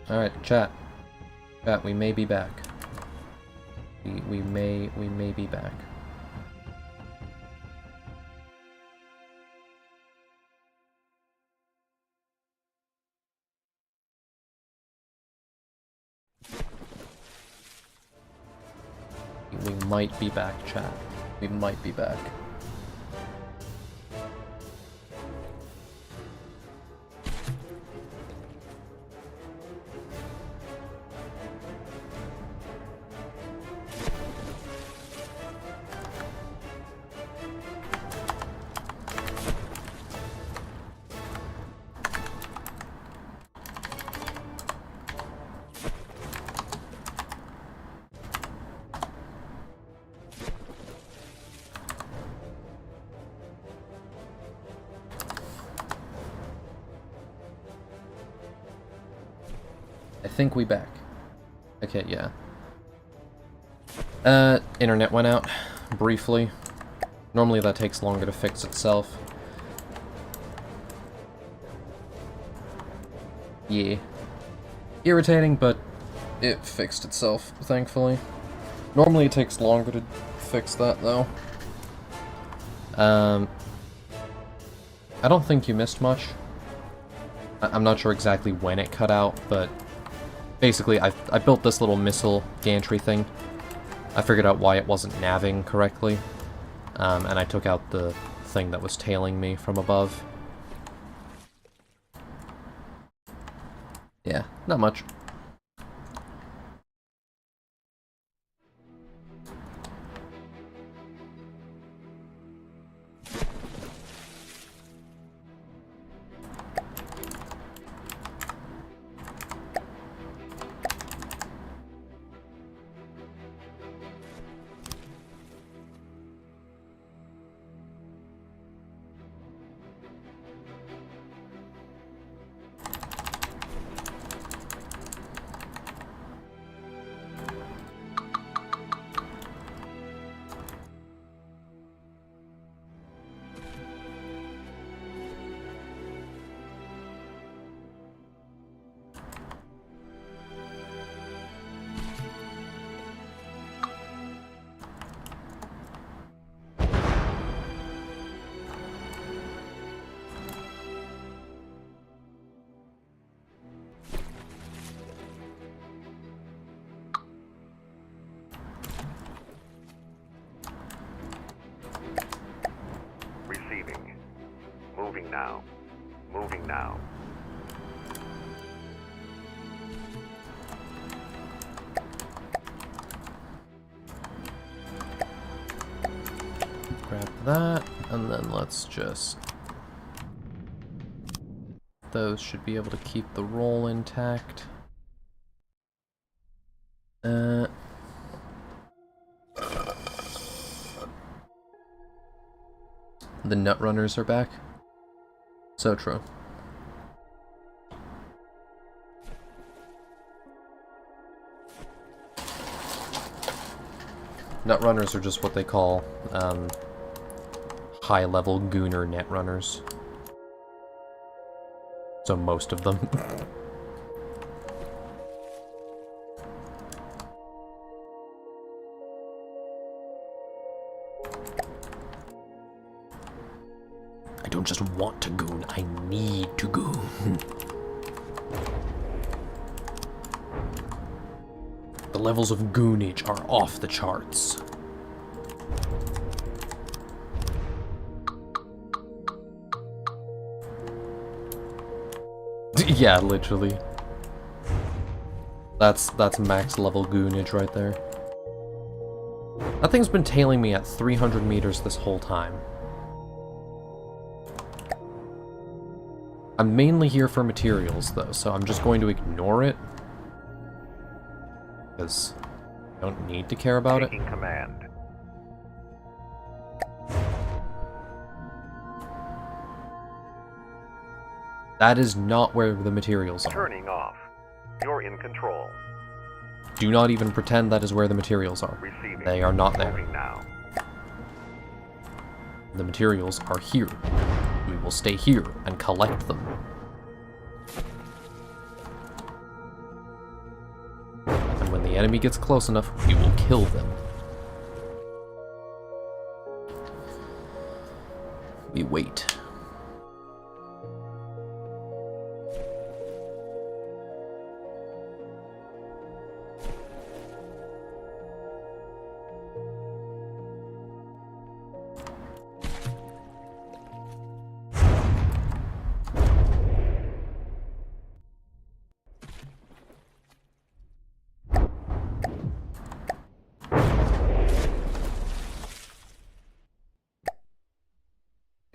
Alright, chat. Chat, we may be back. We may be back. We might be back, chat. We might be back. I think we back. Okay, yeah. Internet went out. Briefly. Normally that takes longer to fix itself. Yeah. Irritating, but it fixed itself, thankfully. Normally it takes longer to fix that, though. I don't think you missed much. I'm not sure exactly when it cut out, but basically, I built this little missile gantry thing. I figured out why it wasn't navving correctly, and I took out the thing that was tailing me from above. Yeah, not much. Moving now. Moving now. Grab that, and then let's just... Those should be able to keep the roll intact. The nut runners are back. So true. Nut runners are just what they call high-level gooner net runners. So most of them. I don't just want to goon, I need to goon. The levels of goonage are off the charts. Yeah, literally. That's max level goonage right there. That thing's been tailing me at 300 meters this whole time. I'm mainly here for materials, though, so I'm just going to ignore it. Because I don't need to care about it. Taking command. That is not where the materials are. Turning off. You're in control. Do not even pretend that is where the materials are. Receiving. They are not there. Moving now. The materials are here. We will stay here and collect them. the enemy gets close enough, we will kill them. We wait.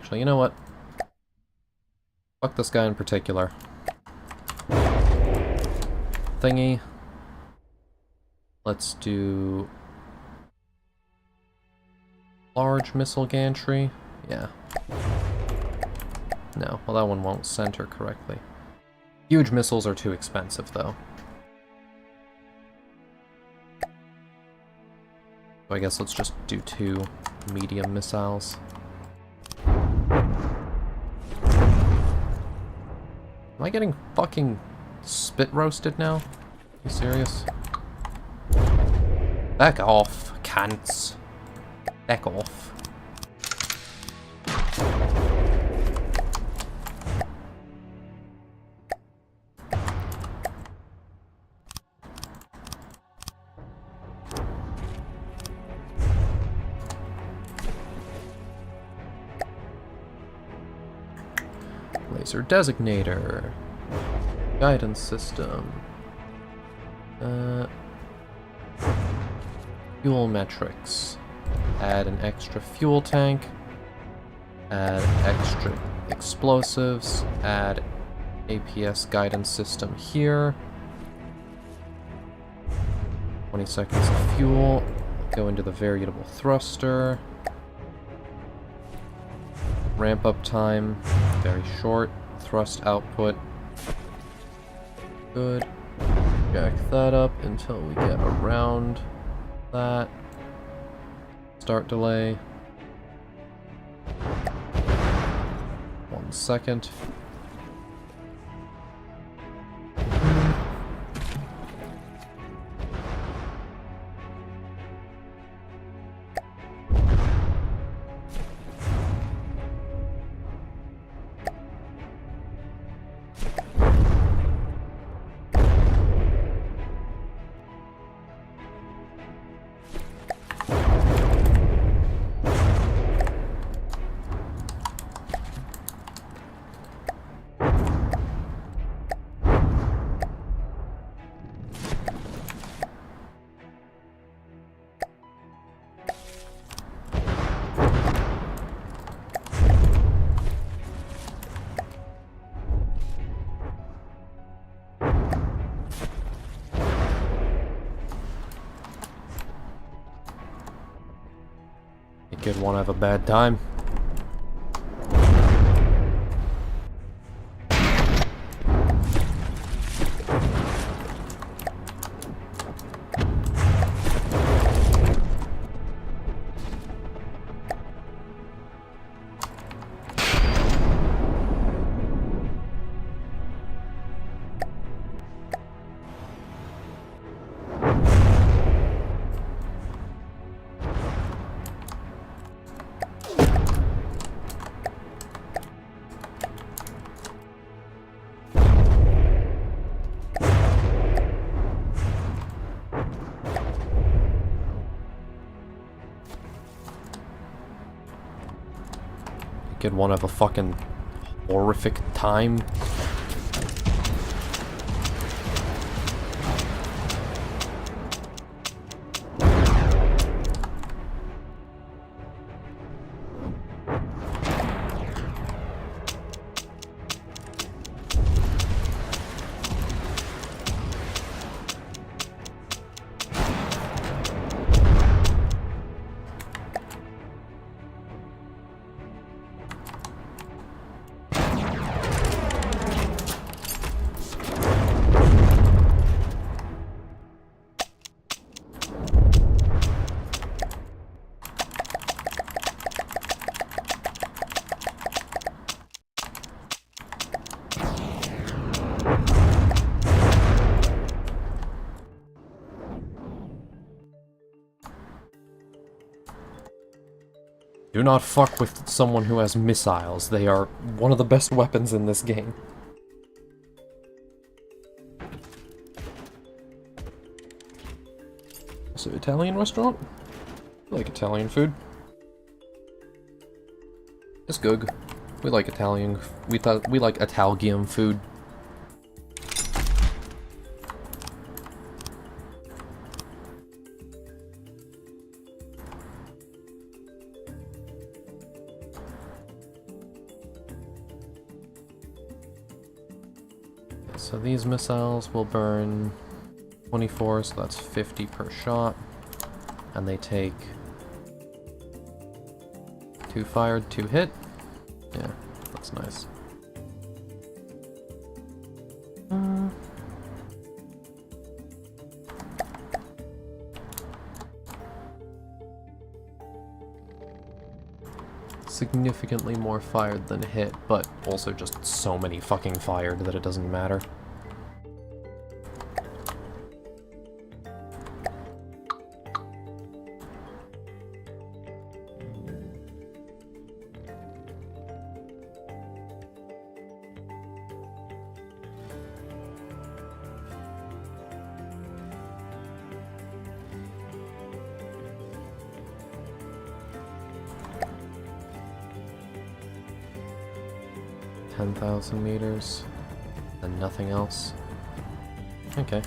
Actually, you know what? Fuck this guy in particular. Thingy. Let's do... large missile gantry. Yeah. No, well that one won't center correctly. Huge missiles are too expensive, though. So I guess let's just do 2 medium missiles. Am I getting fucking spit roasted now? Are you serious? Back off, cunts. Back off. Laser designator. Guidance system. Fuel metrics. Add an extra fuel tank. Add extra explosives. Add APS guidance system here. 20 seconds of fuel. Go into the variable thruster. Ramp up time, very short. Thrust output, good. Jack that up until we get around that. Start delay. 1 second. Kid won't have a bad time. Kid won't have a fucking horrific time. Do not fuck with someone who has missiles. They are one of the best weapons in this game. So, Italian restaurant? I like Italian food. It's good. We like Italian. We like Italian food. So these missiles will burn 24, so that's 50 per shot. And they take 2 fired, 2 hit. Yeah, that's nice. Significantly more fired than hit, but also just so many fucking fired that it doesn't matter. $10,000 and nothing else. Okay.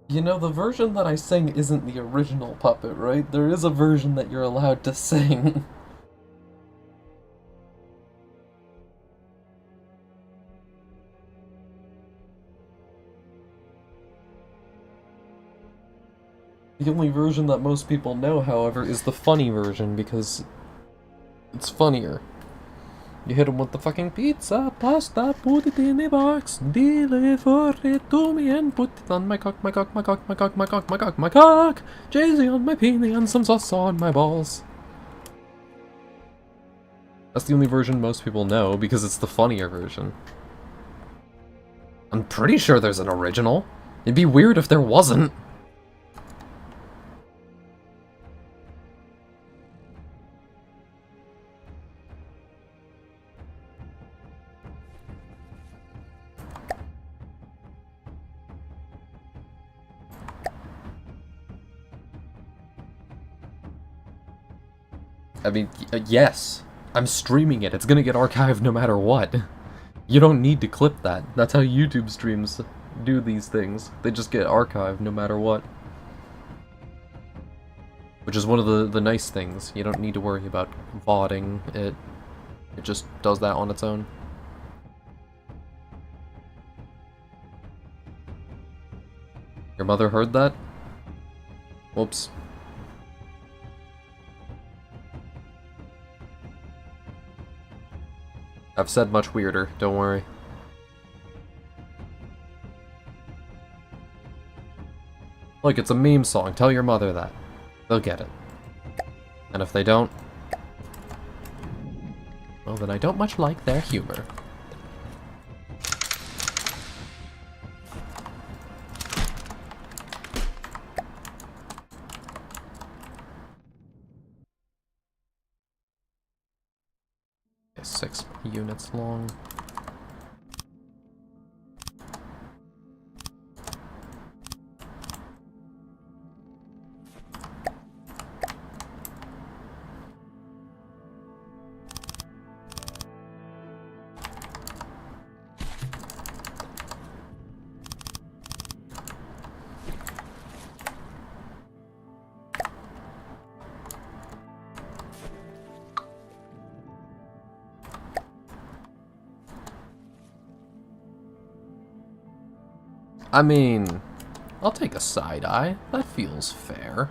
You know, the version that I sing isn't the original puppet, right? There is a version that you're allowed to sing. The only version that most people know, however, is the funny version, because it's funnier. You hit him with the fucking pizza, pasta, put it in a box, deliver it to me and put it on my cock, my cock, my cock, my cock, my cock, my cock, my cock, Jay-Z on my peenie and some sauce on my balls. That's the only version most people know, because it's the funnier version. I'm pretty sure there's an original. It'd be weird if there wasn't. I mean, yes. I'm streaming it. It's gonna get archived no matter what. You don't need to clip that. That's how YouTube streams do these things. They just get archived no matter what. Which is one of the nice things. You don't need to worry about VODing it. It just does that on its own. Your mother heard that? Whoops. I've said much weirder, don't worry. Look, it's a meme song. Tell your mother that. They'll get it. And if they don't, well, then I don't much like their humor. Okay, 6 units long. I mean, I'll take a side eye. That feels fair.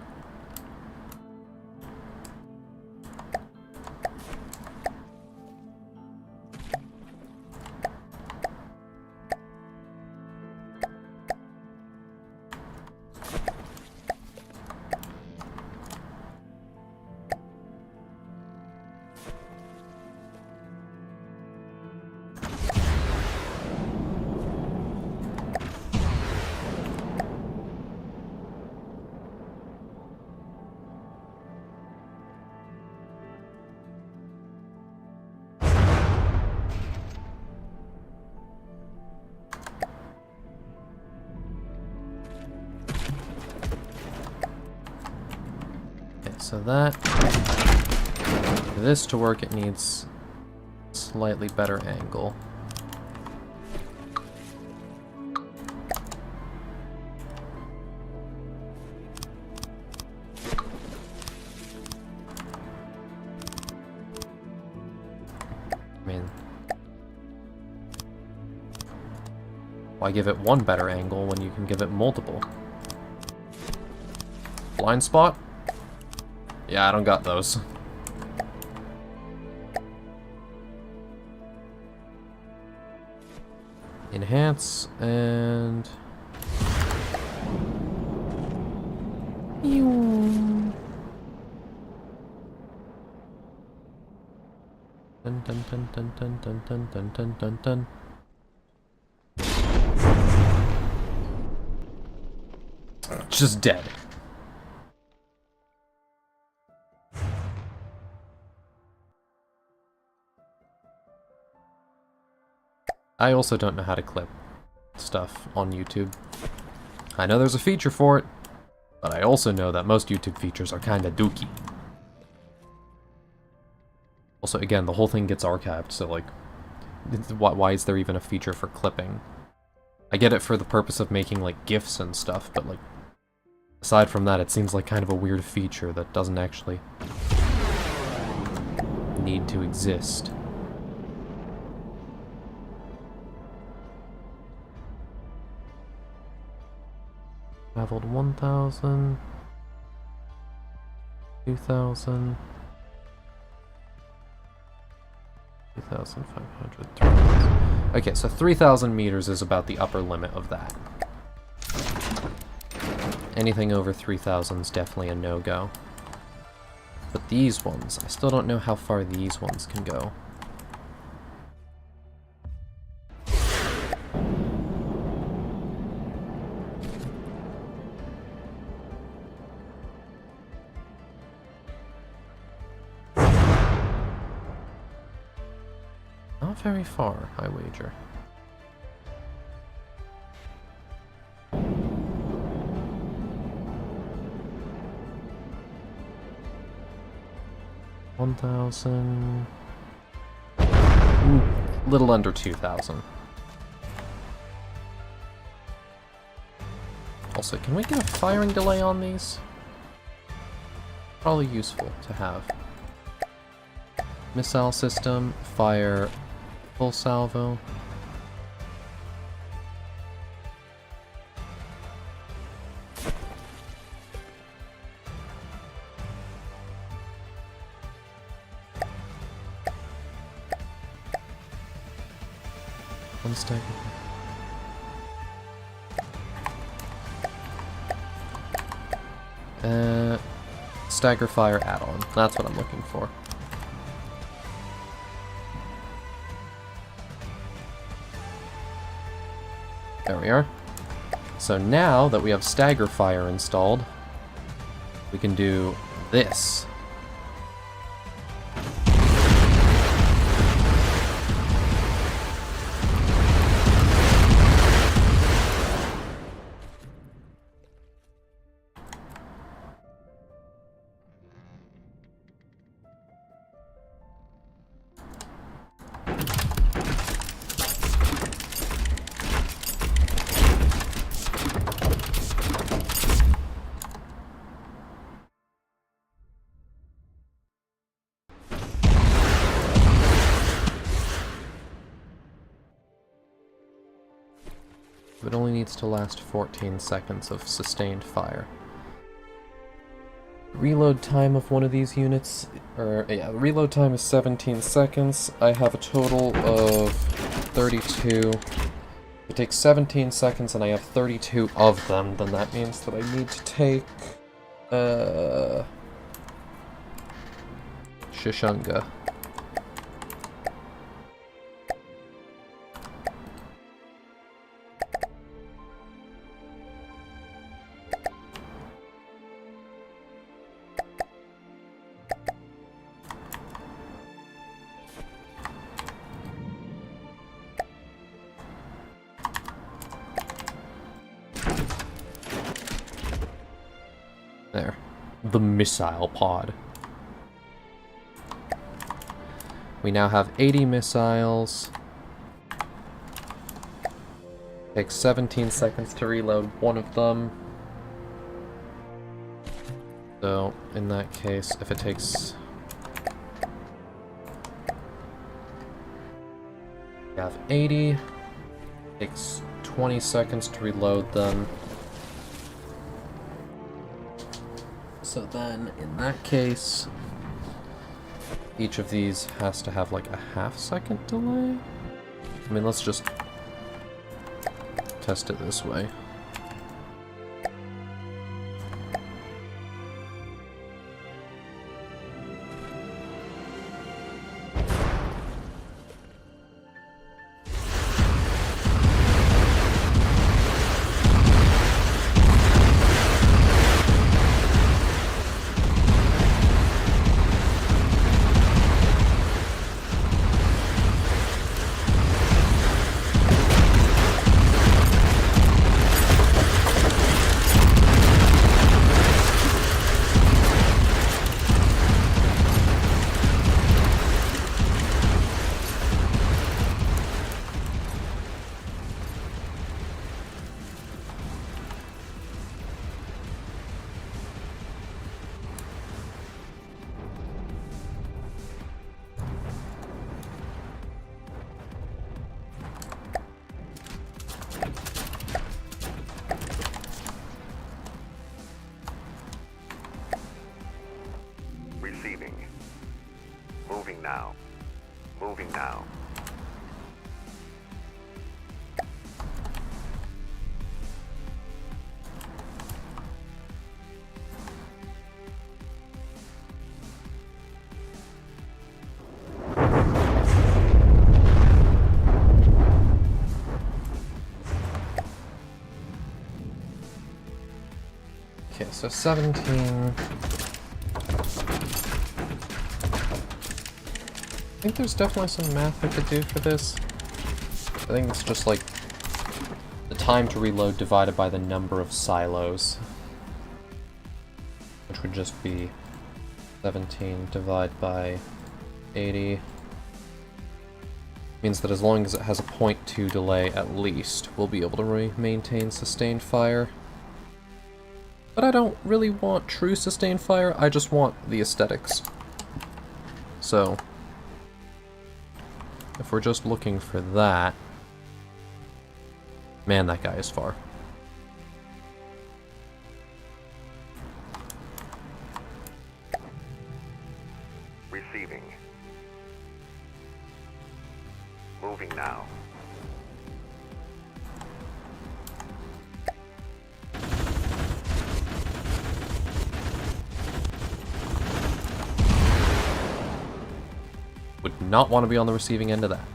so that... For this to work, it needs a slightly better angle. I mean... Why give it one better angle when you can give it multiple? Blind spot? Yeah, I don't got those. Enhance, and... Dun dun dun dun dun dun dun dun dun dun dun. Just dead. I also don't know how to clip stuff on YouTube. I know there's a feature for it, but I also know that most YouTube features are kinda dookie. Also, again, the whole thing gets archived, so like, why is there even a feature for clipping? I get it for the purpose of making like GIFs and stuff, but like, aside from that, it seems like kind of a weird feature that doesn't actually need to exist. Traveled 1,000, 2,000, 2,500, 3,000. Okay, so 3,000 meters is about the upper limit of that. Anything over 3,000 is definitely a no-go. But these ones, I still don't know how far these ones can go. Not very far, I wager. $1,000... little under 2,000. Also, can we get a firing delay on these? Probably useful to have. Missile system, fire, full salvo. One stagger. Stagger fire add-on. That's what I'm looking for. There we are. So now that we have stagger fire installed, we can do this. It only needs to last 14 seconds of sustained fire. Reload time of one of these units, reload time is 17 seconds. I have a total of 32. It takes 17 seconds and I have 32 of them, then that means that I need to take, Shishunga. There. the missile pod. We now have 80 missiles. Takes 17 seconds to reload one of them. So, in that case, if it takes... We have 80. Takes 20 seconds to reload them. So then, in that case, each of these has to have like a half-second delay? I mean, let's just test it this way. Receiving. Moving now. Moving now. Okay, so 17... I think there's definitely some math I could do for this. I think it's just like the time to reload divided by the number of silos. Which would just be 17 divided by 80. Means that as long as it has a 0.2 delay at least, we'll be able to maintain sustained fire. But I don't really want true sustained fire, I just want the aesthetics. So, if we're just looking for that... Man, that guy is far. Receiving. Moving now. Would not want to be on the receiving end of that.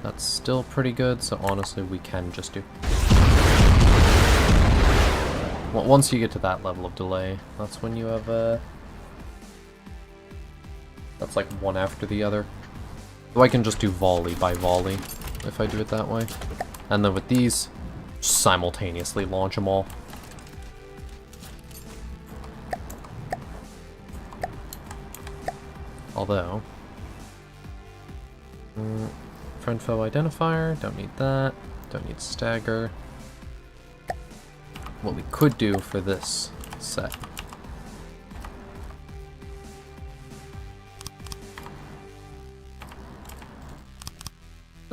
That's still pretty good, so honestly we can just do... Well, once you get to that level of delay, that's when you have that's like one after the other. So I can just do volley by volley, if I do it that way. And then with these, simultaneously launch them all. Although... friend-foe identifier, don't need that. Don't need stagger. What we could do for this set...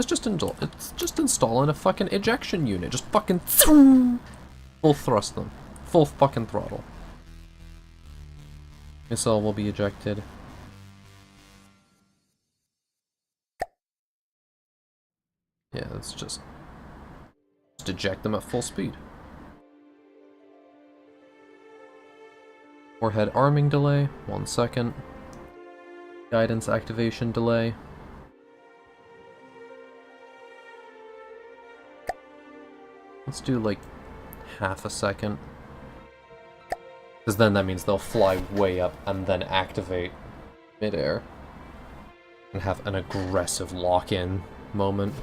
It's just installing a fucking ejection unit. Just fucking full thrust them. Full fucking throttle. Missile will be ejected. Yeah, let's just eject them at full speed. Warhead arming delay, 1 second. Guidance activation delay. Let's do like half a second. Because then that means they'll fly way up and then activate midair. And have an aggressive lock-in moment.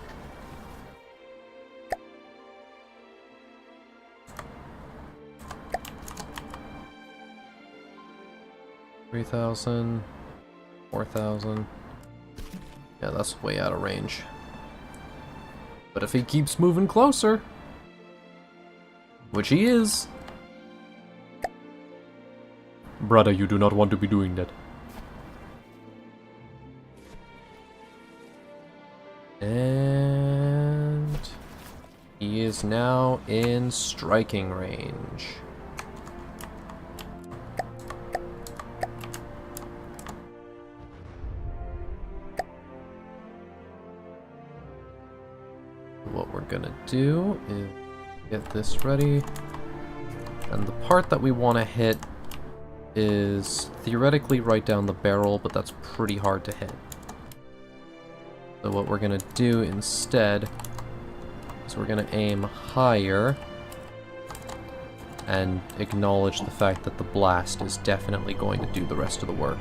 $3,000, $4,000. Yeah, that's way out of range. But if he keeps moving closer, which he is, brother, you do not want to be doing that. And he is now in striking range. What we're gonna do is get this ready. And the part that we want to hit is theoretically right down the barrel, but that's pretty hard to hit. So what we're gonna do instead is we're gonna aim higher and acknowledge the fact that the blast is definitely going to do the rest of the work.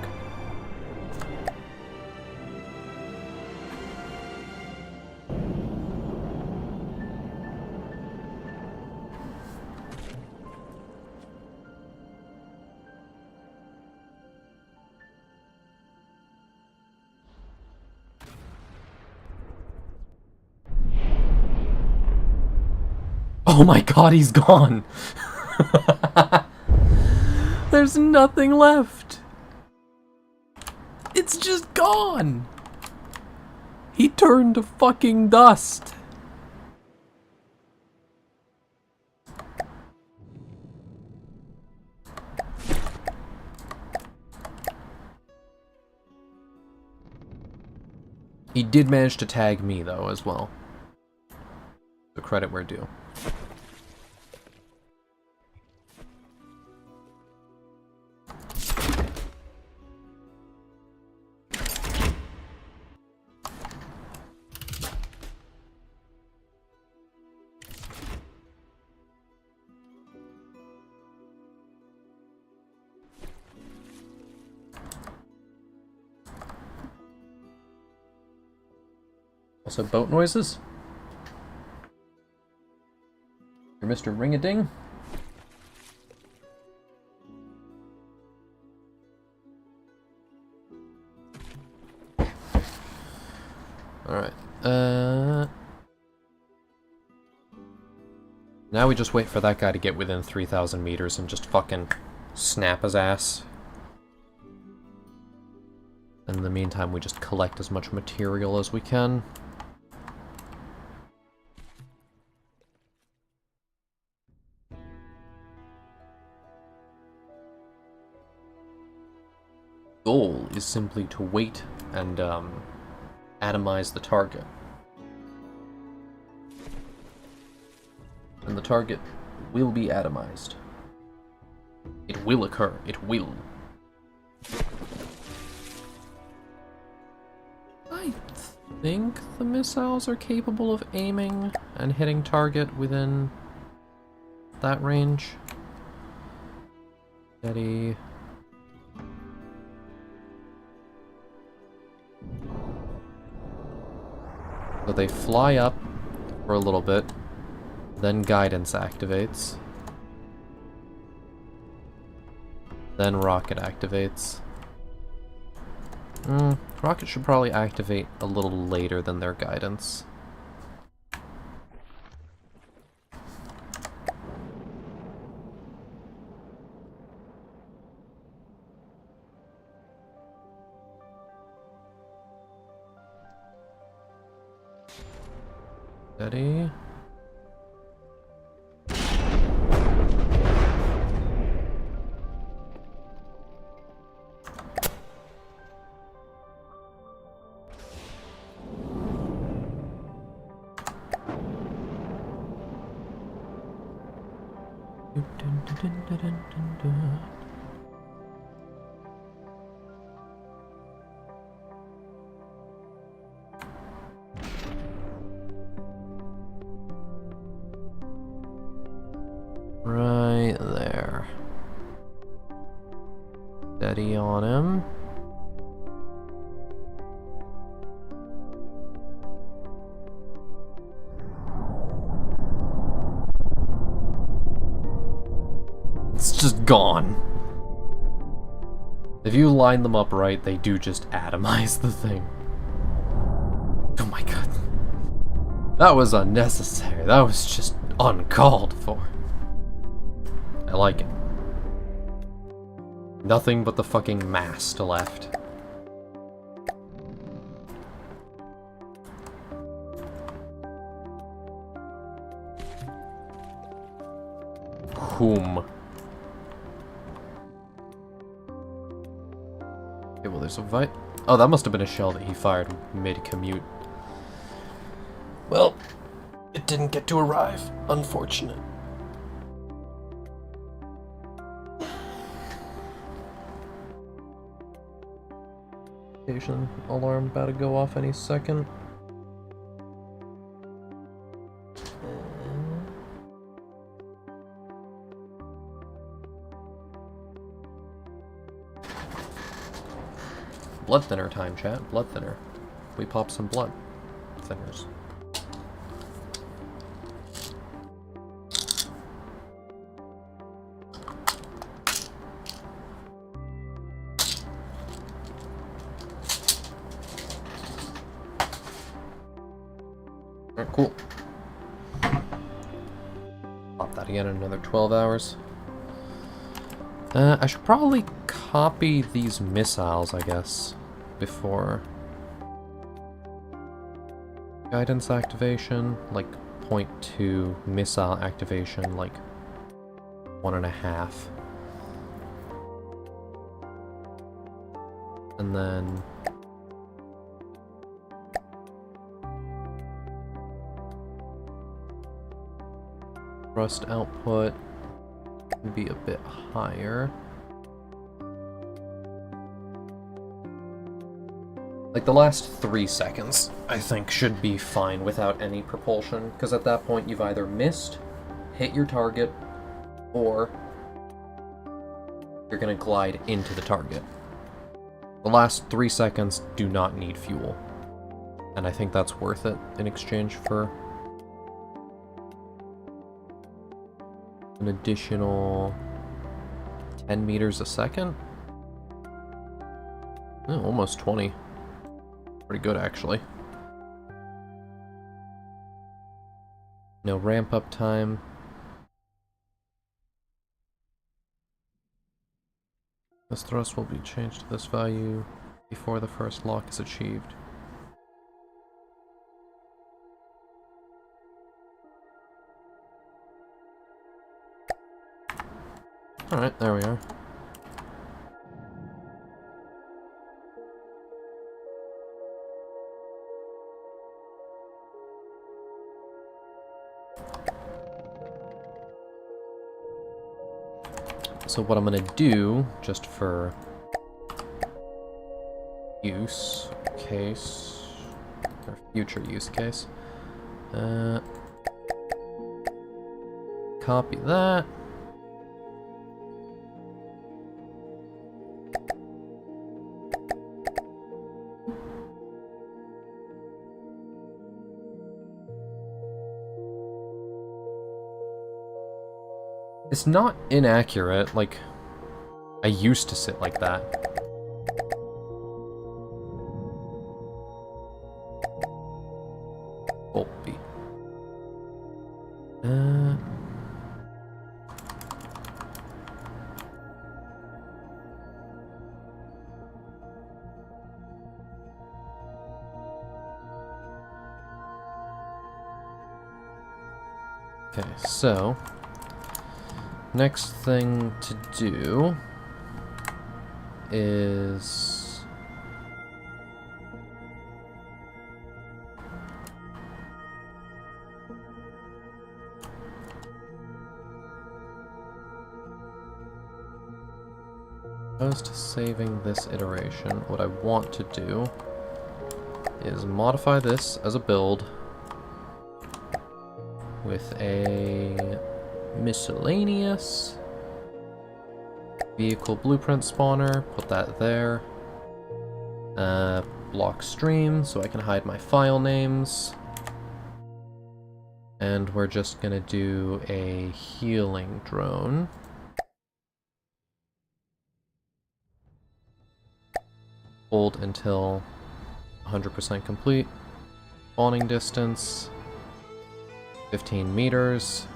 Oh my god, he's gone! There's nothing left! It's just gone! He turned to fucking dust! He did manage to tag me, though, as well. The credit where due. Also, boat noises. You're Mr. Ring-a-Ding. Alright. Now we just wait for that guy to get within 3,000 meters and just fucking snap his ass. In the meantime, we just collect as much material as we can. Goal is simply to wait and atomize the target. And the target will be atomized. It will occur. It will. I think the missiles are capable of aiming and hitting target within that range. Steady. So they fly up for a little bit, then guidance activates, then rocket activates. Rocket should probably activate a little later than their guidance. Steady. Right there. Steady on him. It's just gone. If you line them up right, they do just atomize the thing. Oh my god. That was unnecessary. That was just uncalled for. I like it. Nothing but the fucking mast left. Whom? Okay, well there's a oh, that must have been a shell that he fired mid-commute. Well, it didn't get to arrive. Unfortunate. Station alarm about to go off any second. Blood thinner time, chat. Blood thinner. We pop some blood thinners. Alright, cool. Pop that again in another 12 hours. I should probably copy these missiles, I guess, before guidance activation, like 0.2, missile activation, like 1.5. And then thrust output can be a bit higher. Like the last 3 seconds, I think, should be fine without any propulsion, because at that point you've either missed, hit your target, or you're gonna glide into the target. The last 3 seconds do not need fuel, and I think that's worth it in exchange for an additional 10 meters a second? Oh, almost 20. Pretty good, actually. No ramp up time. This thrust will be changed to this value before the first lock is achieved. Alright, there we are. So what I'm gonna do, just for use case, or future use case, copy that. It's not inaccurate, like, I used to sit like that. Volpe. Okay, so next thing to do is opposed to saving this iteration, what I want to do is modify this as a build with a miscellaneous Vehicle blueprint spawner, put that there. Block stream so I can hide my file names. And we're just gonna do a healing drone. Hold until 100% complete. Spawning distance, 15 meters.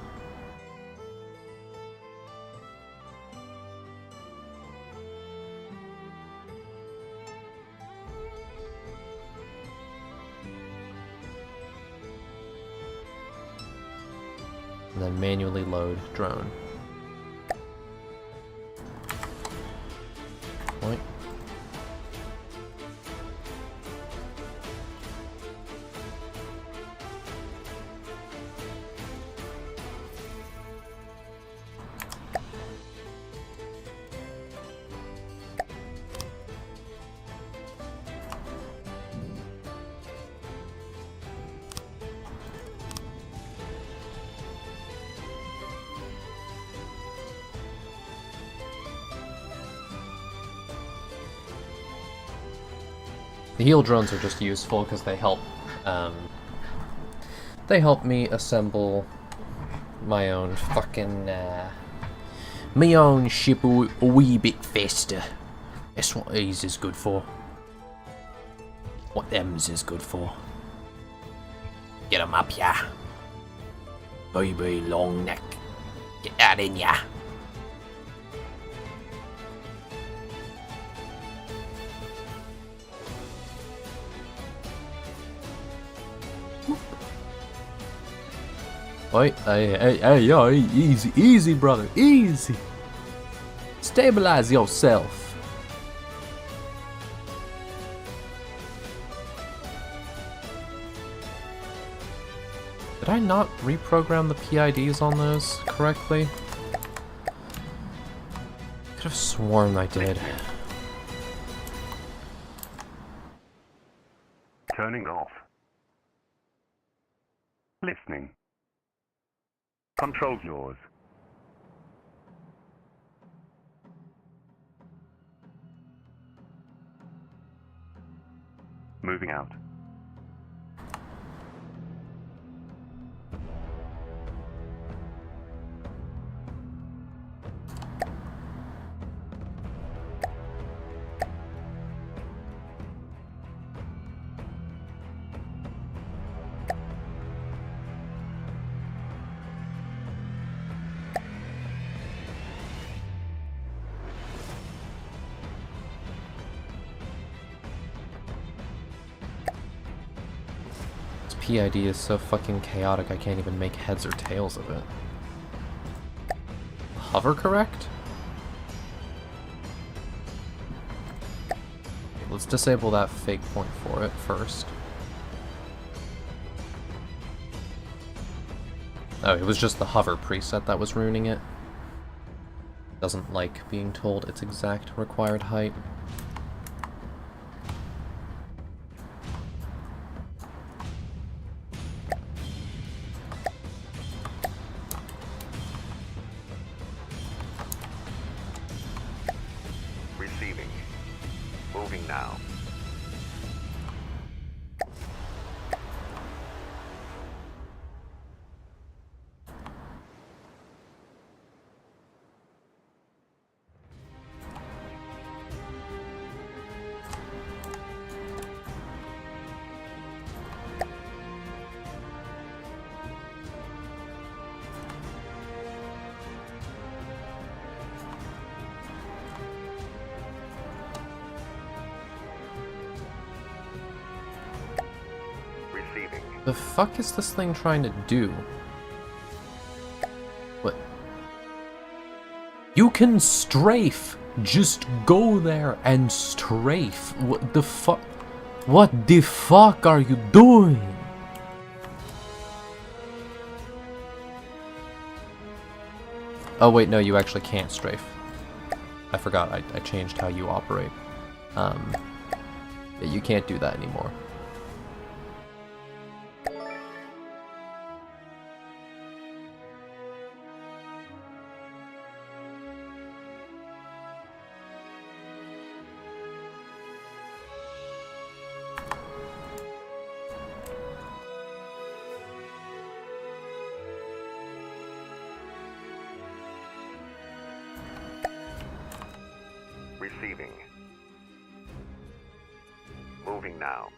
And then manually load drone. Point. The heal drones are just useful because they help me assemble my own fucking my own ship a wee bit faster. That's what these is good for. What them's is good for. Get 'em up, yeah. Baby long neck. Get that in ya. Oi, hey, yo, easy, brother, easy. Stabilize yourself. Did I not reprogram the PIDs on those correctly? Could have sworn I did. Turning off. Listening. Control yours. Moving out. PID is so fucking chaotic I can't even make heads or tails of it. Hover correct? Let's disable that fake point for it first. Oh, it was just the hover preset that was ruining it. Doesn't like being told its exact required height. Receiving. Moving now. Receiving. The fuck is this thing trying to do? What? You can strafe! Just go there and strafe! What the fuck? What the fuck are you doing? Oh wait, no, you actually can't strafe. I forgot, I changed how you operate. Yeah, you can't do that anymore. Receiving. Moving now.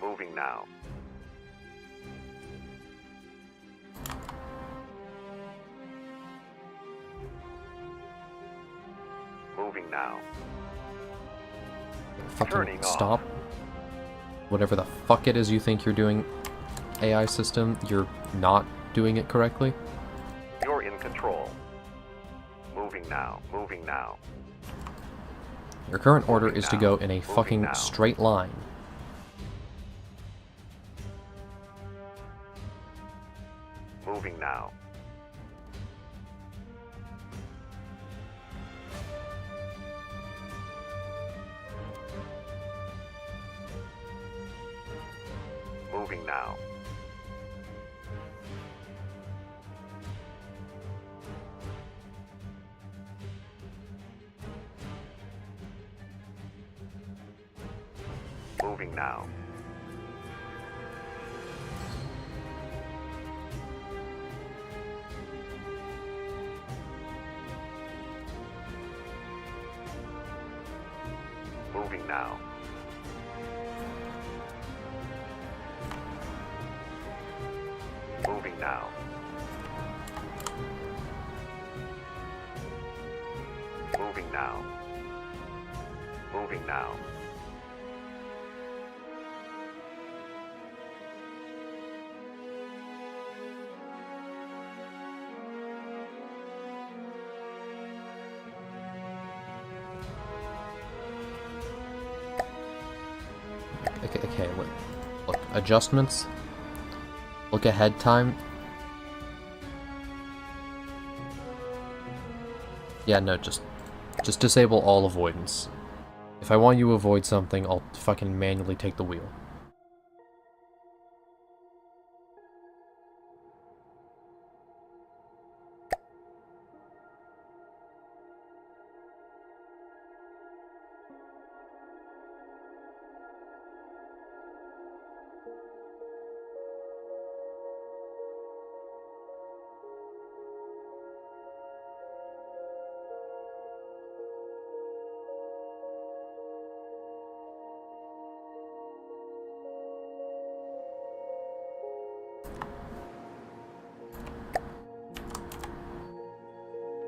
Moving now. Moving now. Fucking Turning off. stop. Whatever the fuck it is you think you're doing, AI system, you're not doing it correctly. You're in control. Moving now. Moving now. Your current order Moving is to now. go in a Moving fucking now. straight line. Moving now. Moving now. Moving now. Moving now. Moving now. Moving now. Moving now. Okay, look, adjustments. Look ahead time. Yeah, no, just disable all avoidance. If I want you to avoid something, I'll fucking manually take the wheel.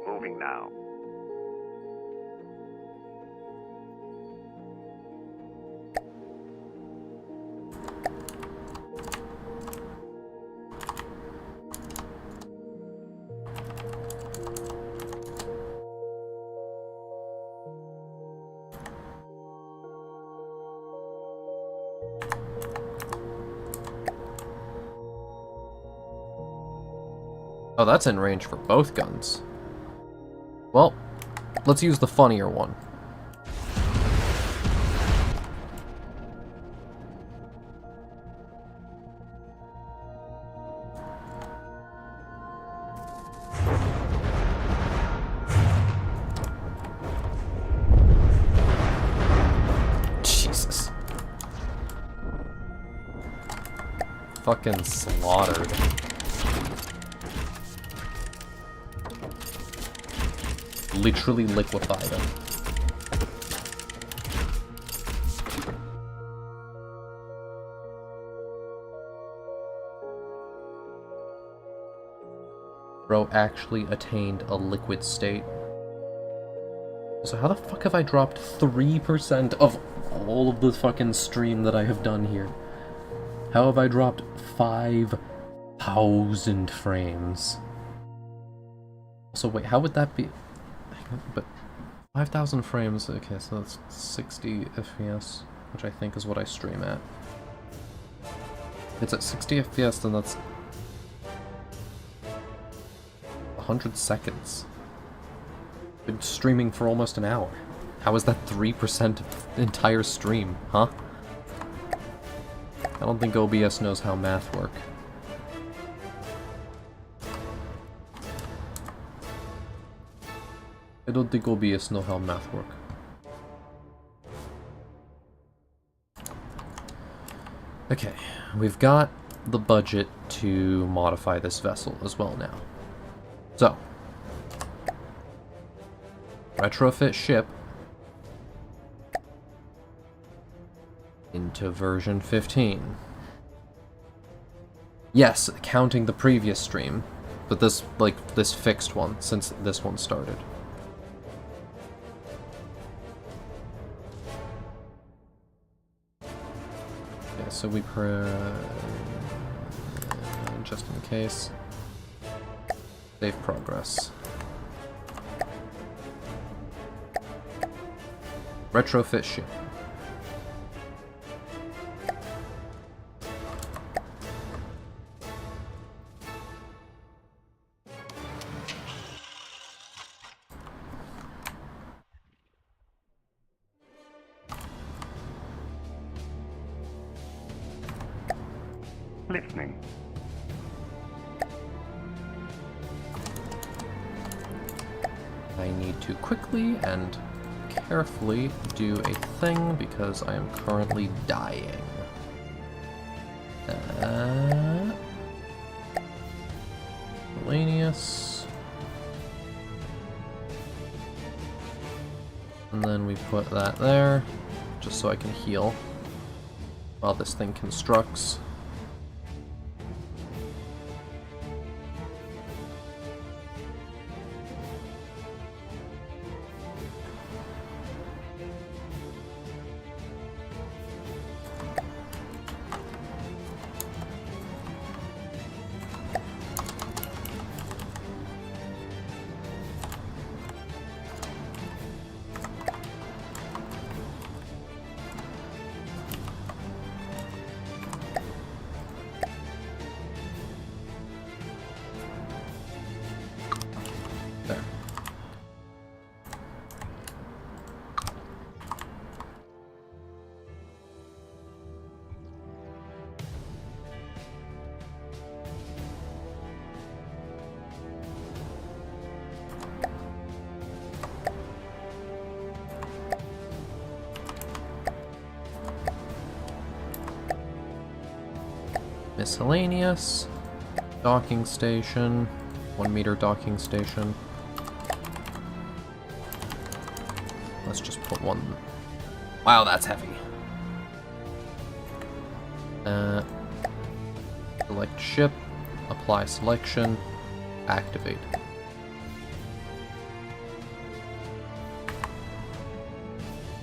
Moving now. Oh, that's in range for both guns. Well, let's use the funnier one. Jesus. Fucking slaughtered. Literally liquefied him. Bro actually attained a liquid state. So how the fuck have I dropped 3% of all of the fucking stream that I have done here? How have I dropped 5,000 frames? So wait, how would that be? But 5,000 frames, okay, so that's 60 FPS, which I think is what I stream at. If it's at 60 FPS, then that's 100 seconds. Been streaming for almost an hour. How is that 3% of the entire stream, huh? I don't think OBS knows how math work. I don't think OBS know how math work. Okay, we've got the budget to modify this vessel as well now. So, retrofit ship into version 15. Yes, counting the previous stream, but this, like, this fixed one, since this one started. Okay, so we just in case, save progress. Retrofit ship. Listening. I need to quickly and carefully do a thing because I am currently dying. Miscellaneous. And then we put that there, just so I can heal while this thing constructs. There. Miscellaneous. Docking station. 1 meter docking station. Let's just put one. Wow, that's heavy. Select ship. Apply selection. Activate.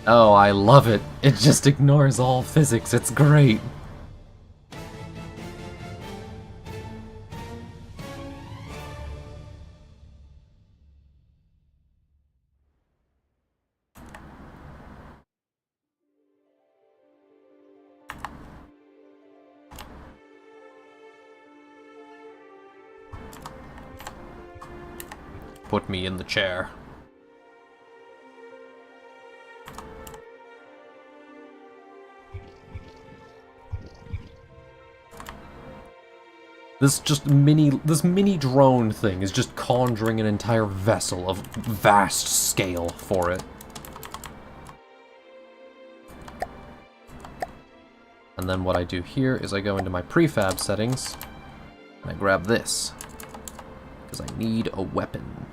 Oh, I love it. It just ignores all physics. It's great. Put me in the chair. This mini drone thing is just conjuring an entire vessel of vast scale for it. And then what I do here is I go into my prefab settings and I grab this because I need a weapon.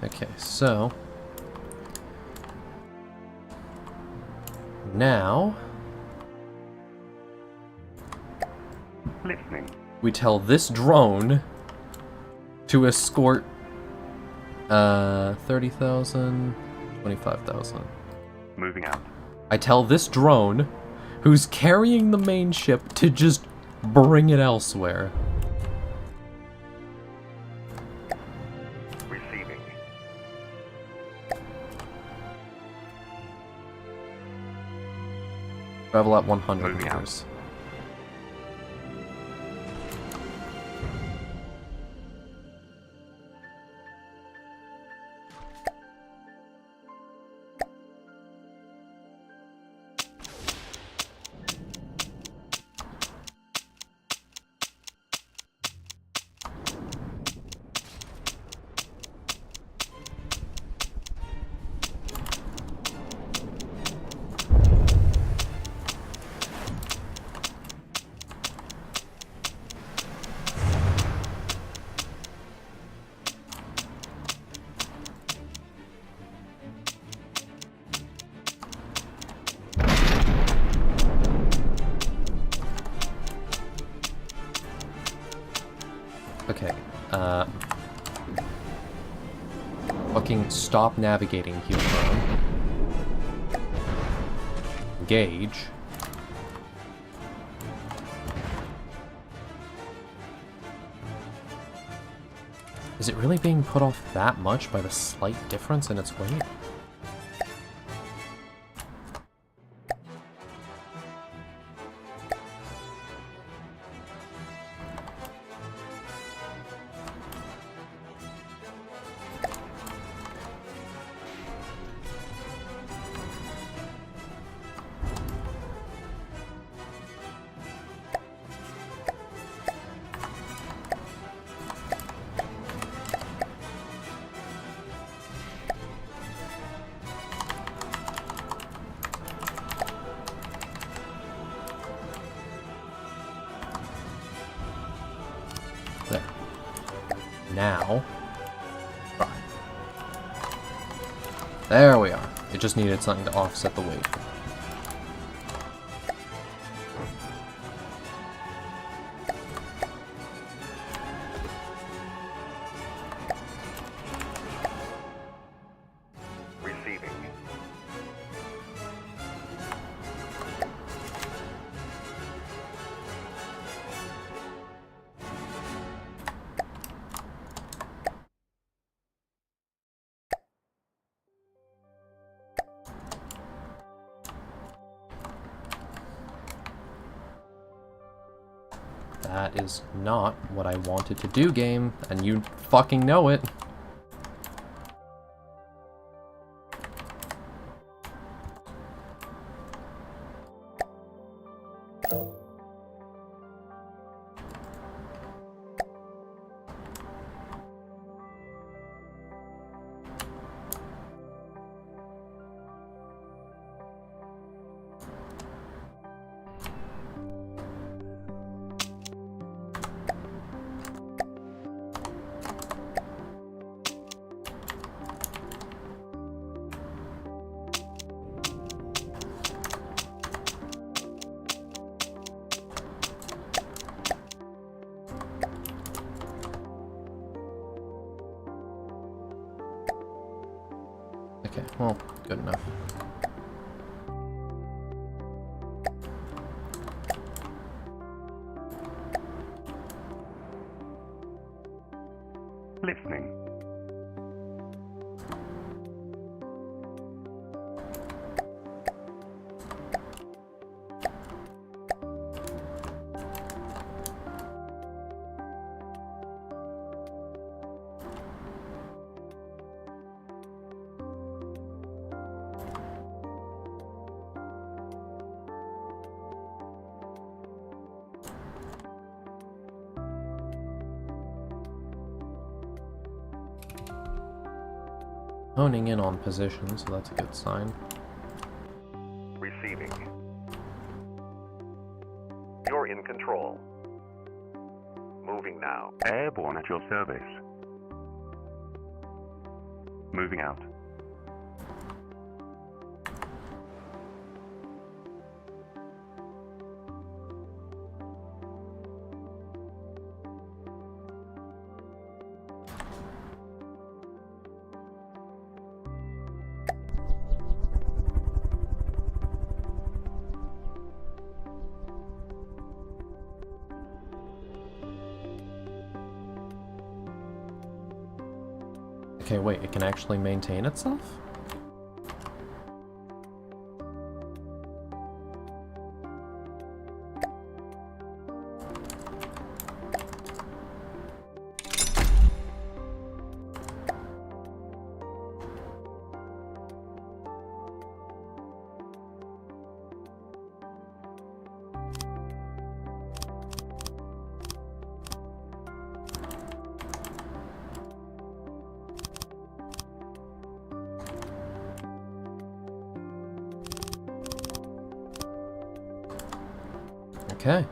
Okay, so now Listening. we tell this drone to escort 30,000, 25,000. Moving out. I tell this drone who's carrying the main ship to just bring it elsewhere. Receiving. Travel at 100 Moving out. meters. Okay, fucking stop navigating, heel prone. Engage. Is it really being put off that much by the slight difference in its weight? There. Now... Right. There we are. It just needed something to offset the weight. Receiving. That is not what I wanted to do, game, and you fucking know it. Okay, well, good enough. Listening. Honing in on position, so that's a good sign. Receiving. You're in control. Moving now. Airborne at your service. Moving out. Okay, wait, it can actually maintain itself? Okay.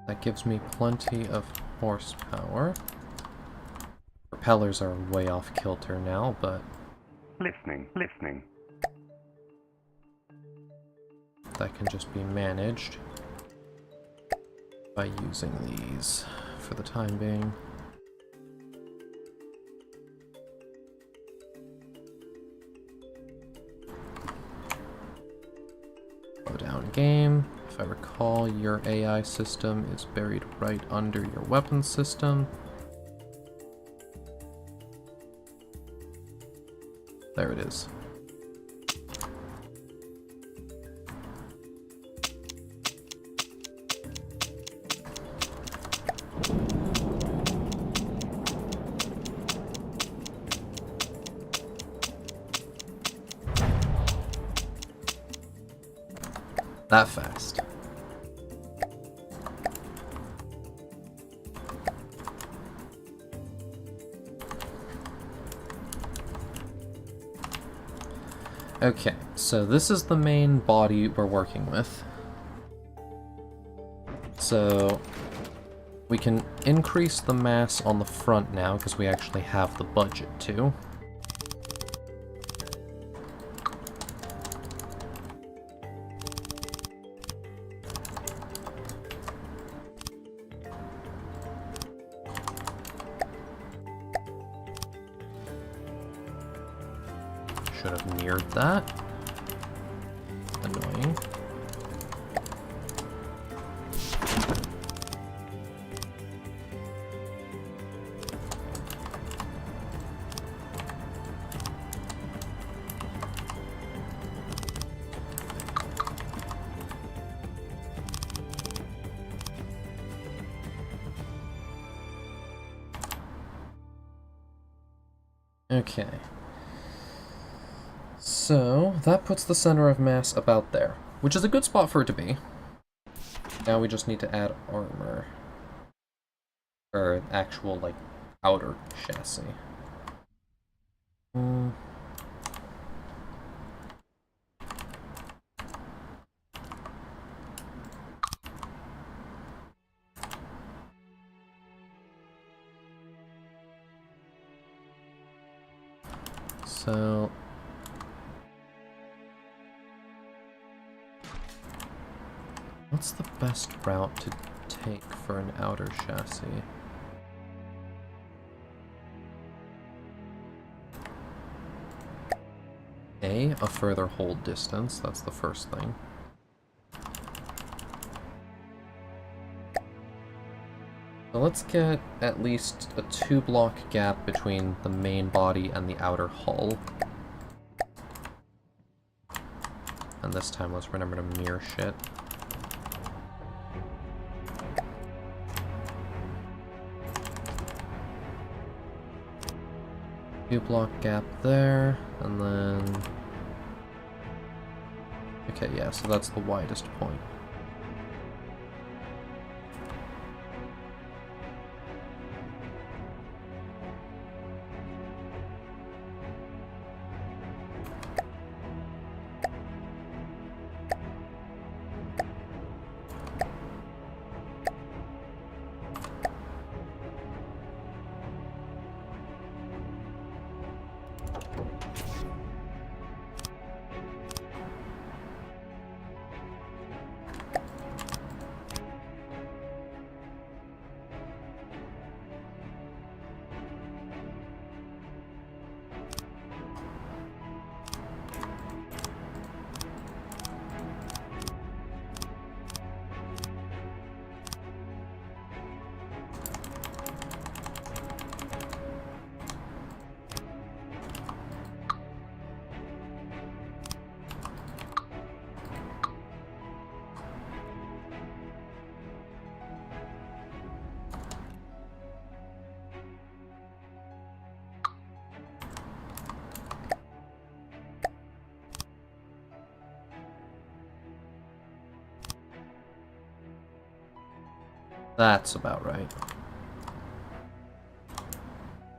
That gives me plenty of horsepower. Propellers are way off kilter now, but... Listening. that can just be managed by using these for the time being. Slow down game. If I recall, your AI system is buried right under your weapons system. There it is. That fast. Okay, so this is the main body we're working with. So we can increase the mass on the front now because we actually have the budget to. Should have mirrored that. Annoying. Okay. So, that puts the center of mass about there, which is a good spot for it to be. Now we just need to add armor. Or actual, like, outer chassis. So... what's the best route to take for an outer chassis? A further hold distance, that's the first thing. So let's get at least a 2-block gap between the main body and the outer hull. And this time let's remember to mirror shit. Two-block gap there, and then... okay, yeah, so that's the widest point. That's about right.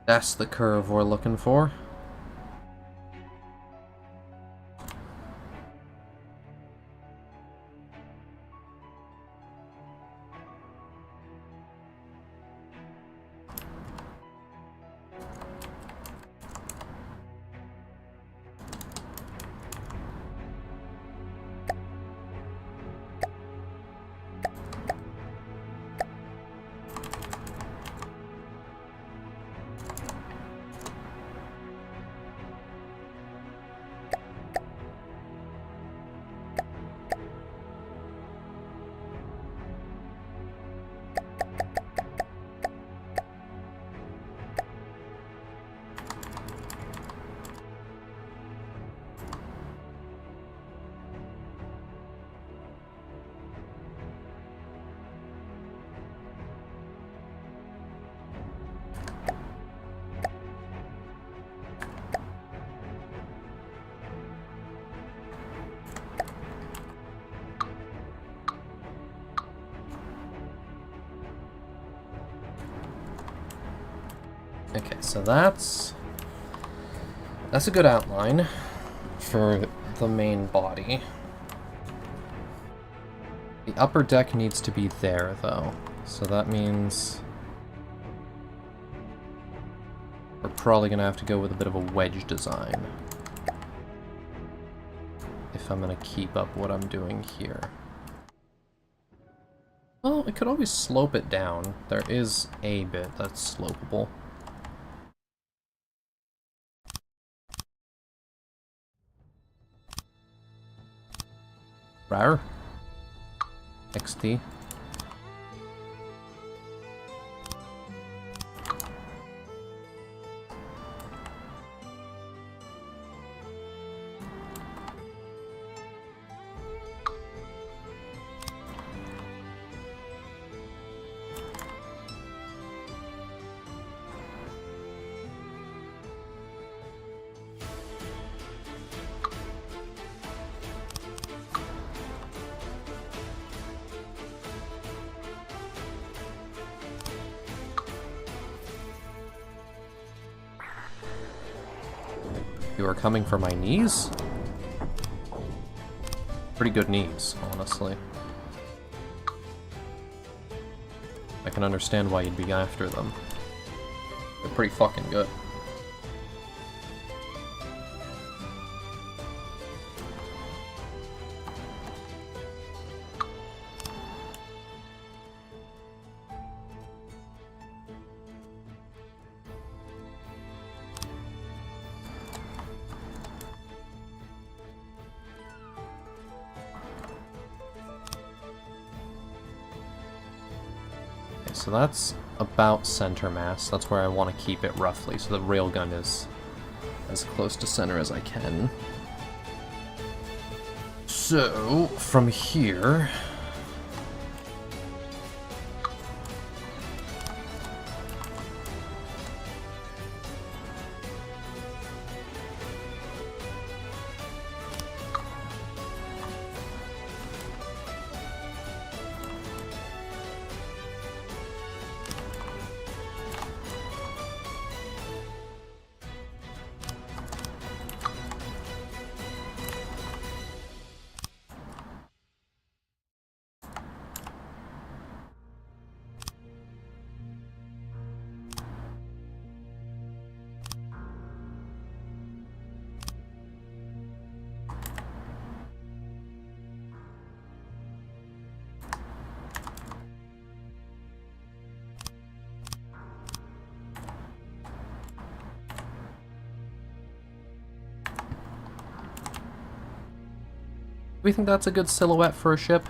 That's the curve we're looking for. Okay, so that's a good outline for the main body. The upper deck needs to be there, though. So that means we're probably going to have to go with a bit of a wedge design if I'm going to keep up what I'm doing here. Well, it could always slope it down. There is a bit that's slopable. Rar. XD. You are coming for my knees? Pretty good knees, honestly. I can understand why you'd be after them. They're pretty fucking good. So that's about center mass. That's where I want to keep it roughly, so the railgun is as close to center as I can. So, from here... we think that's a good silhouette for a ship?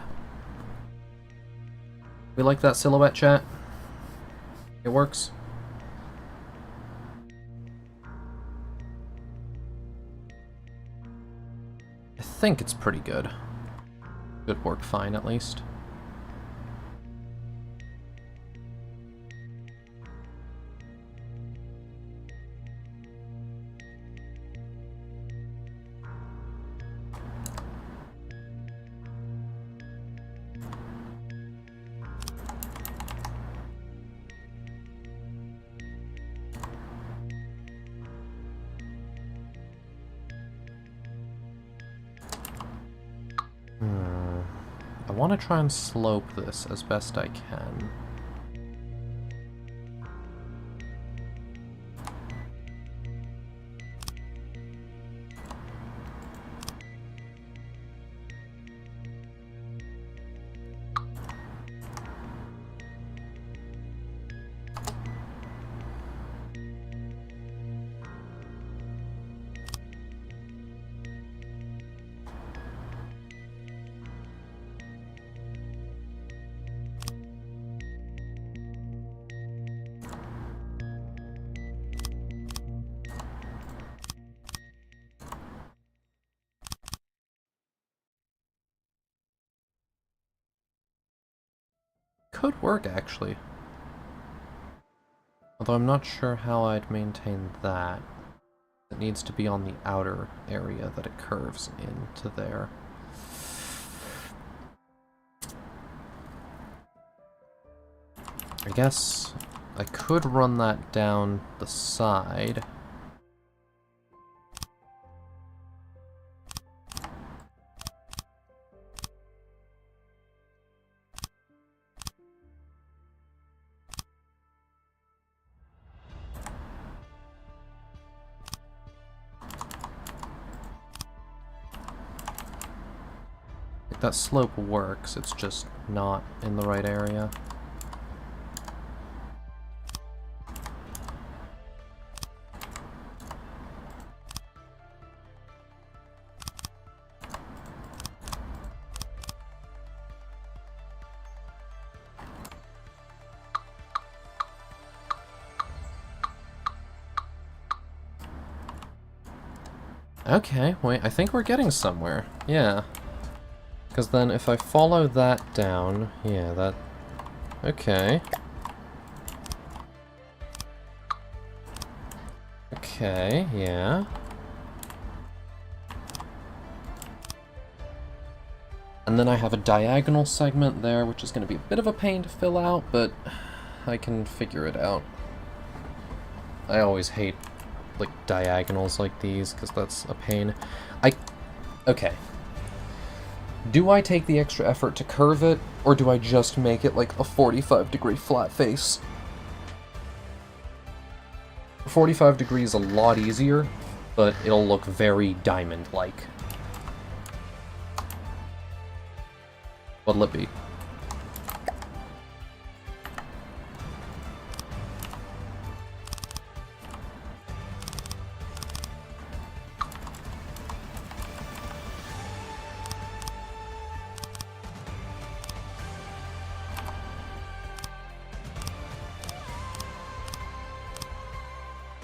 We like that silhouette, chat? It works? I think it's pretty good. Should work fine, at least. I want to try and slope this as best I can. Could work, actually. Although I'm not sure how I'd maintain that. It needs to be on the outer area that it curves into there. I guess I could run that down the side. That slope works, it's just not in the right area. Okay, wait, I think we're getting somewhere. Yeah. Because then if I follow that down, yeah, that... Okay. Okay, yeah. And then I have a diagonal segment there, which is going to be a bit of a pain to fill out, but I can figure it out. I always hate, like, diagonals like these, because that's a pain. Okay. Do I take the extra effort to curve it, or do I just make it like a 45-degree flat face? 45 degrees a lot easier, but it'll look very diamond-like. What'll it be?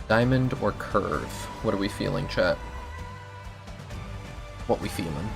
Diamond or curve? What are we feeling, chat? What we feeling?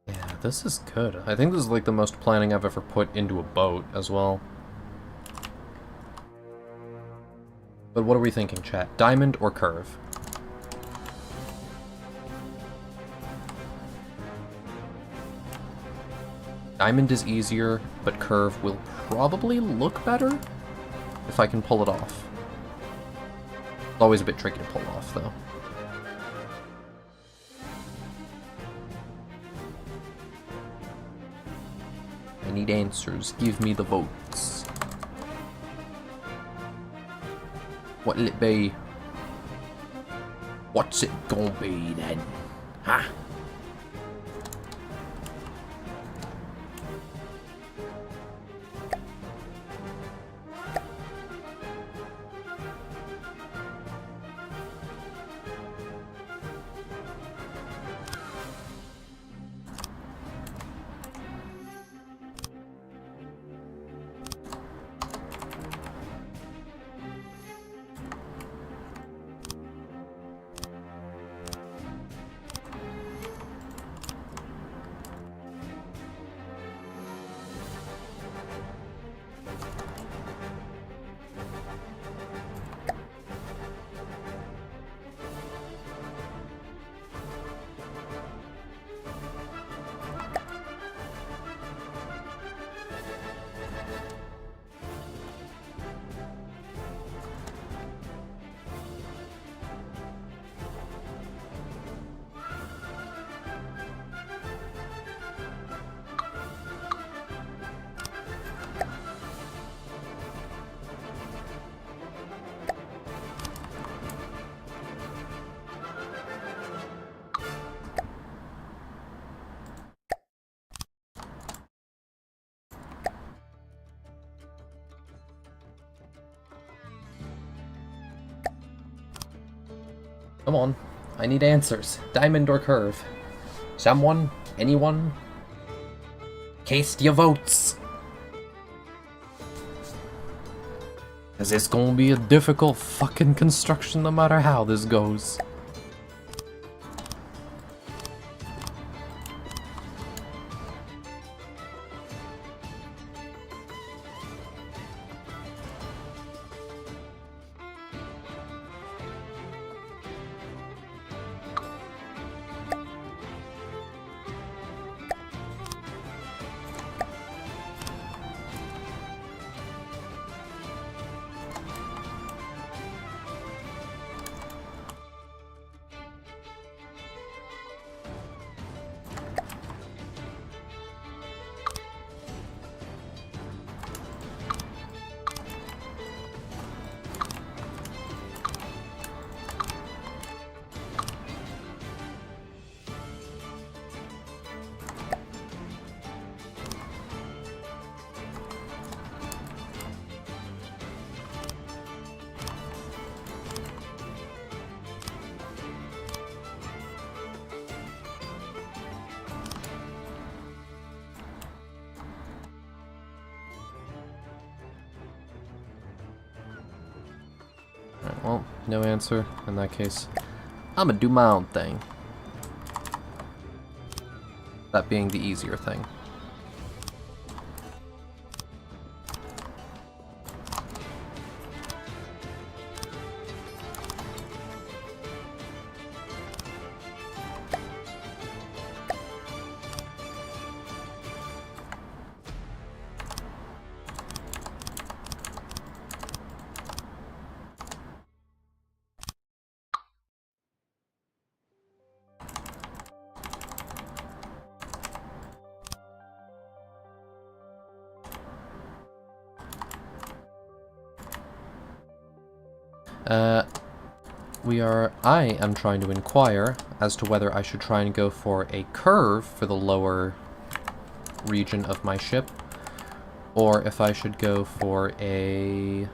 Yeah, this is good. I think this is like the most planning I've ever put into a boat as well. But what are we thinking, chat? Diamond or curve? Diamond is easier, but curve will probably look better if I can pull it off. It's always a bit tricky to pull off, though. I need answers. Give me the votes. What'll it be? What's it gonna be then? Huh? Come on. I need answers. Diamond or curve? Someone? Anyone? Cast your votes! Cause it's gonna be a difficult fucking construction no matter how this goes. Alright, well, no answer in that case. I'm gonna do my own thing. That being the easier thing. I am trying to inquire as to whether I should try and go for a curve for the lower region of my ship, or if I should go for a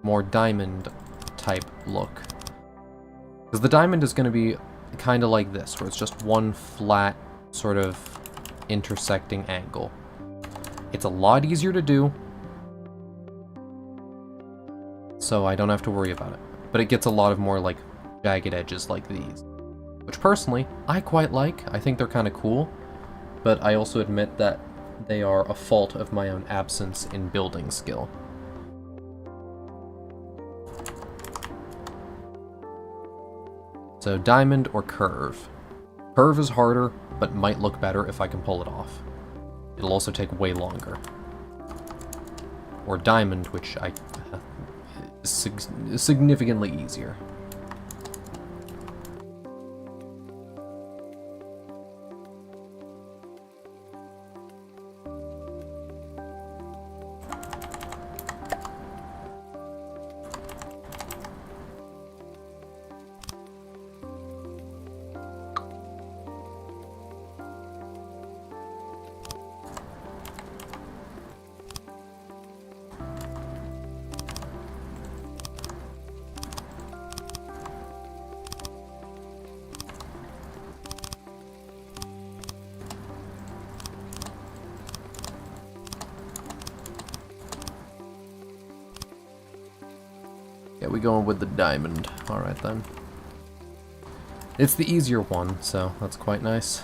more diamond type look. Because the diamond is going to be kind of like this, where it's just one flat sort of intersecting angle. It's a lot easier to do, so I don't have to worry about it. But it gets a lot of more, like, jagged edges like these. Which, personally, I quite like. I think they're kind of cool. But I also admit that they are a fault of my own absence in building skill. So, diamond or curve. Curve is harder, but might look better if I can pull it off. It'll also take way longer. Or diamond, which is significantly easier. Yeah, we going with the diamond. Alright then. It's the easier one, so that's quite nice.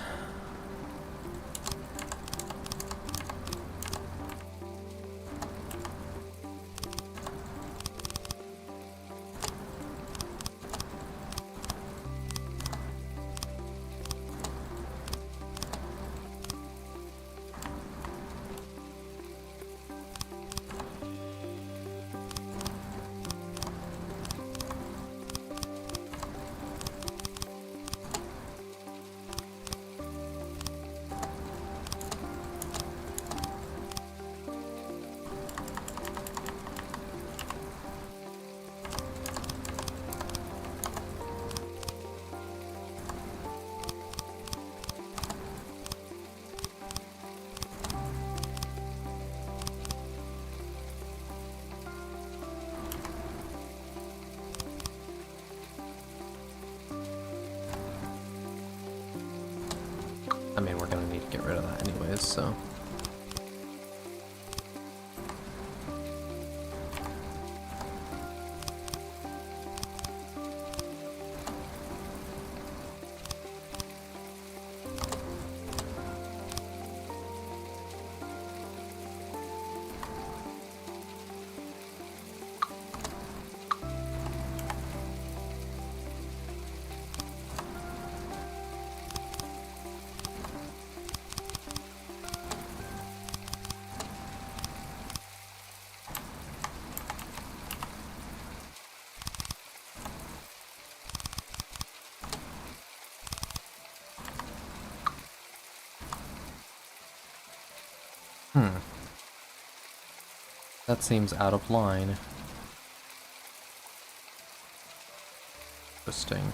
so. That seems out of line. Interesting.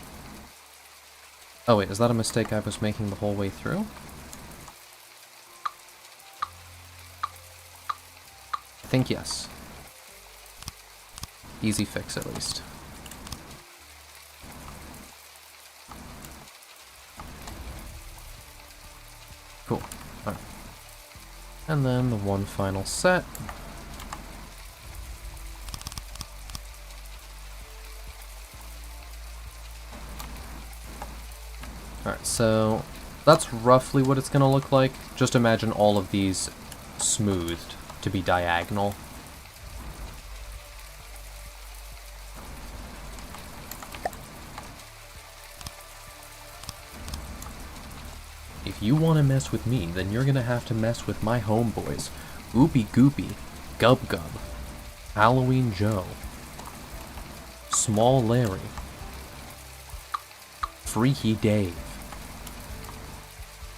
Oh wait, is that a mistake I was making the whole way through? I think yes. Easy fix at least. Cool. Alright. And then the one final set. Alright, so that's roughly what it's gonna look like. Just imagine all of these smoothed to be diagonal. If you want to mess with me, then you're gonna have to mess with my homeboys. Oopie Goopy, Gub Gub, Halloween Joe, Small Larry, Freaky Dave.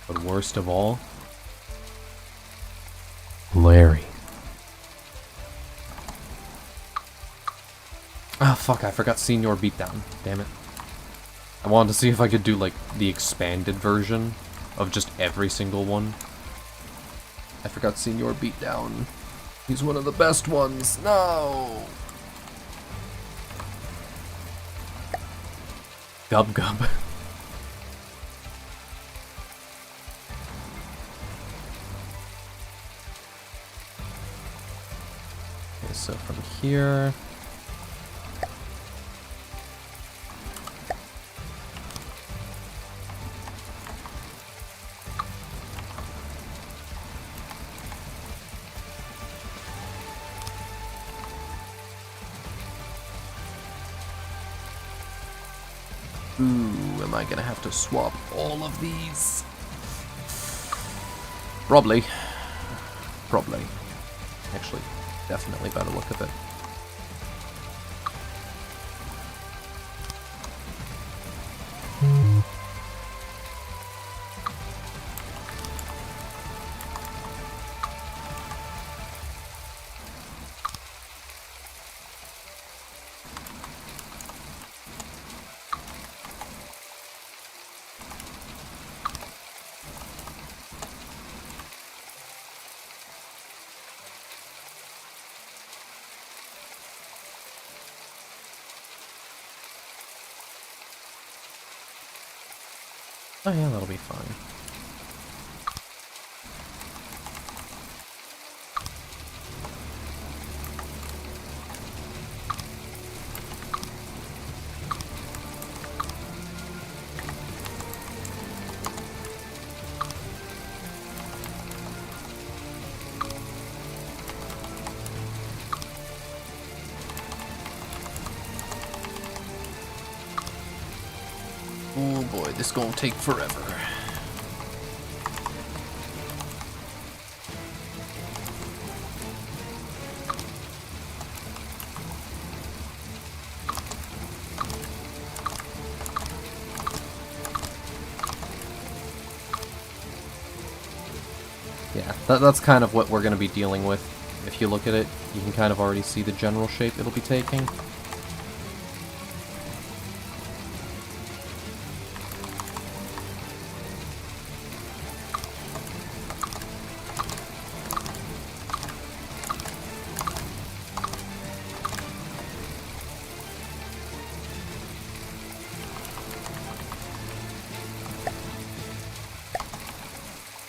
But worst of all, Larry. Ah, fuck, I forgot Senior Beatdown. Damn it. I wanted to see if I could do, like, the expanded version of just every single one. I forgot Senior Beatdown. He's one of the best ones. No! Gub Gub. Okay, so from here... Ooh, am I gonna have to swap all of these? Probably. Probably. Actually, definitely by the look of it. Oh yeah, that'll be fine. Oh boy, this gonna take forever. Yeah, that's kind of what we're going to be dealing with. If you look at it, you can kind of already see the general shape it'll be taking.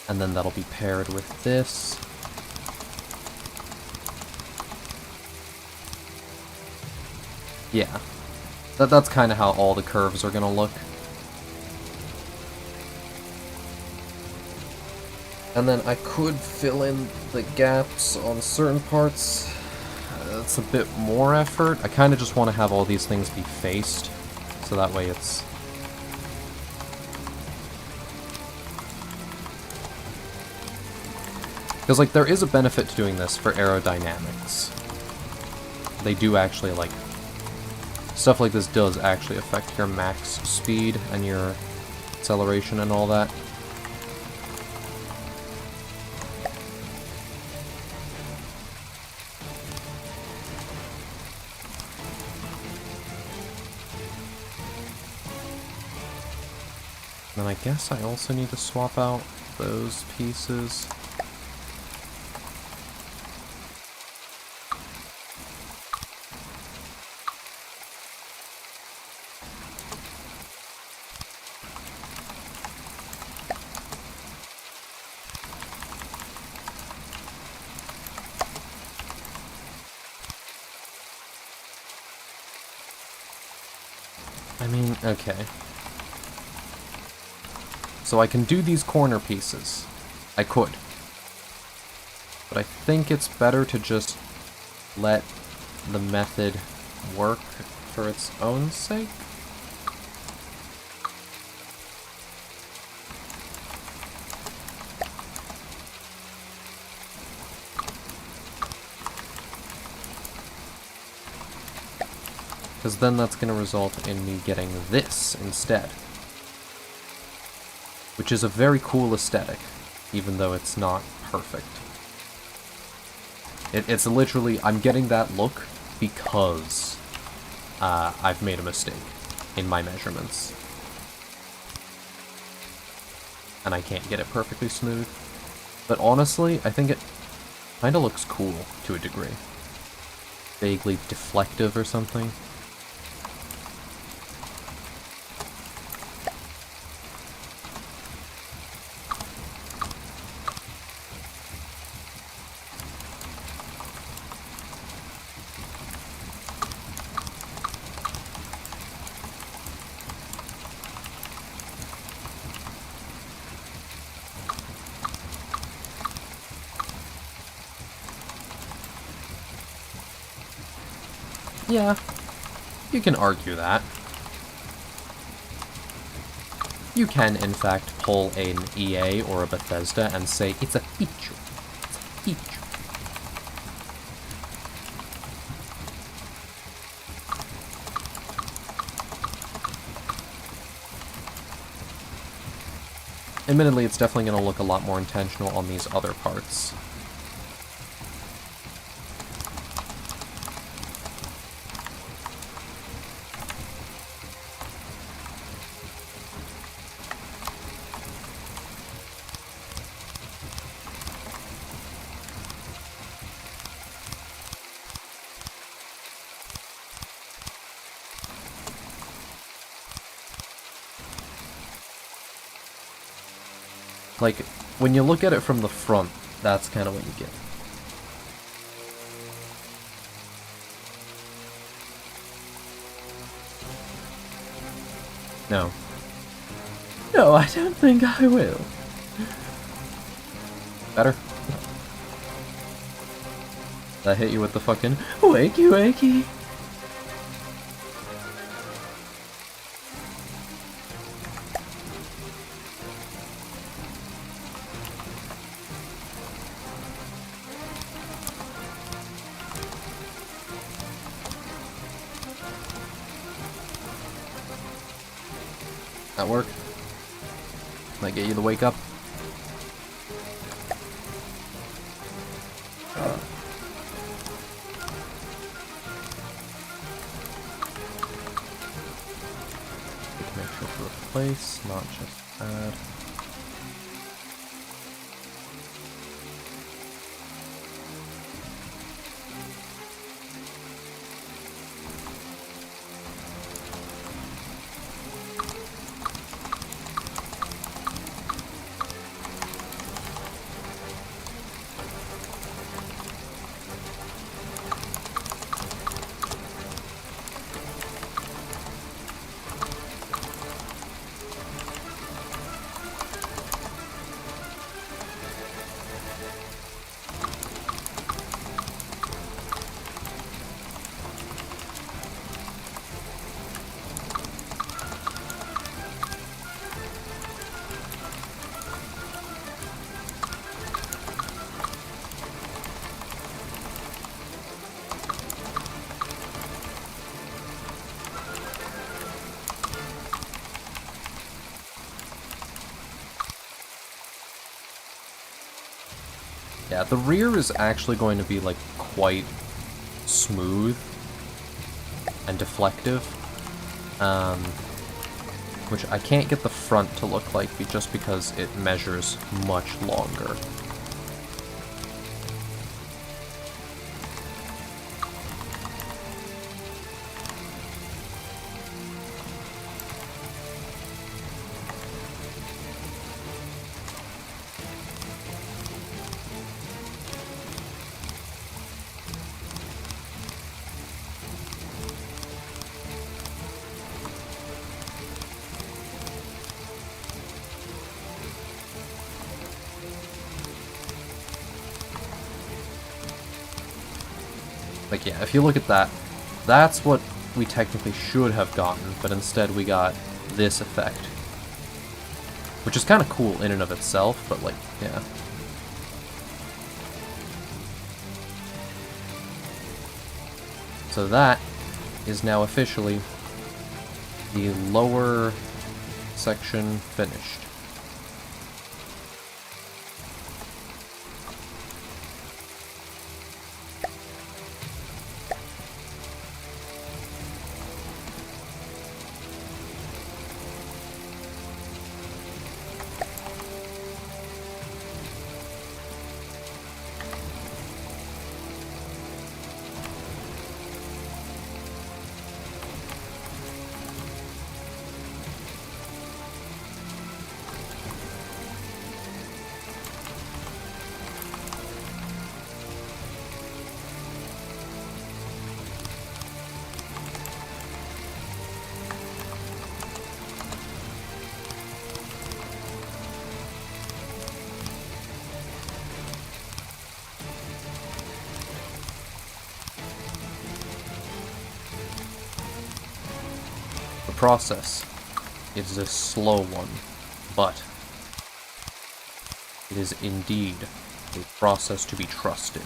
And then that'll be paired with this. Yeah. That's kind of how all the curves are gonna look. And then I could fill in the gaps on certain parts. That's a bit more effort. I kind of just want to have all these things be faced, so that way it's... Because, like, there is a benefit to doing this for aerodynamics. They do actually, like... Stuff like this does actually affect your max speed and your acceleration and all that. And I guess I also need to swap out those pieces. I mean, okay. So I can do these corner pieces. I could. But I think it's better to just let the method work for its own sake. Because then that's going to result in me getting this instead. Which is a very cool aesthetic, even though it's not perfect. It's literally, I'm getting that look because I've made a mistake in my measurements. And I can't get it perfectly smooth. But honestly, I think it kind of looks cool to a degree. Vaguely deflective or something. Yeah, you can argue that. You can, in fact, pull an EA or a Bethesda and say, it's a feature. It's a feature. Admittedly, it's definitely going to look a lot more intentional on these other parts. Like, when you look at it from the front, that's kind of what you get. No. No, I don't think I will. Better? That hit you with the fucking wakey wakey. That work? Might get you the wake up. Make sure to replace, not just add. Yeah, the rear is actually going to be, like, quite smooth and deflective. Which I can't get the front to look like just because it measures much longer. Like, yeah, if you look at that, that's what we technically should have gotten, but instead we got this effect. Which is kind of cool in and of itself, but, like, yeah. So that is now officially the lower section finished. The process is a slow one, but it is indeed a process to be trusted.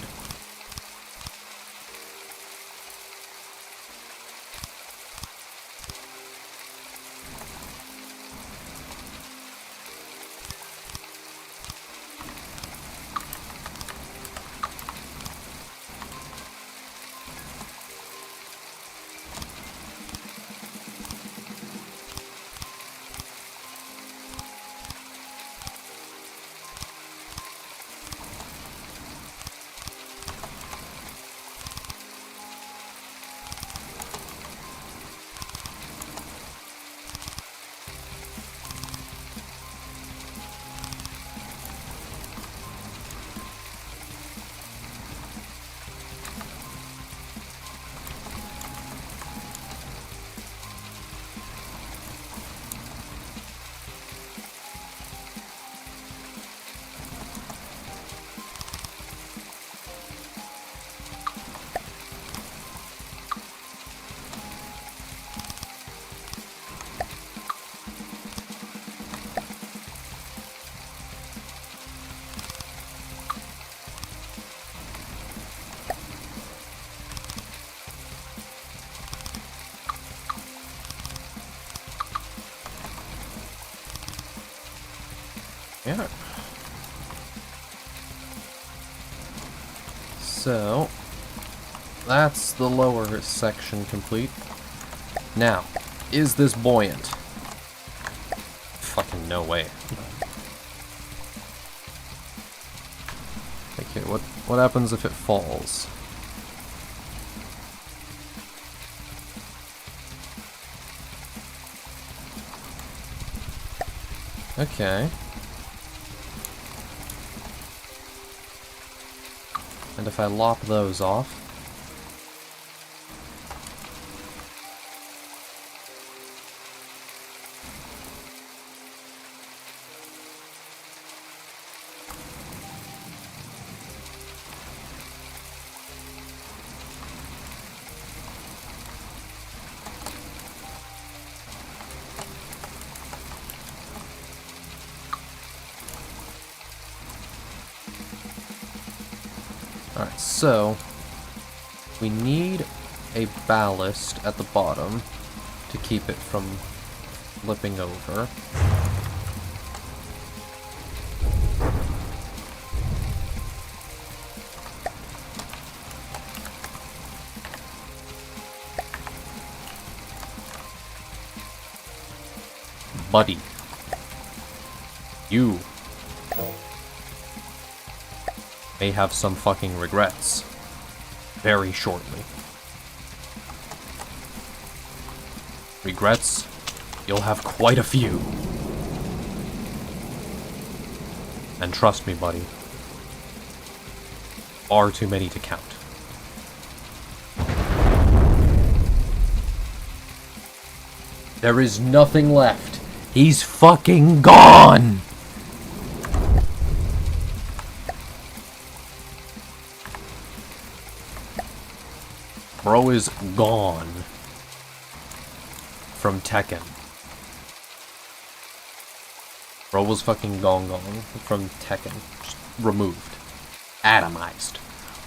Yeah. So, that's the lower section complete. Now, is this buoyant? Fucking no way. Okay, what happens if it falls? Okay. And if I lop those off... Alright, so we need a ballast at the bottom to keep it from flipping over. Buddy. You may have some fucking regrets. Very shortly. Regrets? You'll have quite a few. And trust me, buddy. Far too many to count. There is nothing left. He's fucking gone! Bro is gone. From Tekken. Bro was fucking gone from Tekken. Just removed. Atomized.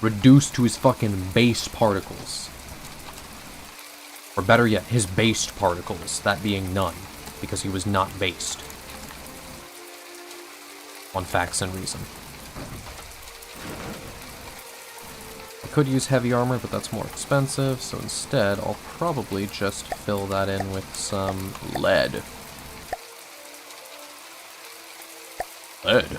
Reduced to his fucking base particles. Or better yet, his based particles, that being none, because he was not based. On facts and reason. I could use heavy armor, but that's more expensive, so instead I'll probably just fill that in with some lead. Lead.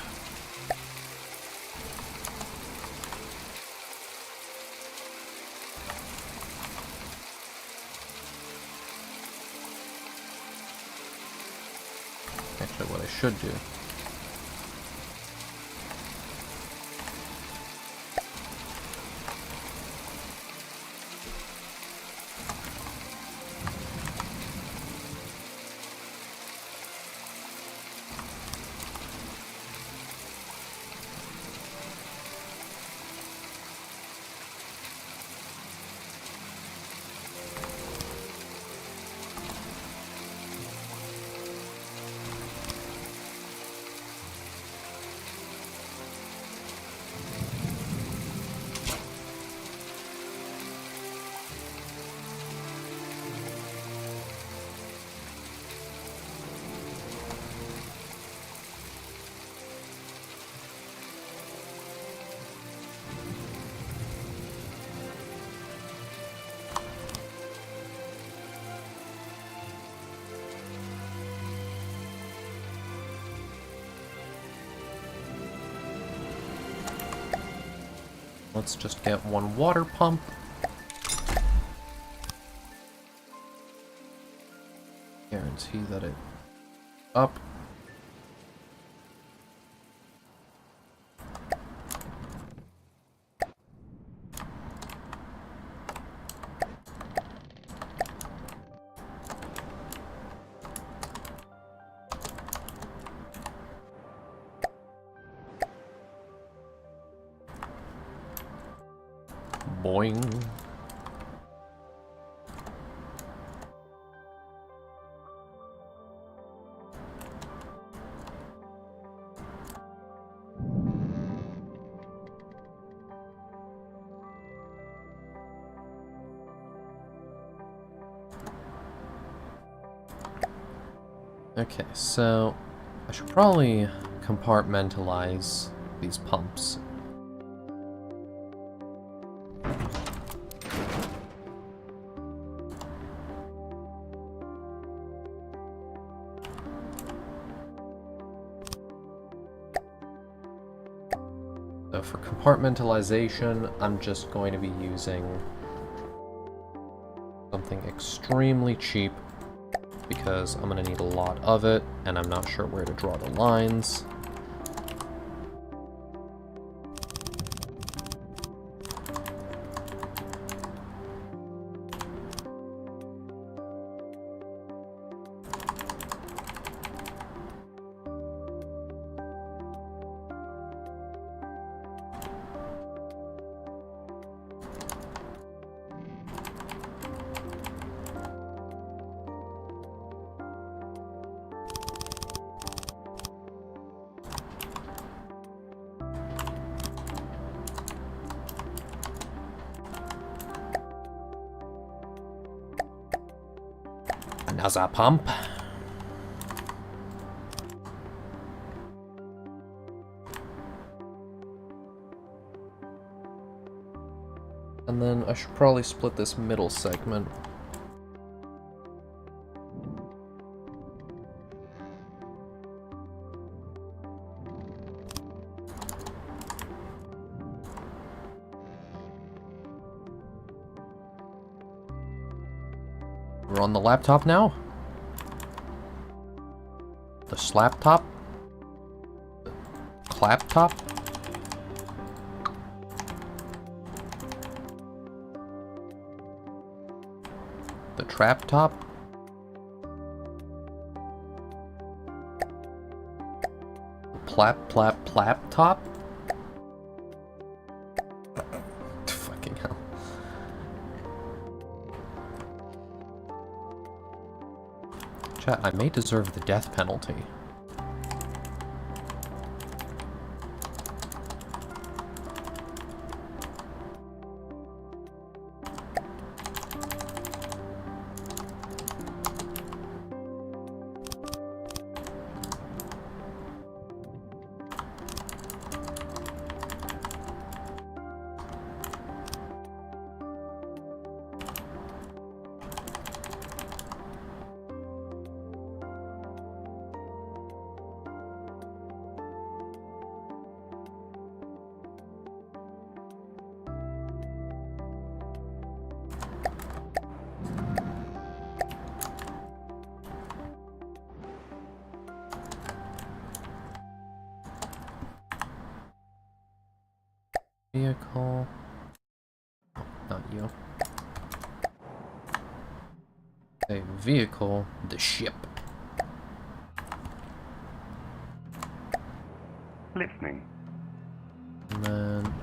Actually, what I should do. Let's just get one water pump. Guarantee that it up. Boing. Okay, so I should probably compartmentalize these pumps. So for compartmentalization, I'm just going to be using something extremely cheap because I'm going to need a lot of it, and I'm not sure where to draw the lines. Another pump. And then I should probably split this middle segment. We're on the laptop now? The slap top? The clap top? The trap top? The plap plap plap top? Fucking hell. Chat, I may deserve the death penalty. Vehicle. Oh, not you. A vehicle, the ship. Listening. And then...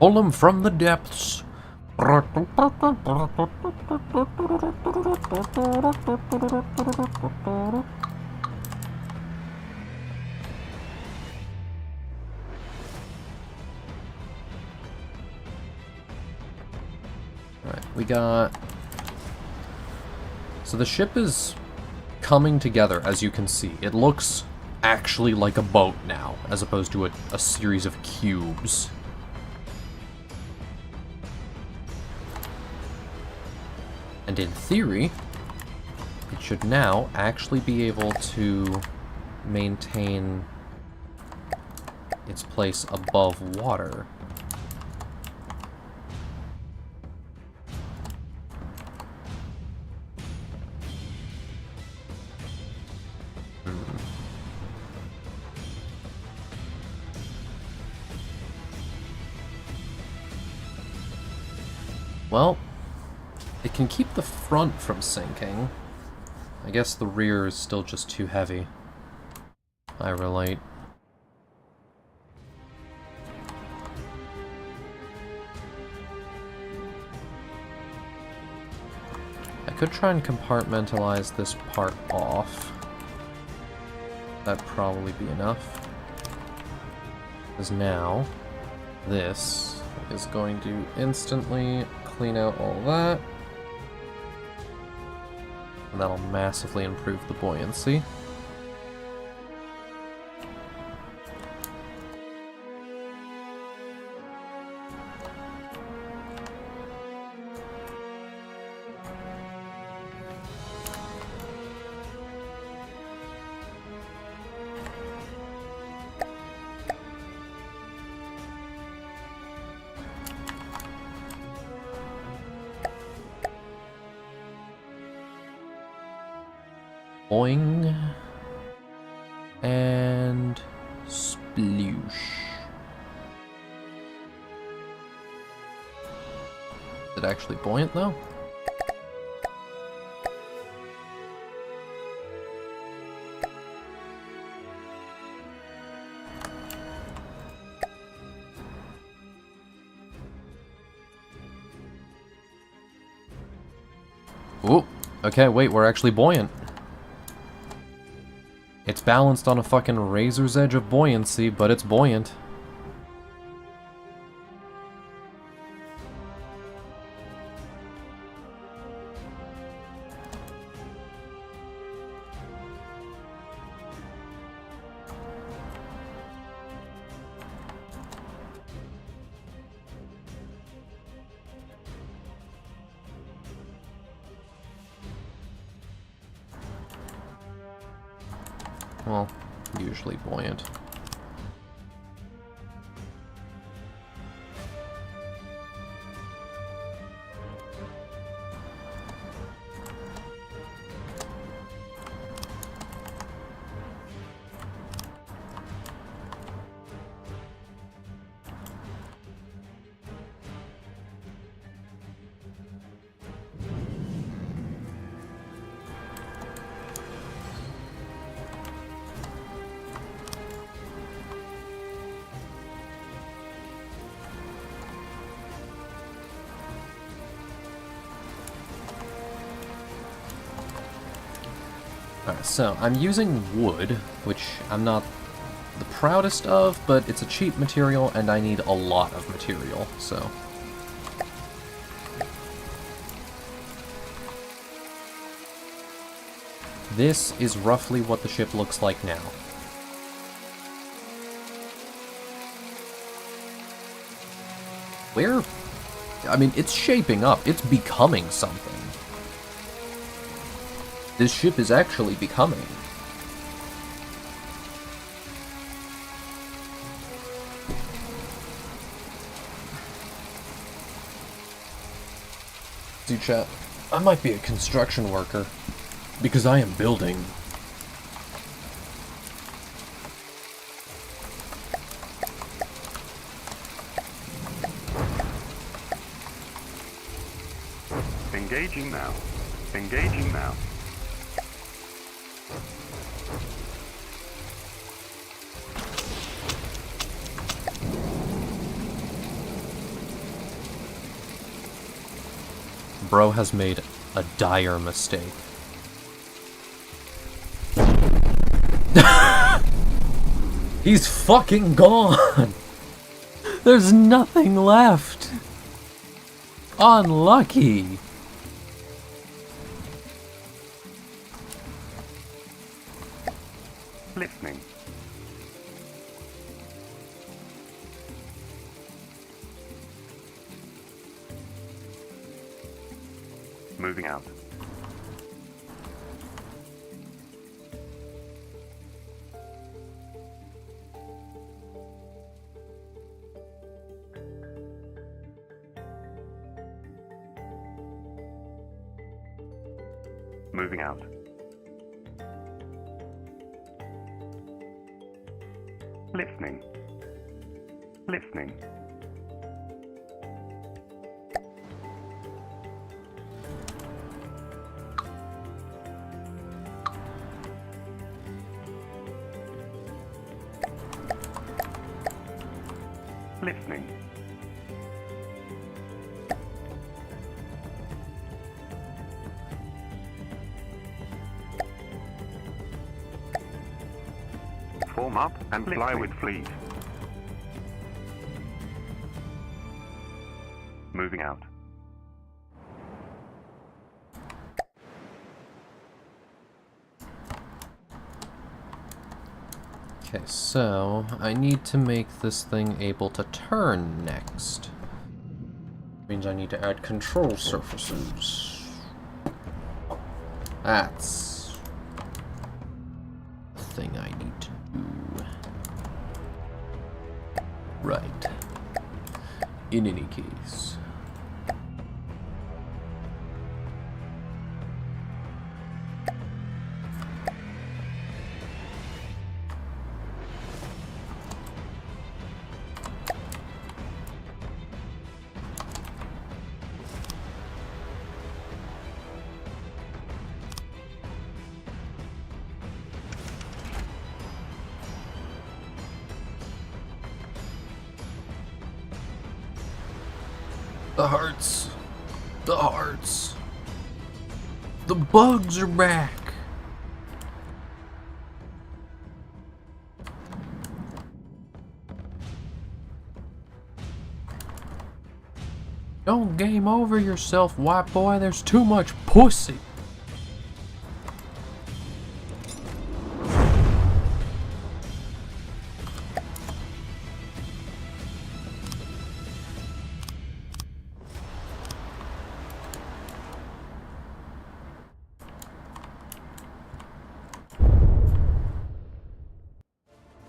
pull him from the depths. Alright, we got... so the ship is coming together, as you can see. It looks actually like a boat now, as opposed to a series of cubes. And in theory, it should now actually be able to maintain its place above water. Well, it can keep the front from sinking. I guess the rear is still just too heavy. I relate. I could try and compartmentalize this part off. That'd probably be enough. Because now, this is going to instantly clean out all that. And that'll massively improve the buoyancy. Boing. And sploosh. Is it actually buoyant though? Ooh, okay, wait, we're actually buoyant. It's balanced on a fucking razor's edge of buoyancy, but it's buoyant. Well, usually buoyant. So, I'm using wood, which I'm not the proudest of, but it's a cheap material and I need a lot of material, so... This is roughly what the ship looks like now. Where? I mean, it's shaping up. It's becoming something. This ship is actually becoming. See, chat, I might be a construction worker, because I am building. Engaging now. Engaging now. Bro has made a dire mistake. He's fucking gone! There's nothing left! Unlucky! Listening. Moving out. Moving out. Listening. Listening. Listening. Form up and fly with fleet. Moving out. Okay, so I need to make this thing able to turn next. Means I need to add control surfaces. That's the thing I need to do. Right. In any case. The hearts. The hearts. The bugs are back. Don't game over yourself, white boy. There's too much pussy.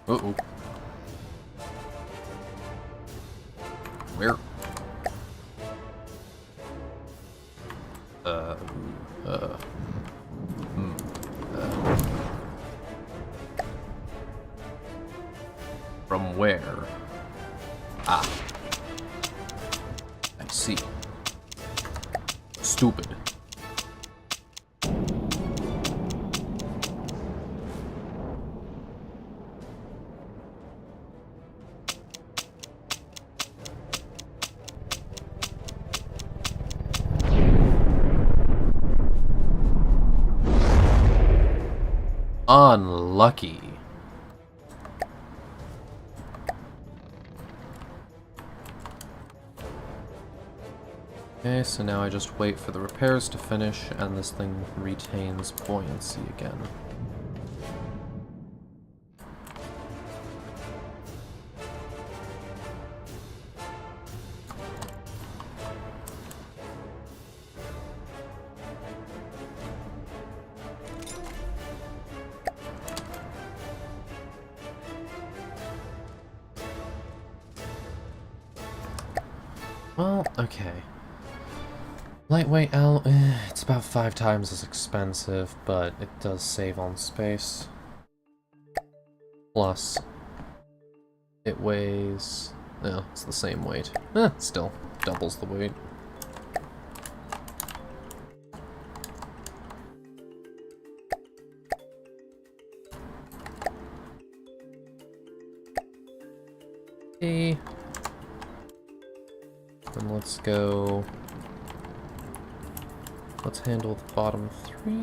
Uh-oh. Where? From where? Ah. I see. Stupid. Unlucky. Okay, so now I just wait for the repairs to finish, and this thing retains buoyancy again. Well, okay. Lightweight alloy, it's about 5 times as expensive, but it does save on space. Plus, it weighs... no, it's the same weight. Still, doubles the weight. Okay. And let's go... let's handle the bottom 3.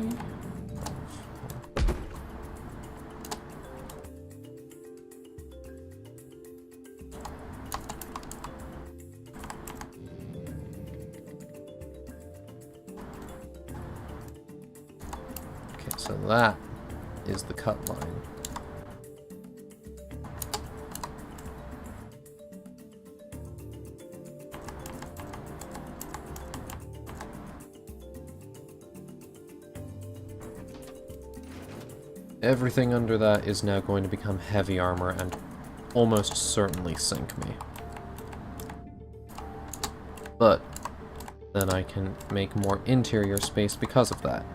Okay, so that is the cut line. Everything under that is now going to become heavy armor and almost certainly sink me. But then I can make more interior space because of that.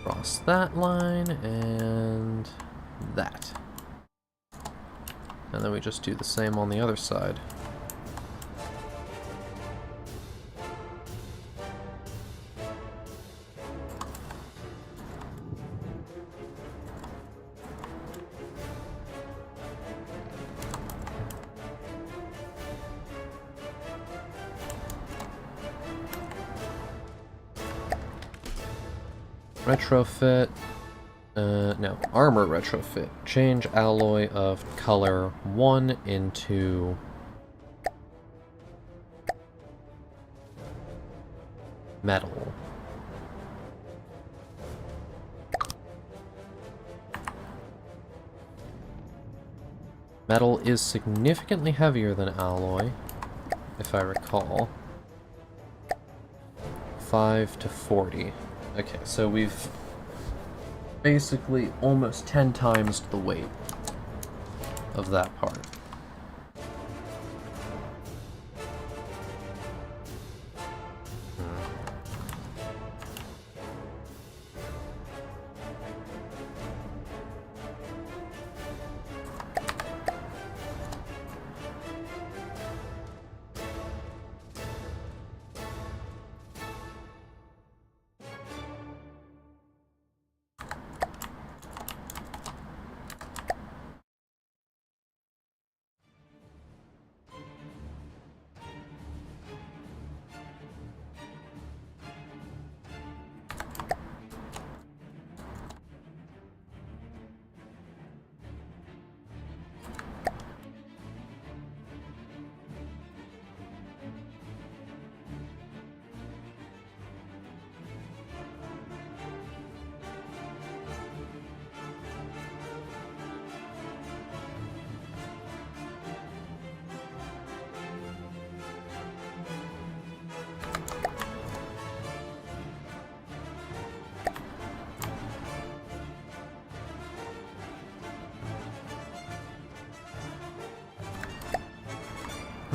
Cross that line, and that. And then we just do the same on the other side. Retrofit, no, armor retrofit. Change alloy of color 1 into metal. Metal is significantly heavier than alloy, if I recall. 5 to 40. Okay, so we've basically almost 10 times the weight of that part.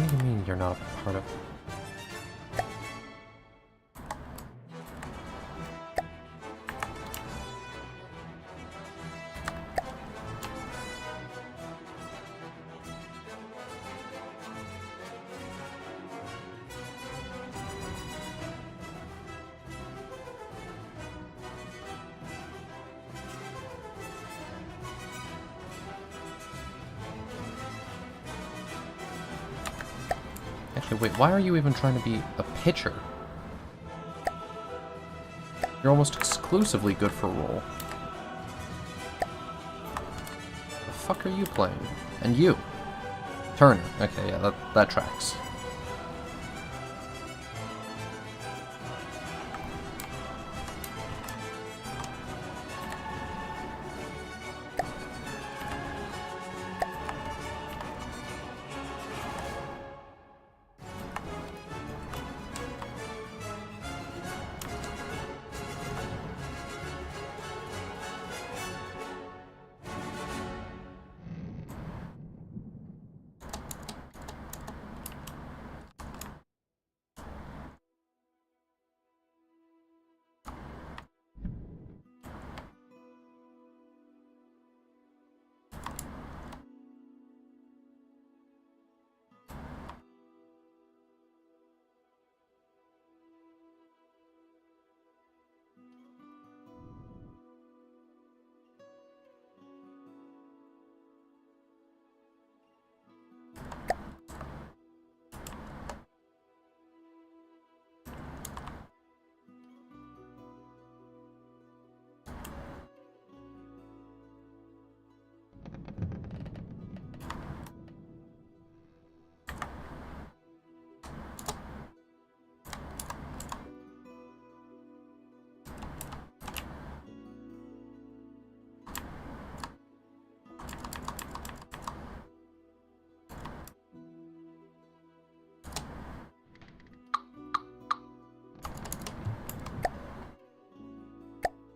What do you mean you're not a part of... Actually, wait, why are you even trying to be a pitcher? You're almost exclusively good for roll. The fuck are you playing? And you? Turner. Okay, yeah, that tracks.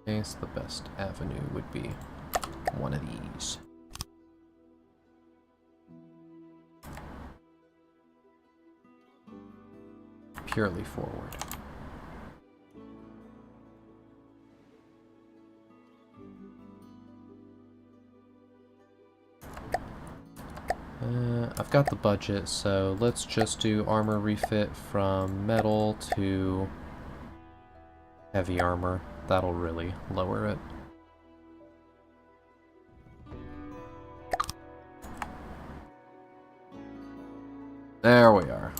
I guess the best avenue would be one of these. Purely forward. I've got the budget, so let's just do armor refit from metal to heavy armor. That'll really lower it. There we are.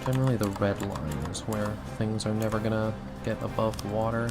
Generally the red line is where things are never gonna get above water.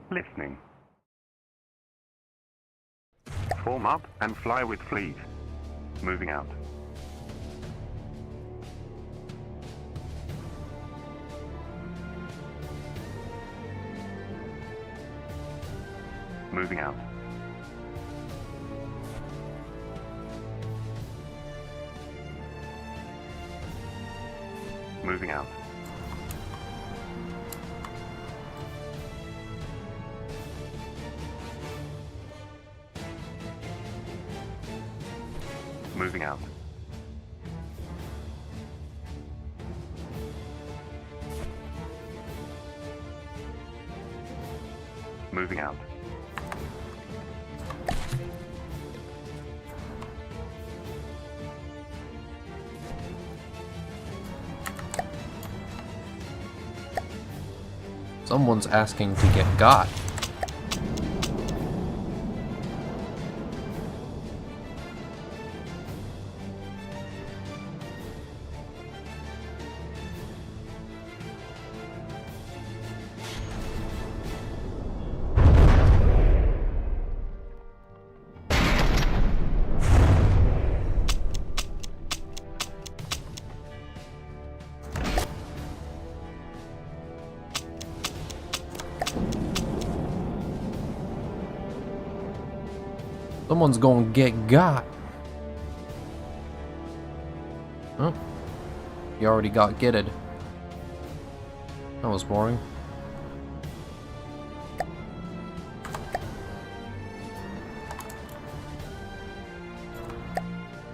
Listening. Form up and fly with fleet. Moving out. Moving out. Moving out. Moving out. Moving out. Someone's asking to get got. Someone's gonna get got. Huh? You already got getted. That was boring.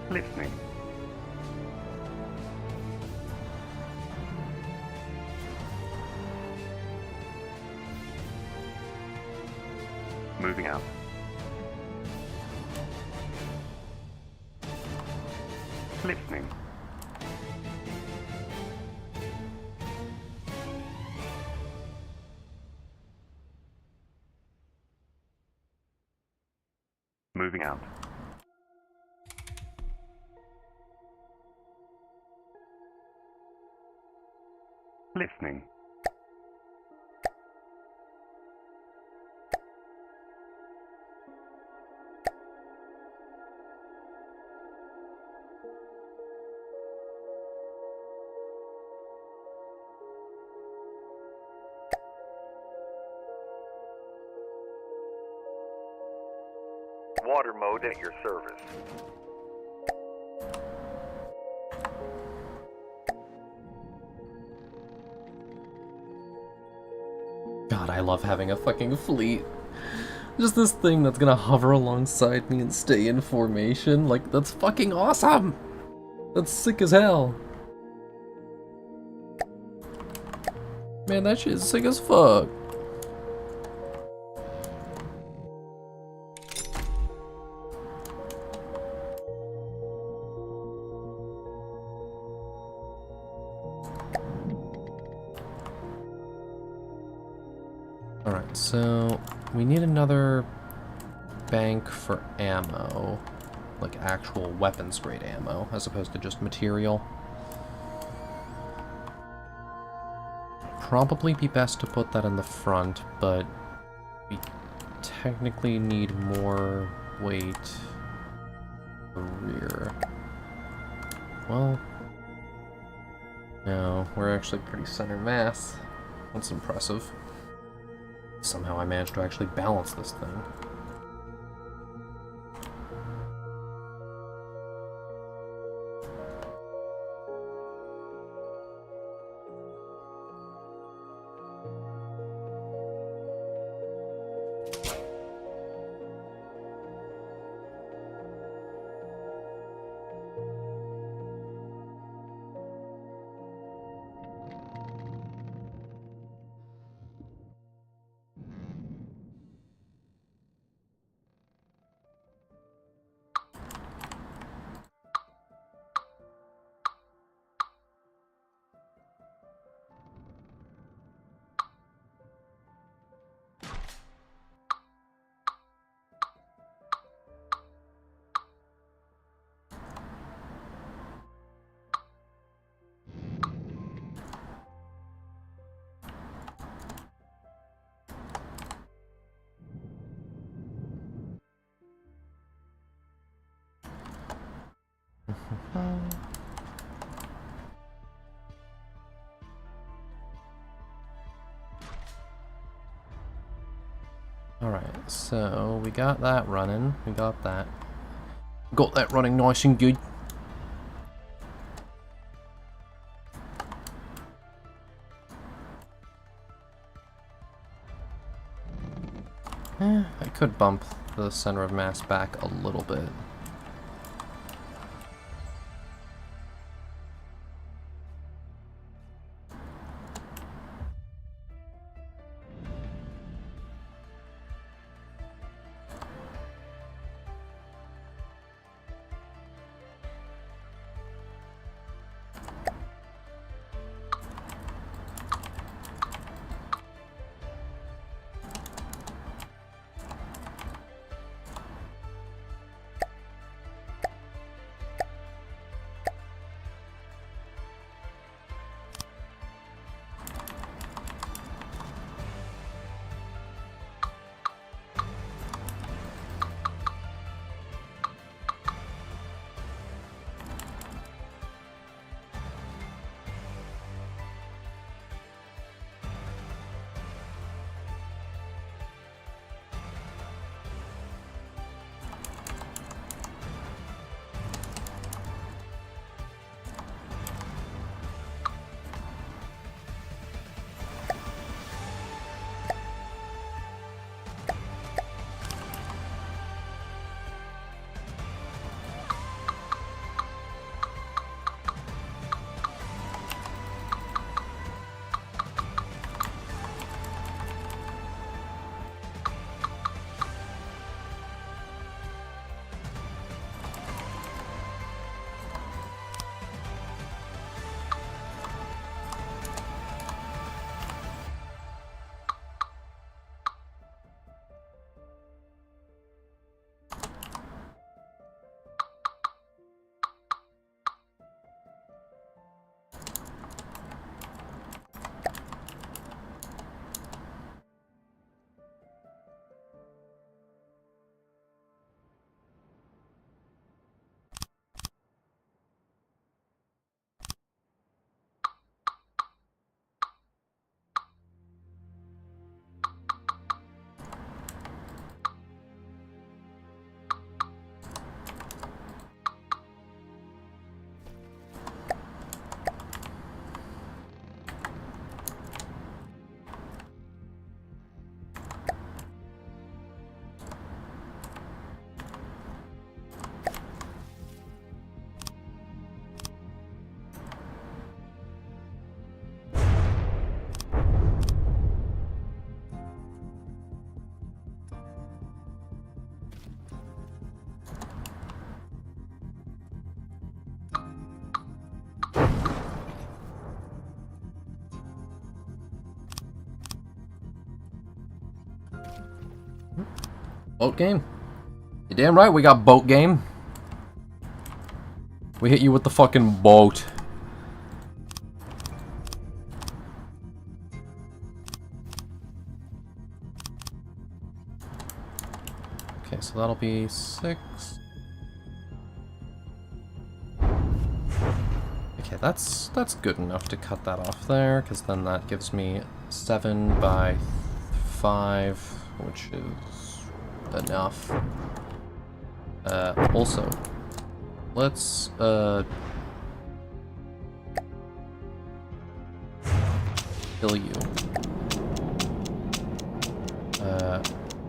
Listening. Moving out. Listening. Moving out. Listening. Water mode at your service. God, I love having a fucking fleet. Just this thing that's gonna hover alongside me and stay in formation. Like, that's fucking awesome! That's sick as hell. Man, that shit is sick as fuck. Alright, so we need another bank for ammo. Like actual weapons grade ammo, as opposed to just material. Probably be best to put that in the front, but we technically need more weight in the rear. Well, no, we're actually pretty center mass. That's impressive. Somehow I managed to actually balance this thing. Alright, so we got that running. We got that. Got that running nice and good. I could bump the center of mass back a little bit. Boat game? You damn right we got boat game. We hit you with the fucking boat. Okay, so that'll be 6. Okay, that's good enough to cut that off there, because then that gives me 7 by 5, which is enough. Also, let's kill you.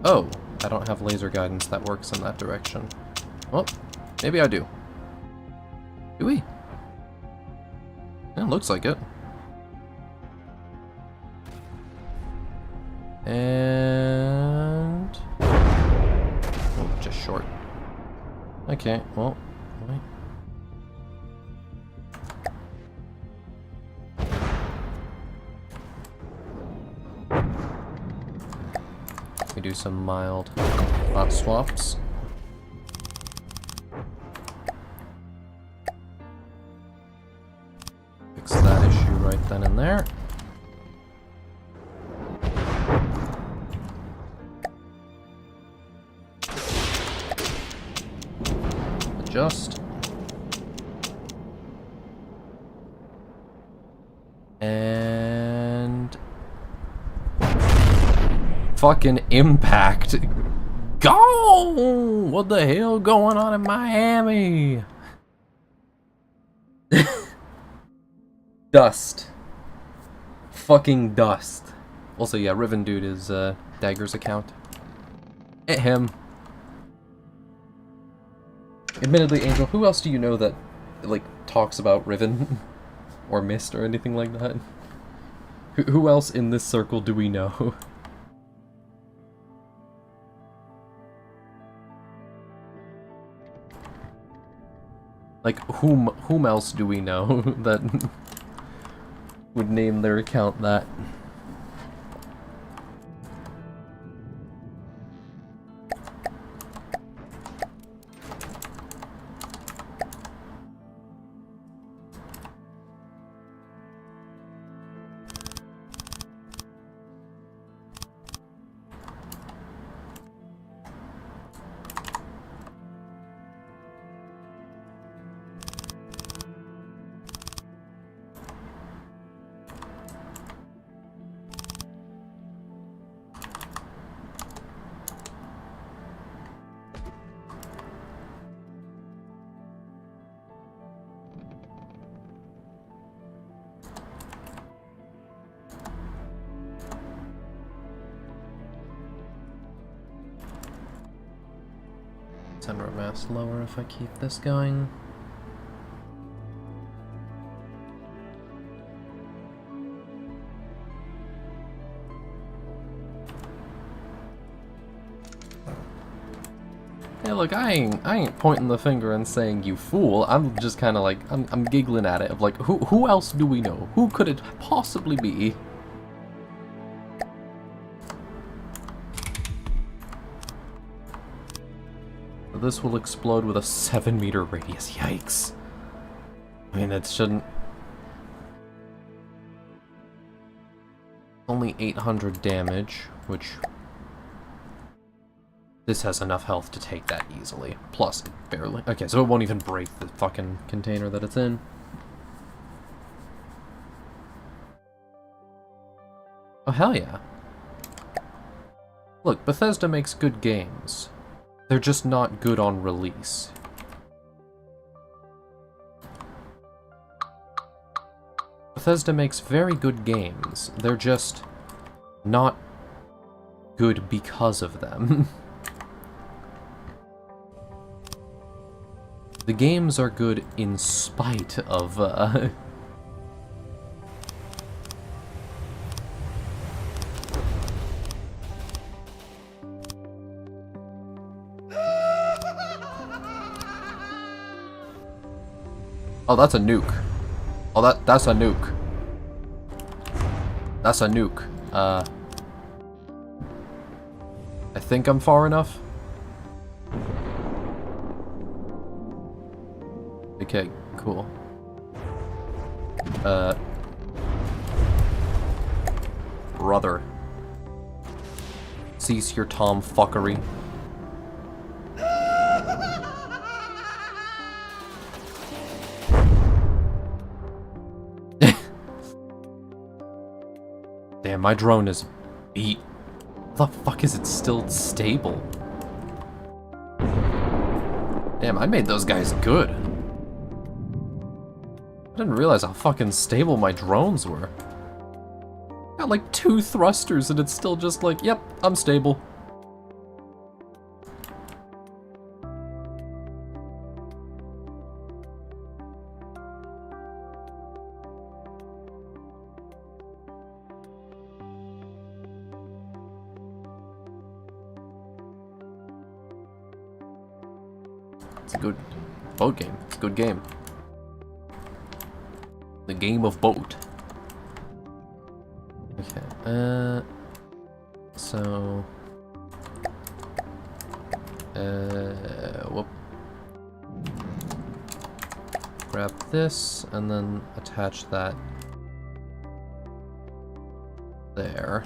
Oh, I don't have laser guidance that works in that direction. Well, maybe I do. Do we? Yeah, looks like it. And... oh, just short. Okay, well, wait. We do some mild hot swaps. Fix that issue right then and there. Adjust. And fucking impact. Go! What the hell going on in Miami? Dust. Fucking dust. Also, yeah, Riven Dude is Dagger's account. Hit him. Admittedly, Angel, who else do you know that, like, talks about Riven? Or Mist or anything like that? Who else in this circle do we know? Like, whom else do we know that would name their account that? Center of mass lower if I keep this going. Hey, look, I ain't pointing the finger and saying you fool. I'm just kind of like I'm giggling at it of like who else do we know? Who could it possibly be? This will explode with a 7-meter radius. Yikes. I mean, it shouldn't... Only 800 damage, which... This has enough health to take that easily. Plus, it barely... Okay, so it won't even break the fucking container that it's in. Oh, hell yeah. Look, Bethesda makes good games. They're just not good on release. Bethesda makes very good games. They're just not good because of them. The games are good in spite of, Oh, that's a nuke. Oh, that's a nuke. That's a nuke. I think I'm far enough. Okay, cool. Brother. Cease your tomfuckery. Damn, my drone is beat. How the fuck is it still stable? Damn, I made those guys good. I didn't realize how fucking stable my drones were. Got like 2 thrusters and it's still just like, yep, I'm stable. It's a good boat game. It's a good game. The game of boat. Okay, so... whoop. Grab this, and then attach that there.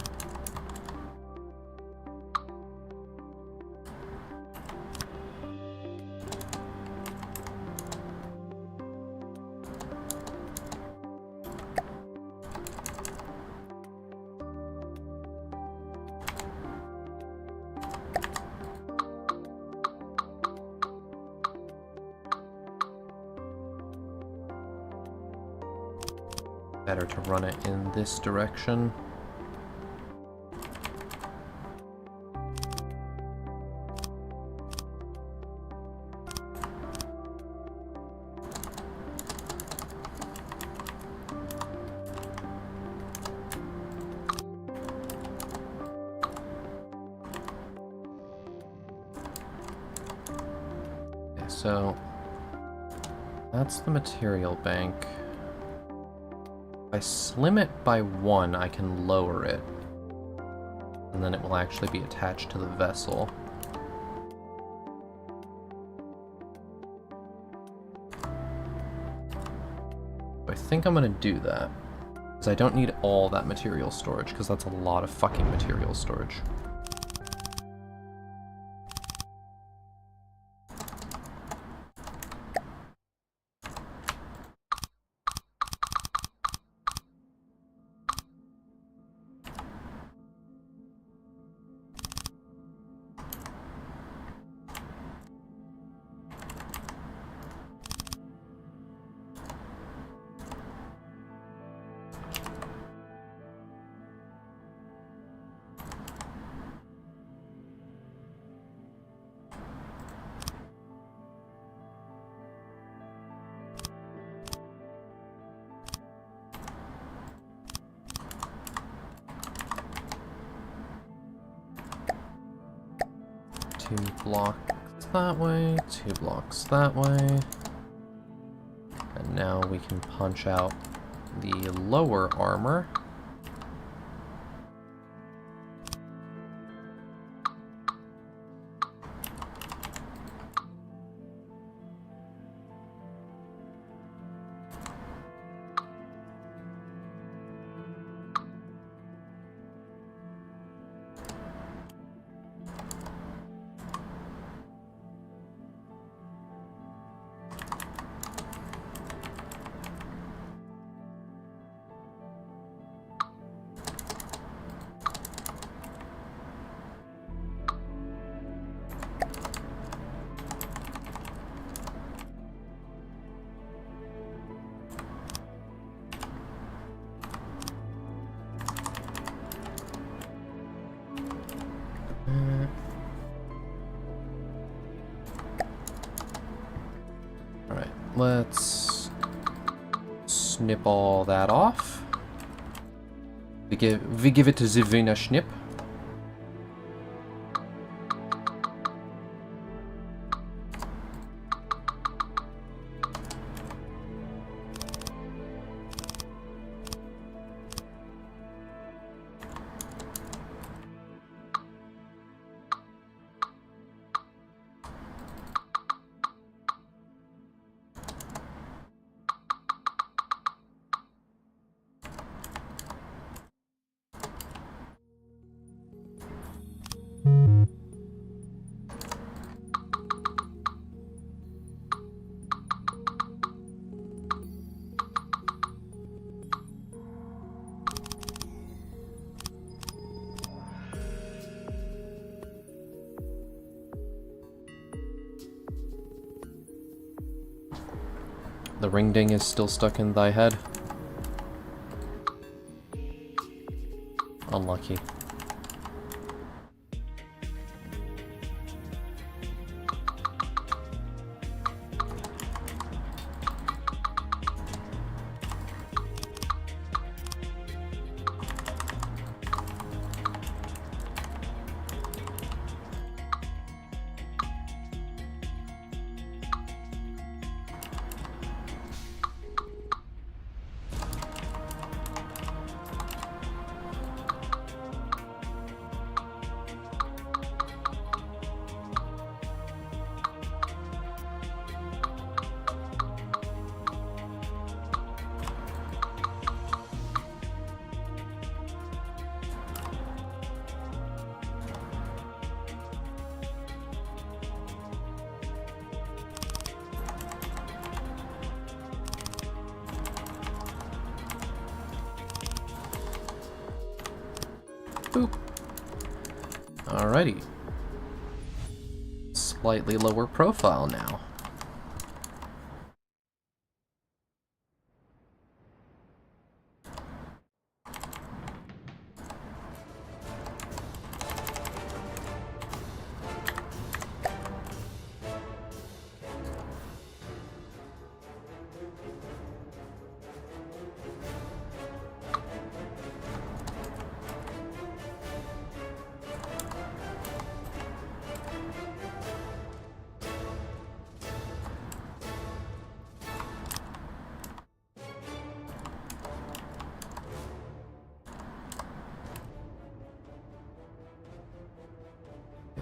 Better to run it in this direction. So, that's the material bank. If I slim it by 1, I can lower it. And then it will actually be attached to the vessel. I think I'm gonna do that. Because I don't need all that material storage, because that's a lot of fucking material storage. Two blocks that way, 2 blocks that way. And now we can punch out the lower armor. Alright, let's snip all that off. We give it to the Wiener Schnipp. The ring ding is still stuck in thy head. Unlucky. Boop. Alrighty. Slightly lower profile now.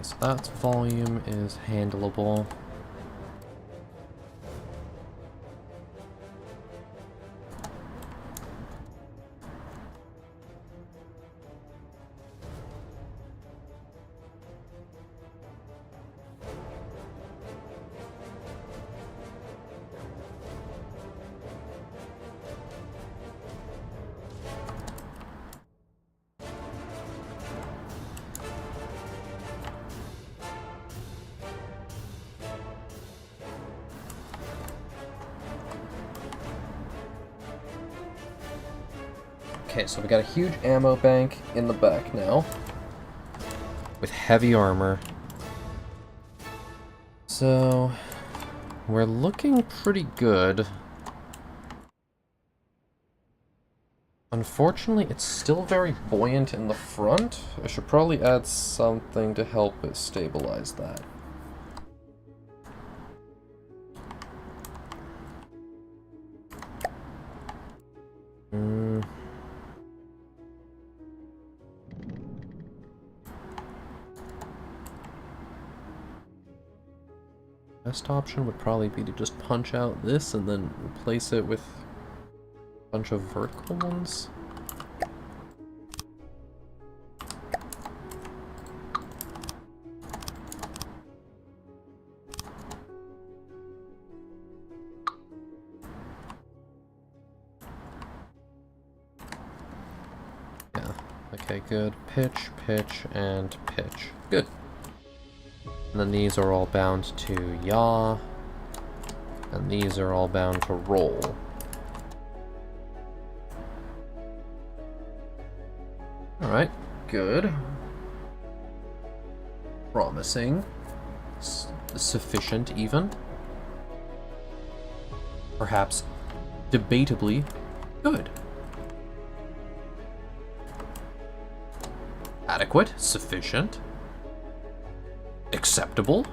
So that volume is handleable. Okay, so we got a huge ammo bank in the back now, with heavy armor. So, we're looking pretty good. Unfortunately, it's still very buoyant in the front. I should probably add something to help it stabilize that. Best option would probably be to just punch out this and then replace it with a bunch of vertical ones. Yeah, okay, good. Pitch, pitch, and pitch. Good. And then these are all bound to yaw, and these are all bound to roll. Alright, good. Promising. Sufficient, even. Perhaps debatably good. Adequate, sufficient. Acceptable,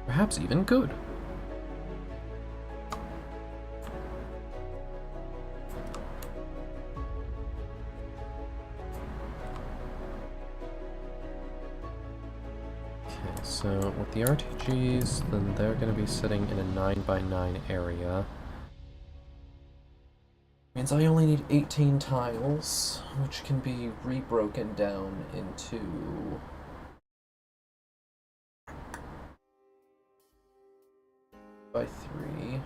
perhaps even good. Okay, so with the RTGs, then they're going to be sitting in a 9x9 area. Means I only need 18 tiles, which can be rebroken down into 3.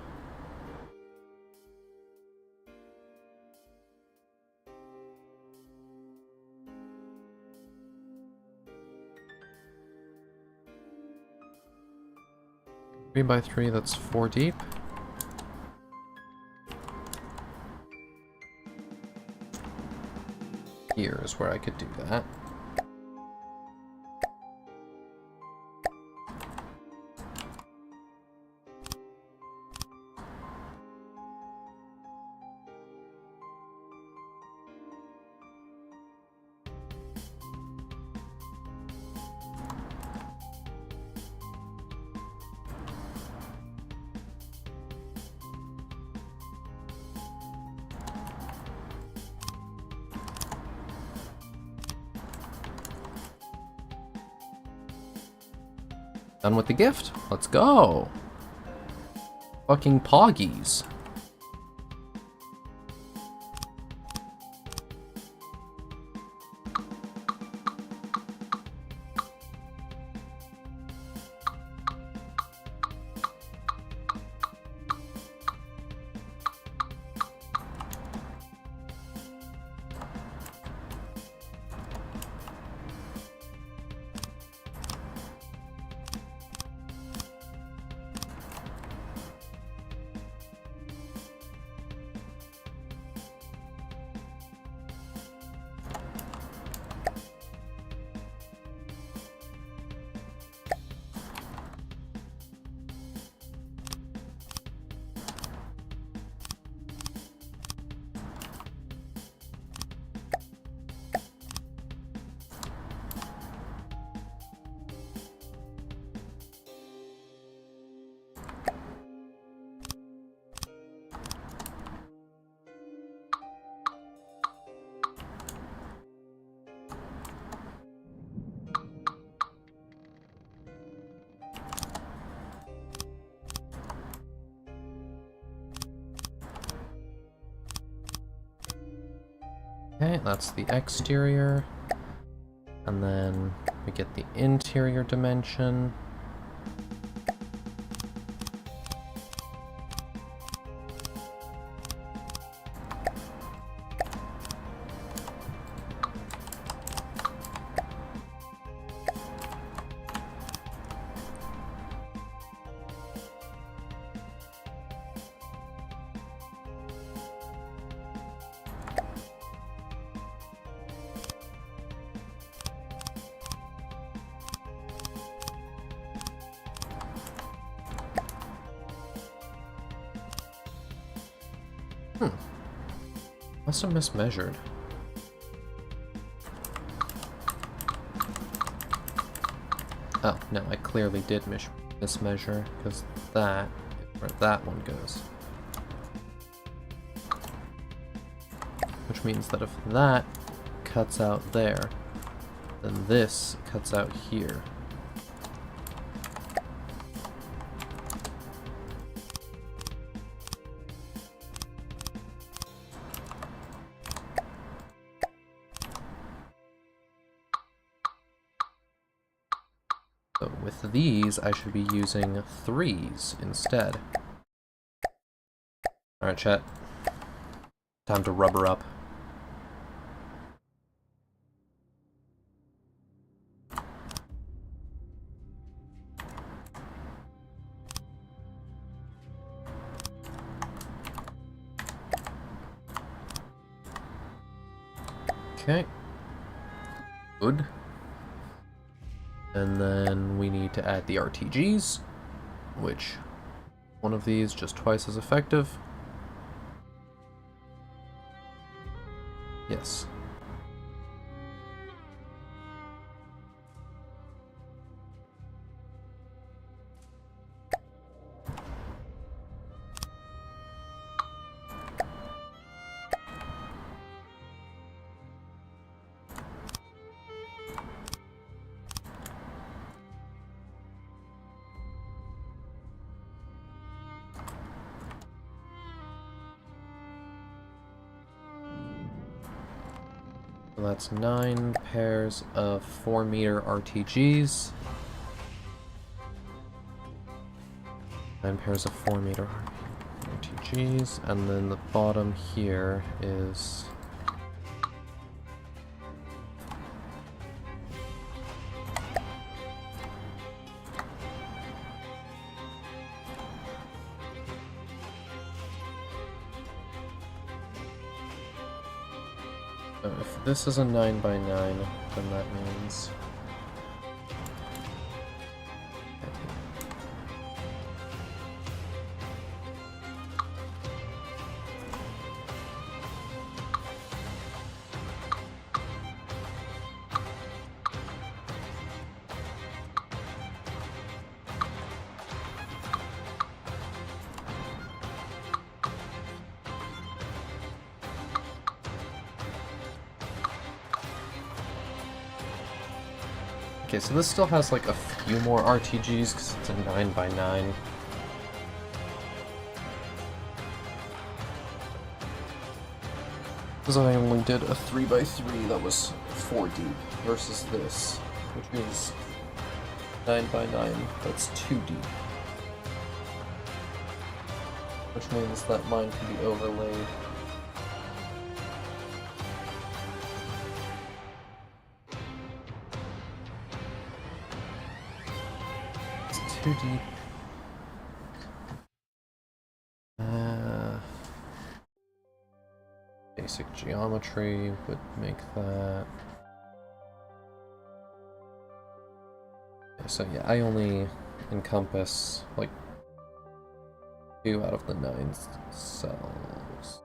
Three by 3, that's 4 deep. Here's where I could do that. Done with the gift. Let's go. Fucking poggies. Okay, that's the exterior. And then we get the interior dimension. Must have mismeasured. Oh, no, I clearly did mismeasure, because that is where that one goes. Which means that if that cuts out there, then this cuts out here. So with these, I should be using 3s instead. Alright, chat. Time to rubber up. Okay. Good. And then we need to add the RTGs, which one of these just twice as effective. Yes. So that's 9 pairs of 4-meter RTGs. 9 pairs of 4-meter RTGs, and then the bottom here is... So if this is a 9 by 9, then that means... Okay, so this still has like a few more RTGs because it's a 9 by 9. Because I only did a 3 by 3 that was 4 deep versus this, which is 9 by 9 that's 2 deep. Which means that mine can be overlaid. Too deep. Basic geometry would make that. So yeah, I only encompass like 2 out of the 9 cells.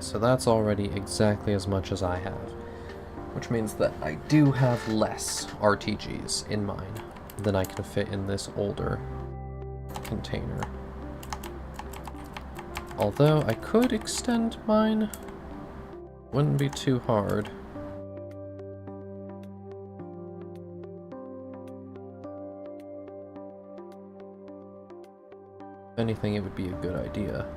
so that's already exactly as much as I have. Which means that I do have less RTGs in mine than I can fit in this older container. Although I could extend mine. Wouldn't be too hard. If anything, it would be a good idea.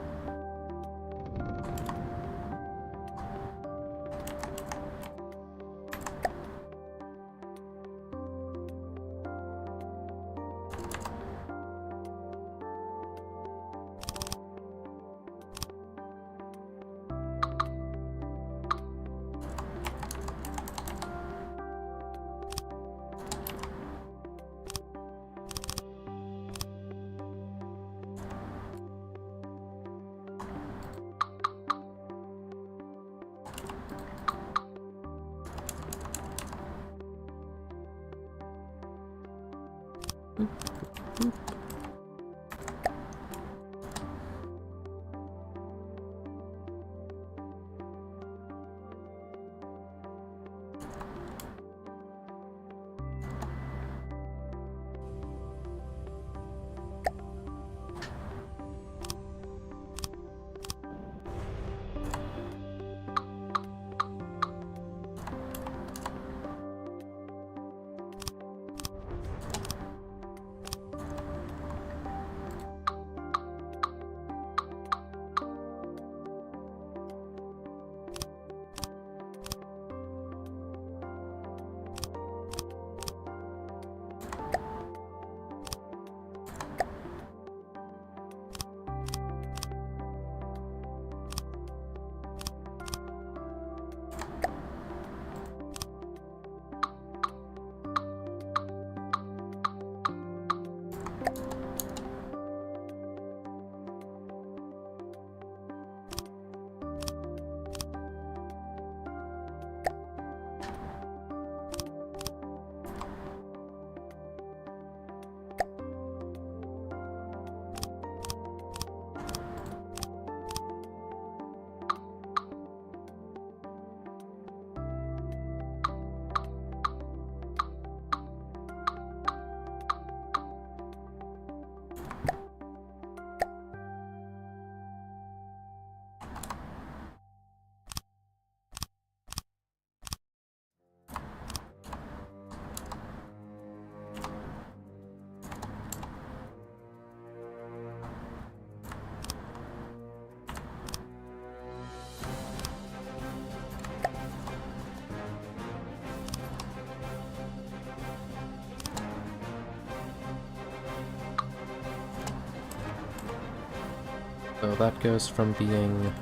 So that goes from being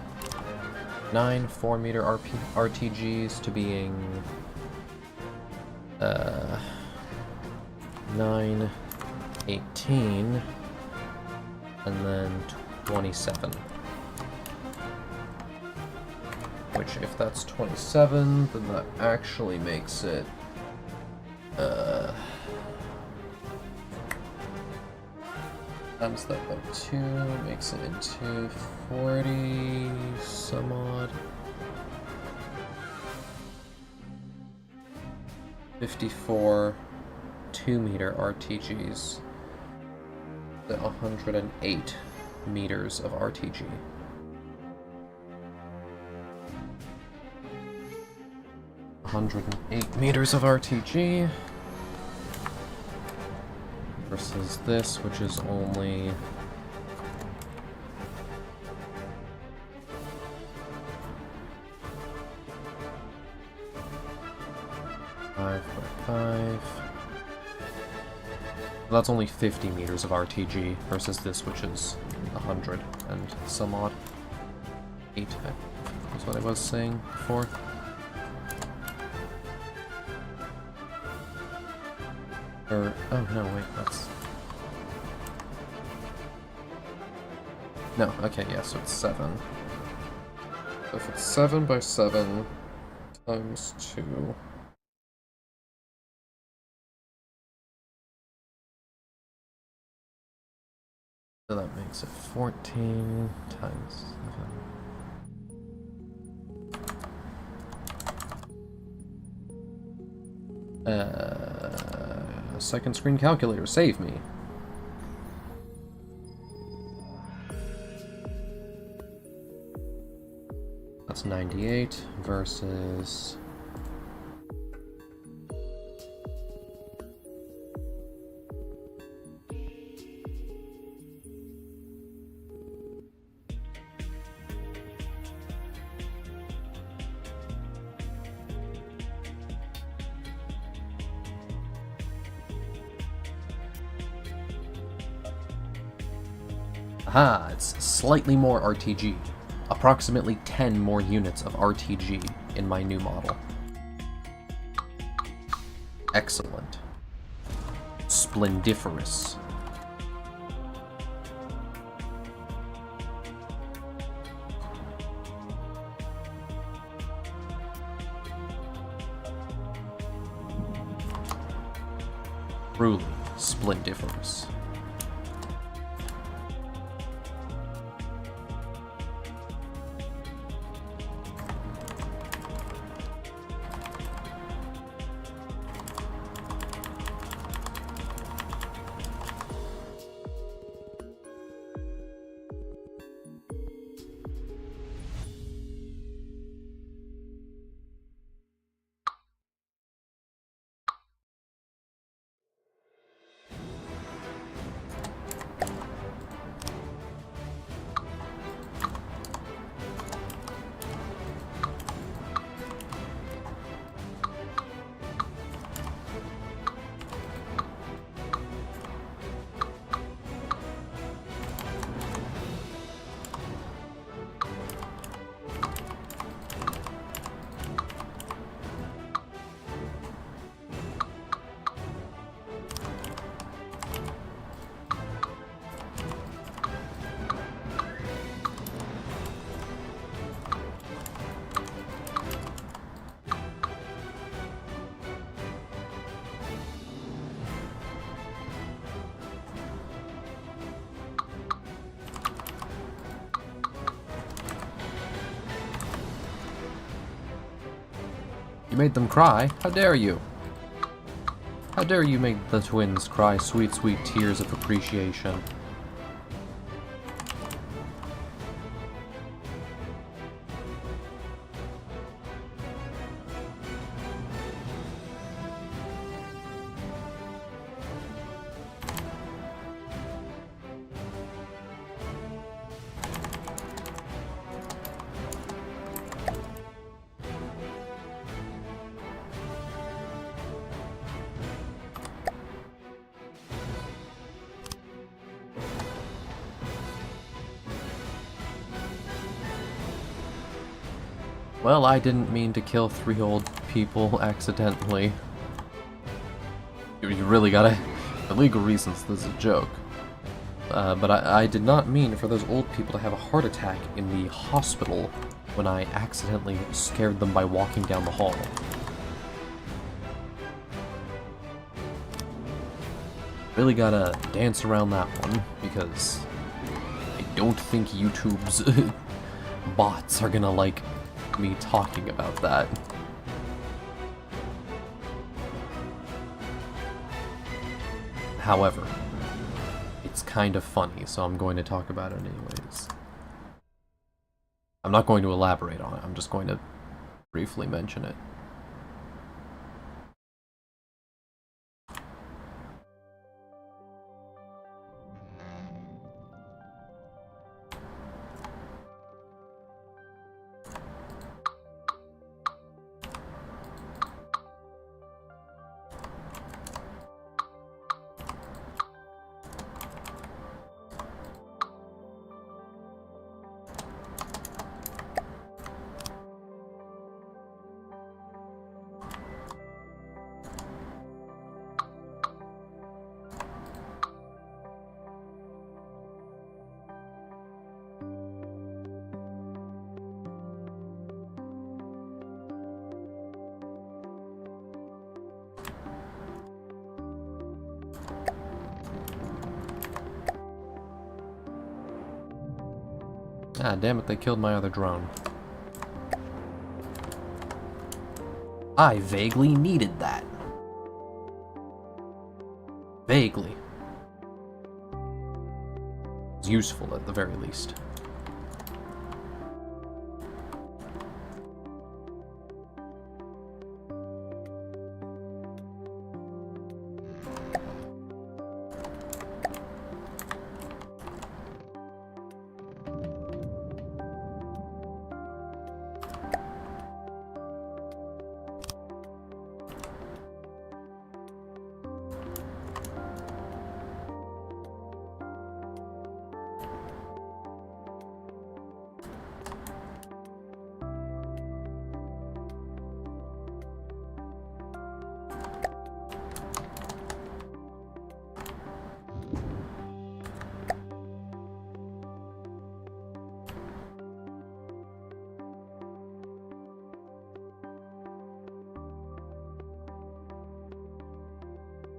9 4-meter RTGs to being 9 18 and then 27. Which, if that's 27, then that actually makes it times that by 2 makes it into 40 some odd. 54 2-meter RTGs. The 108 meters of RTG. $108 of RTG versus this, which is only 5 by 5. That's only 50 meters of RTG versus this, which is 100 and some odd. 8, that's what I was saying before. Or, oh no, wait, that's... No, okay, yeah, so it's 7. So if it's 7 by 7 times 2... So that makes it 14 times 7. Second screen calculator, save me. That's 98 versus... Aha, it's slightly more RTG. Approximately 10 more units of RTG in my new model. Excellent. Splendiferous. Truly splendiferous. You made them cry? How dare you? How dare you make the twins cry sweet, sweet tears of appreciation? Well, I didn't mean to kill 3 old people accidentally. You really gotta... For legal reasons, this is a joke. But I did not mean for those old people to have a heart attack in the hospital when I accidentally scared them by walking down the hall. Really gotta dance around that one, because I don't think YouTube's bots are gonna like me talking about that. However, it's kind of funny, so I'm going to talk about it anyways. I'm not going to elaborate on it, I'm just going to briefly mention it. Ah, damn it, they killed my other drone. I vaguely needed that. Vaguely. It's useful at the very least.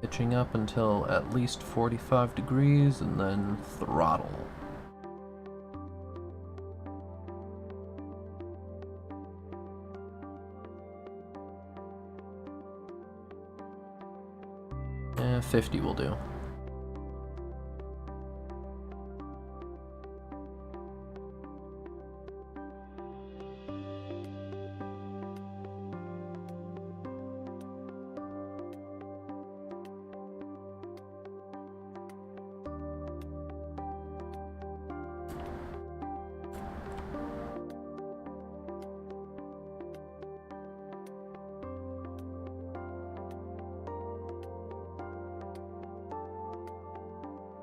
Pitching up until at least 45 degrees and then throttle. Eh, 50 will do.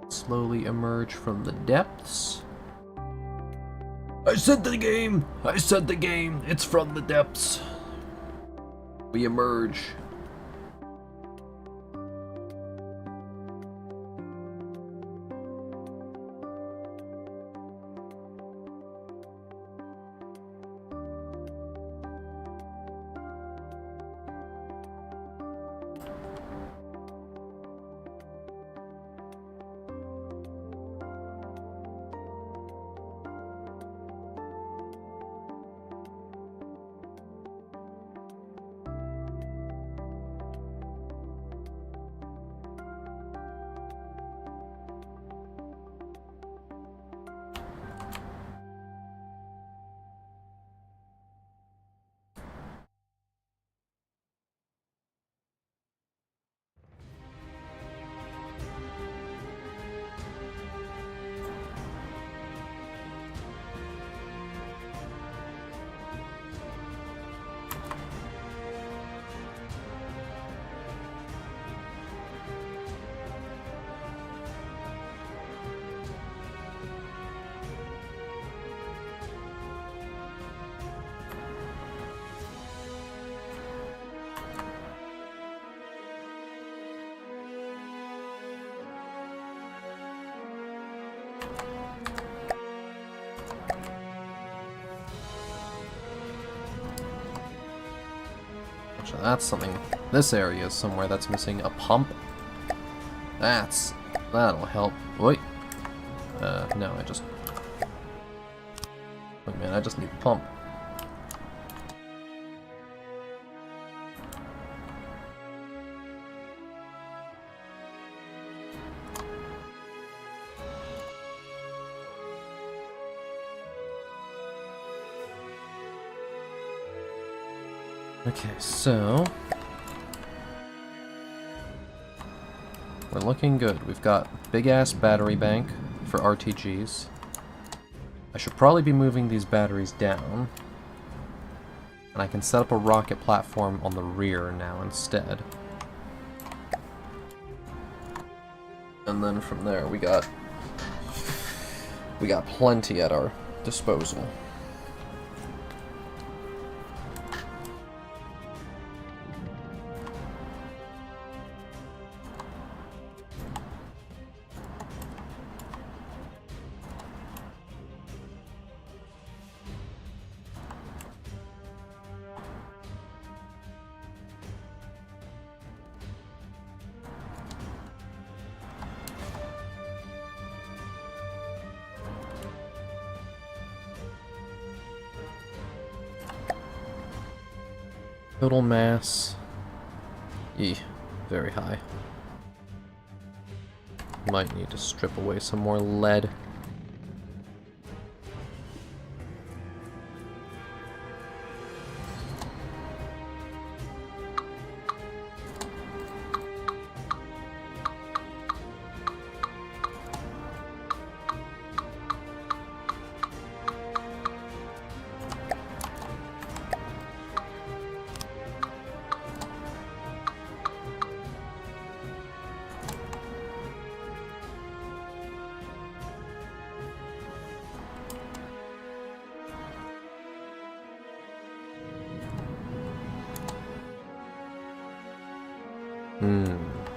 Slowly emerge from the depths. I said the game! I said the game! It's from the depths. We emerge. So that's something. This area is somewhere that's missing a pump. That'll help. Wait. No, I just. Wait, man, I just need the pump. Okay, so we're looking good. We've got big-ass battery bank for RTGs. I should probably be moving these batteries down. And I can set up a rocket platform on the rear now instead. And then from there we got plenty at our disposal. Total mass. Very high. Might need to strip away some more lead.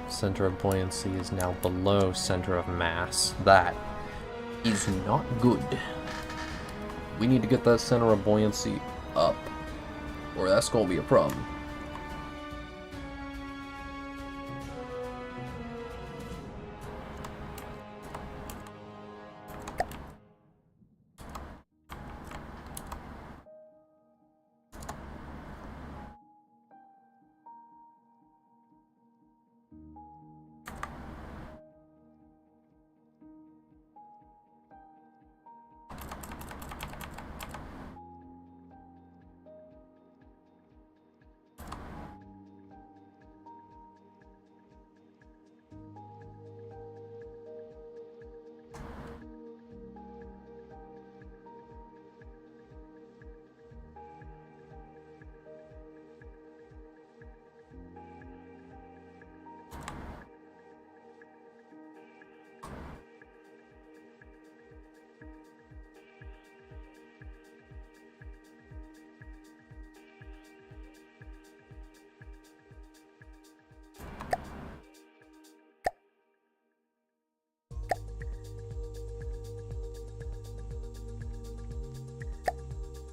Center of buoyancy is now below center of mass. That is not good. We need to get that center of buoyancy up, or that's gonna be a problem.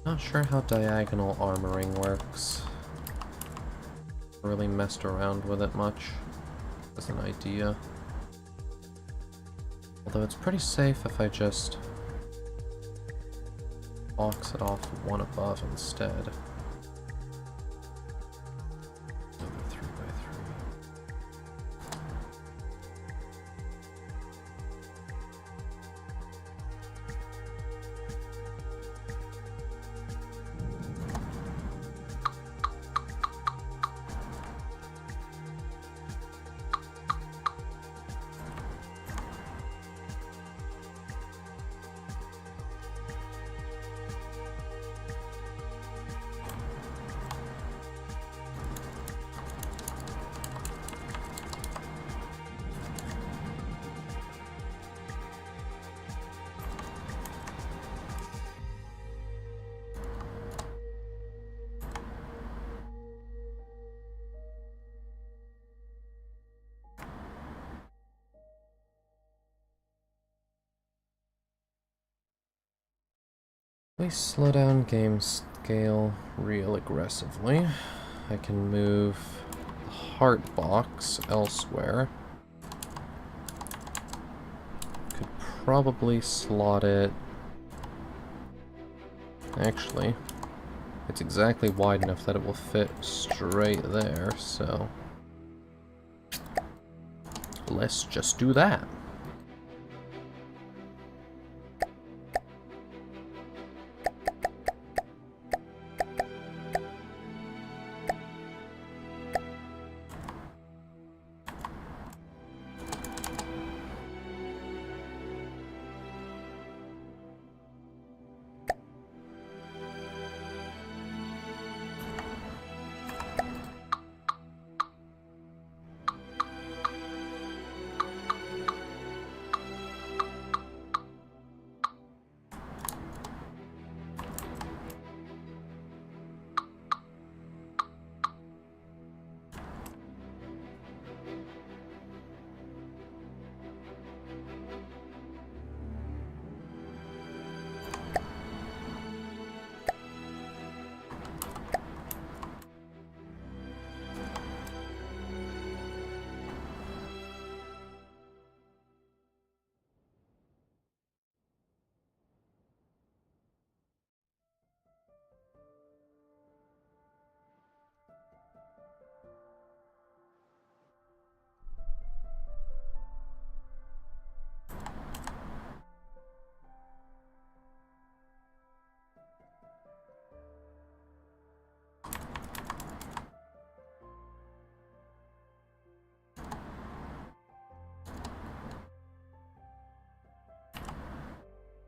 Not sure how diagonal armoring works. Really messed around with it much as an idea. Although it's pretty safe if I just box it off one above instead. Another 3x3. We slow down game scale real aggressively. I can move the heart box elsewhere. Could probably slot it. Actually, it's exactly wide enough that it will fit straight there, so let's just do that.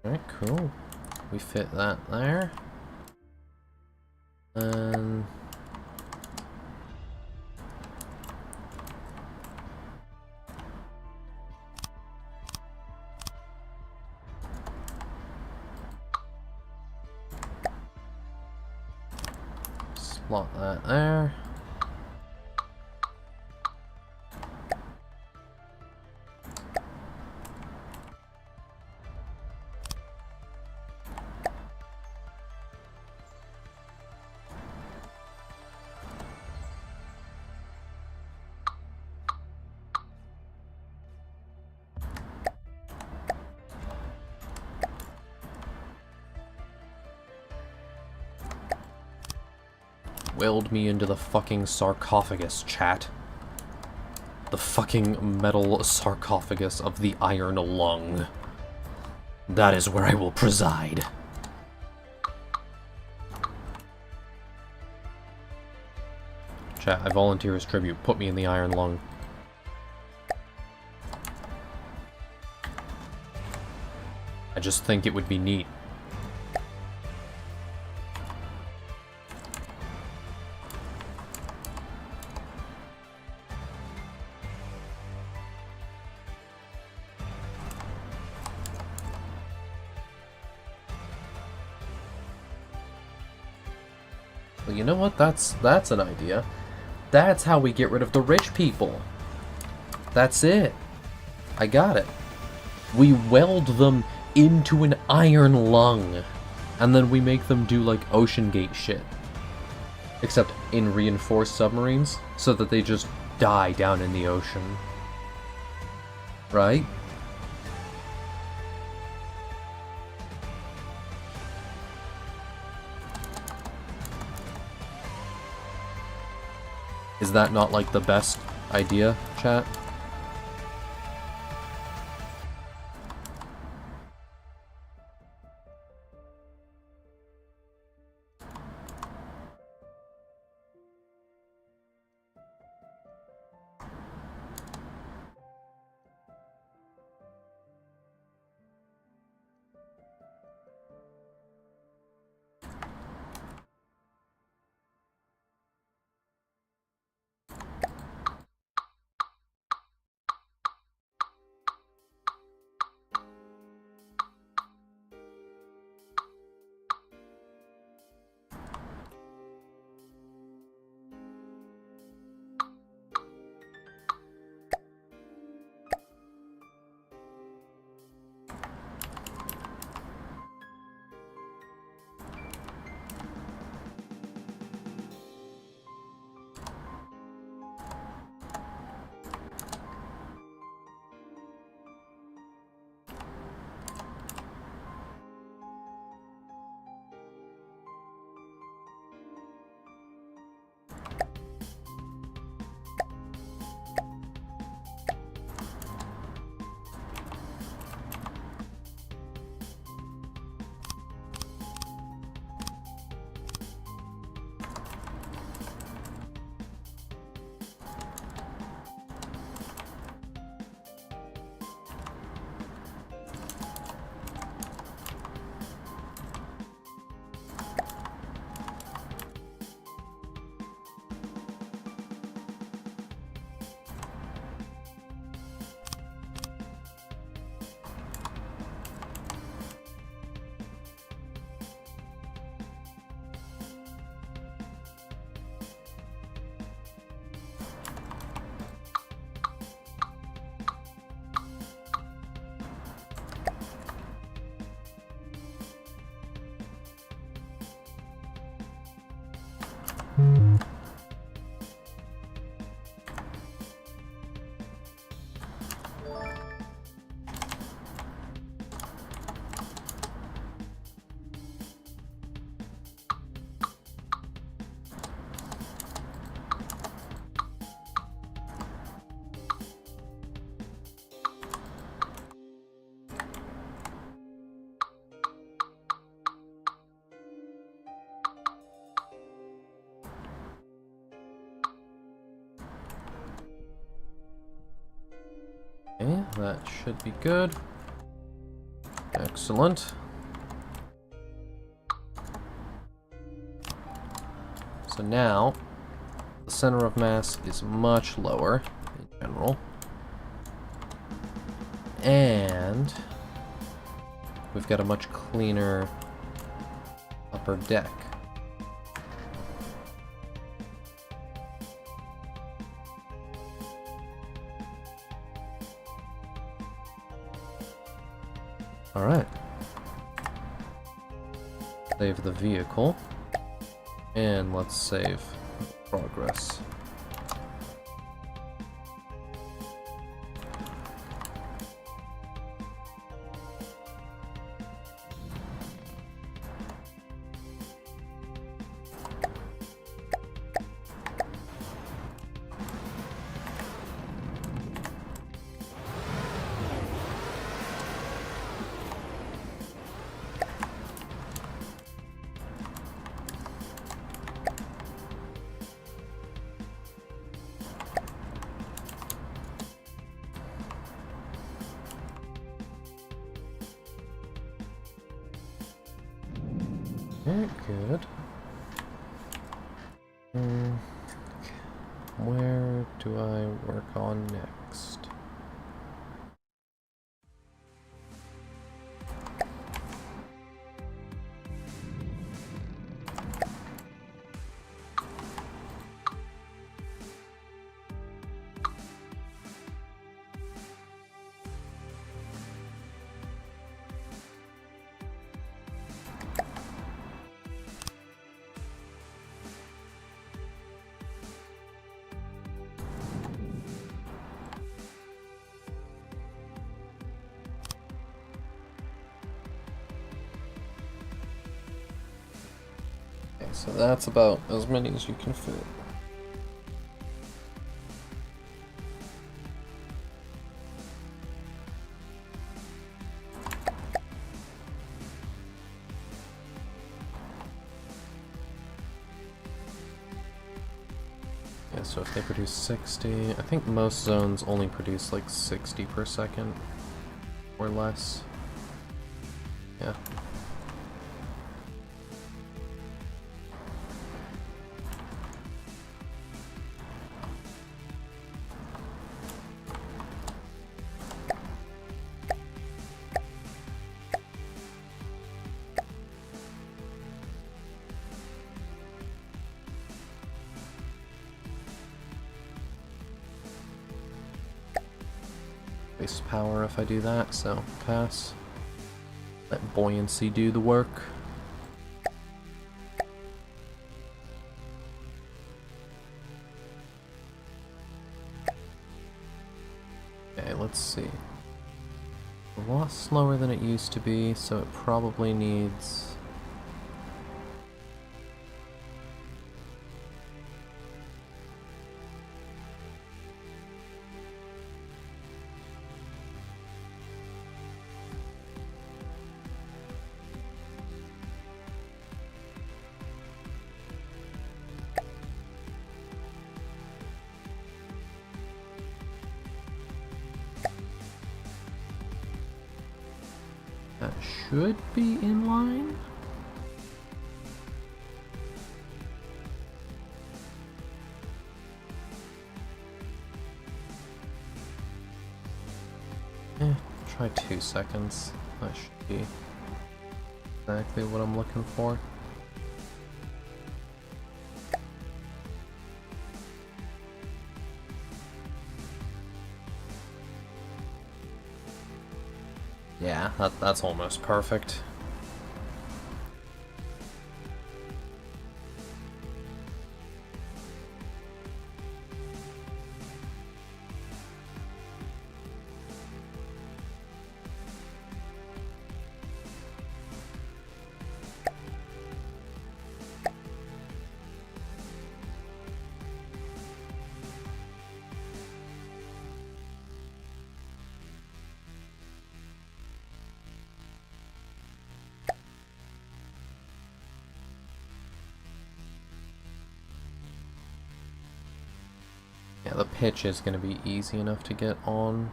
Alright, cool. We fit that there. And... slot that there. Weld me into the fucking sarcophagus, chat. The fucking metal sarcophagus of the iron lung. That is where I will preside. Chat, I volunteer as tribute. Put me in the iron lung. I just think it would be neat. Well, you know what? That's an idea. That's how we get rid of the rich people. That's it. I got it. We weld them into an iron lung. And then we make them do, like, Ocean Gate shit. Except in reinforced submarines, so that they just die down in the ocean. Right? Is that not, like, the best idea, chat? Okay, that should be good. Excellent. So now, the center of mass is much lower in general. And we've got a much cleaner upper deck. Alright. Save the vehicle. And let's save progress. Very good. Where do I work on next? So that's about as many as you can fit. Yeah, so if they produce 60, I think most zones only produce like 60 per second or less. Yeah. Waste power if I do that, so pass. Let buoyancy do the work. Okay, let's see. A lot slower than it used to be, so it probably needs... That should be in line. Try 2 seconds. That should be exactly what I'm looking for. Yeah, that's almost perfect. Yeah, the pitch is going to be easy enough to get on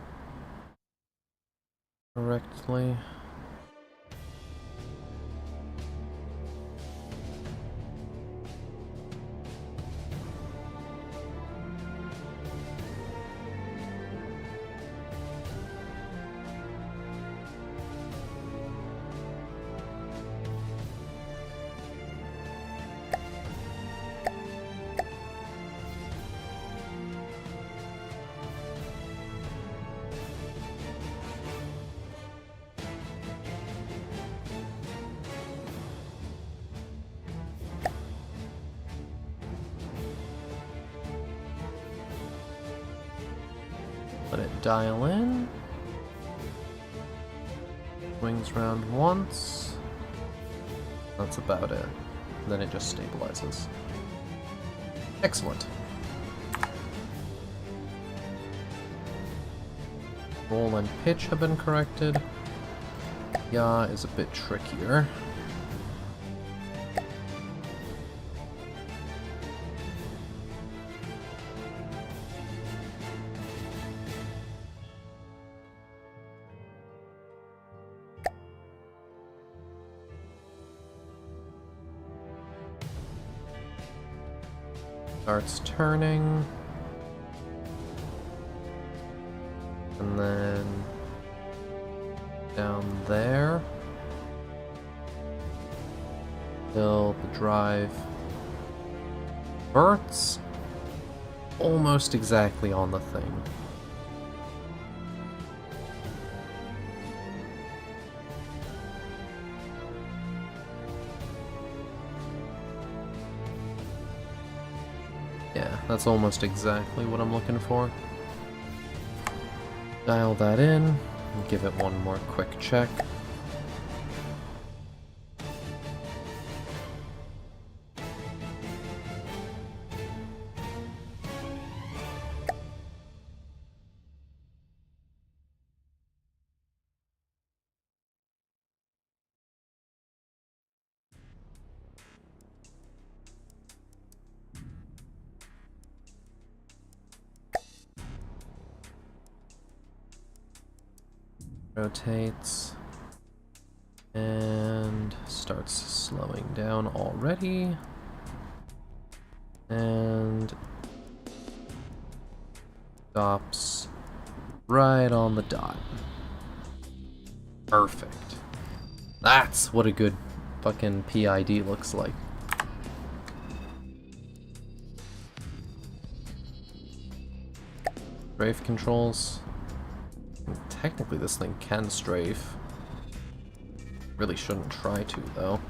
correctly. dial in. Wings round once. That's about it. Then it just stabilizes. Excellent. Roll and pitch have been corrected. Yaw is a bit trickier. Starts turning. And then down there. Till the drive inverts almost exactly on the thing. Yeah, that's almost exactly what I'm looking for. Dial that in, and give it one more quick check. Rotates and starts slowing down already, and stops right on the dot. Perfect. That's what a good fucking PID looks like. Strafe controls. Technically this thing can strafe. Really shouldn't try to, though.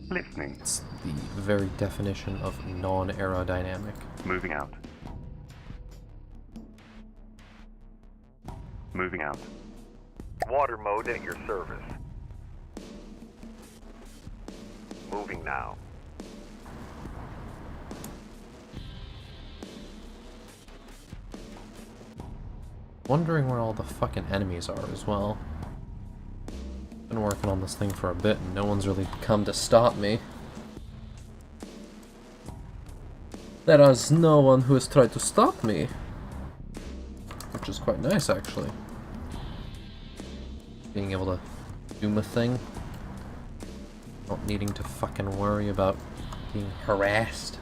Listening. It's the very definition of non-aerodynamic. Moving out. Moving out. Water mode at your service. Moving now. Wondering where all the fucking enemies are as well. Been working on this thing for a bit and no one's really come to stop me. There is no one who has tried to stop me. Which is quite nice, actually. Being able to do my thing. Not needing to fucking worry about being harassed.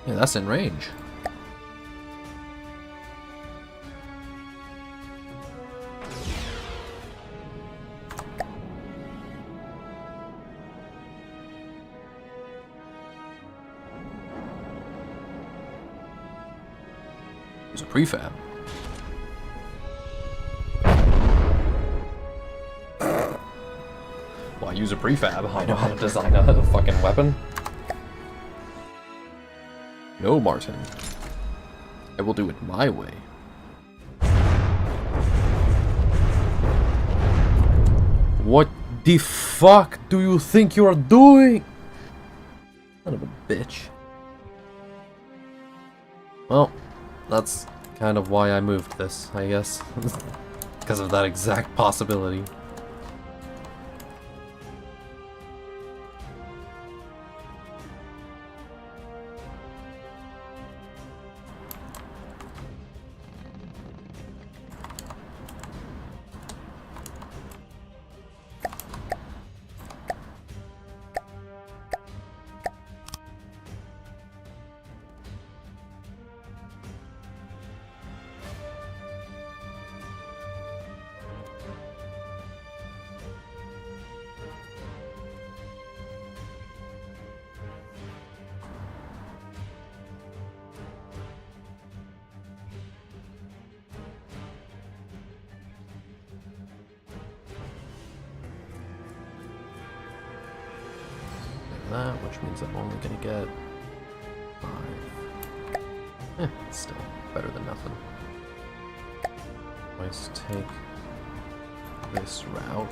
Yeah, that's in range. It's a prefab. Well, I use a prefab. I know how to design a fucking weapon. No, Martin. I will do it my way. What The fuck do you think you're doing? Son of a bitch. Well, that's kind of why I moved this, I guess. Because of that exact possibility. That, which means I'm only gonna get 5. Still better than nothing. Let's take this route.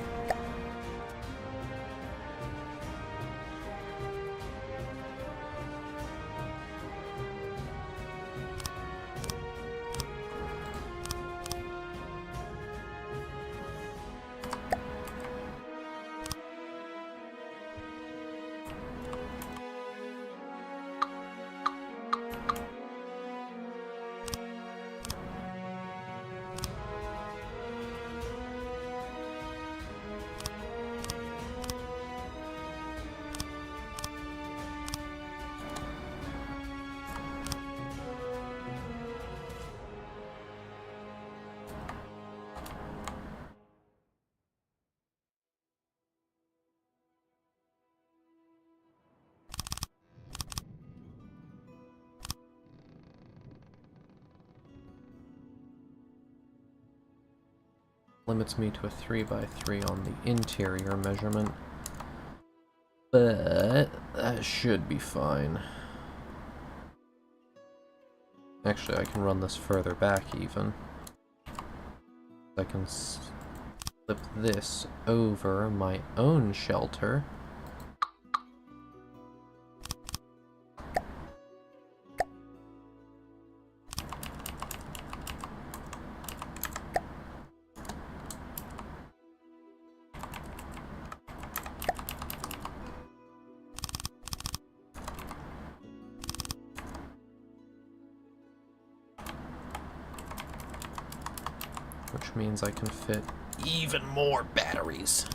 Limits me to a 3x3 on the interior measurement. But that should be fine. Actually, I can run this further back even. I can flip this over my own shelter. Which means I can fit even more batteries.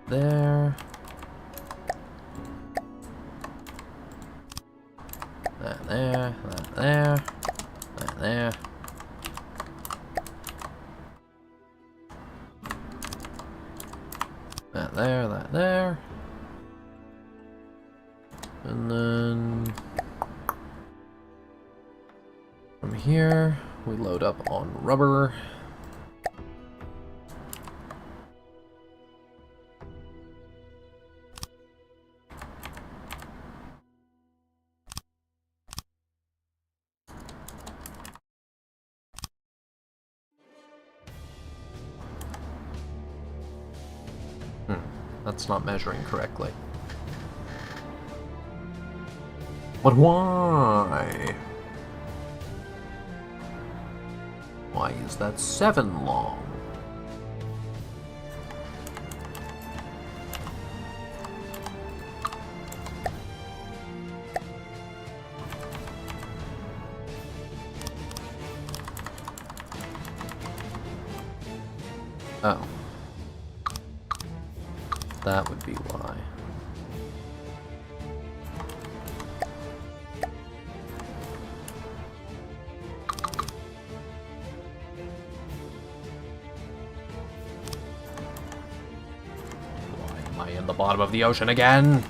There. That there, that there, that there. That there, that there. And then from here, we load up on rubber. That's not measuring correctly. But why? Why is that 7 long? Oh. That would be why. Why am I in the bottom of the ocean again?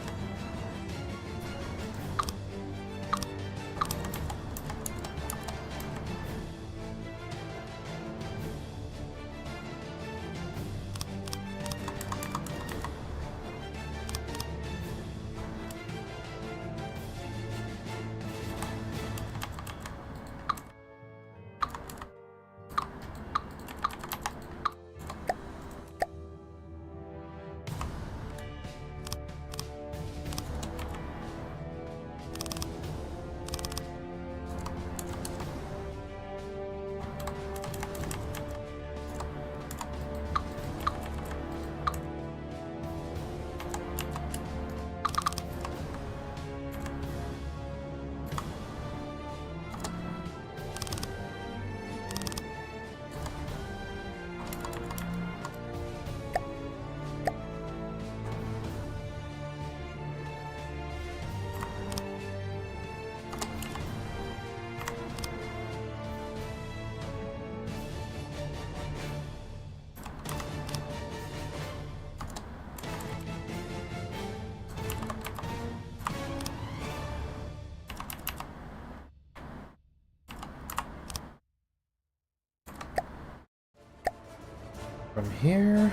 From here,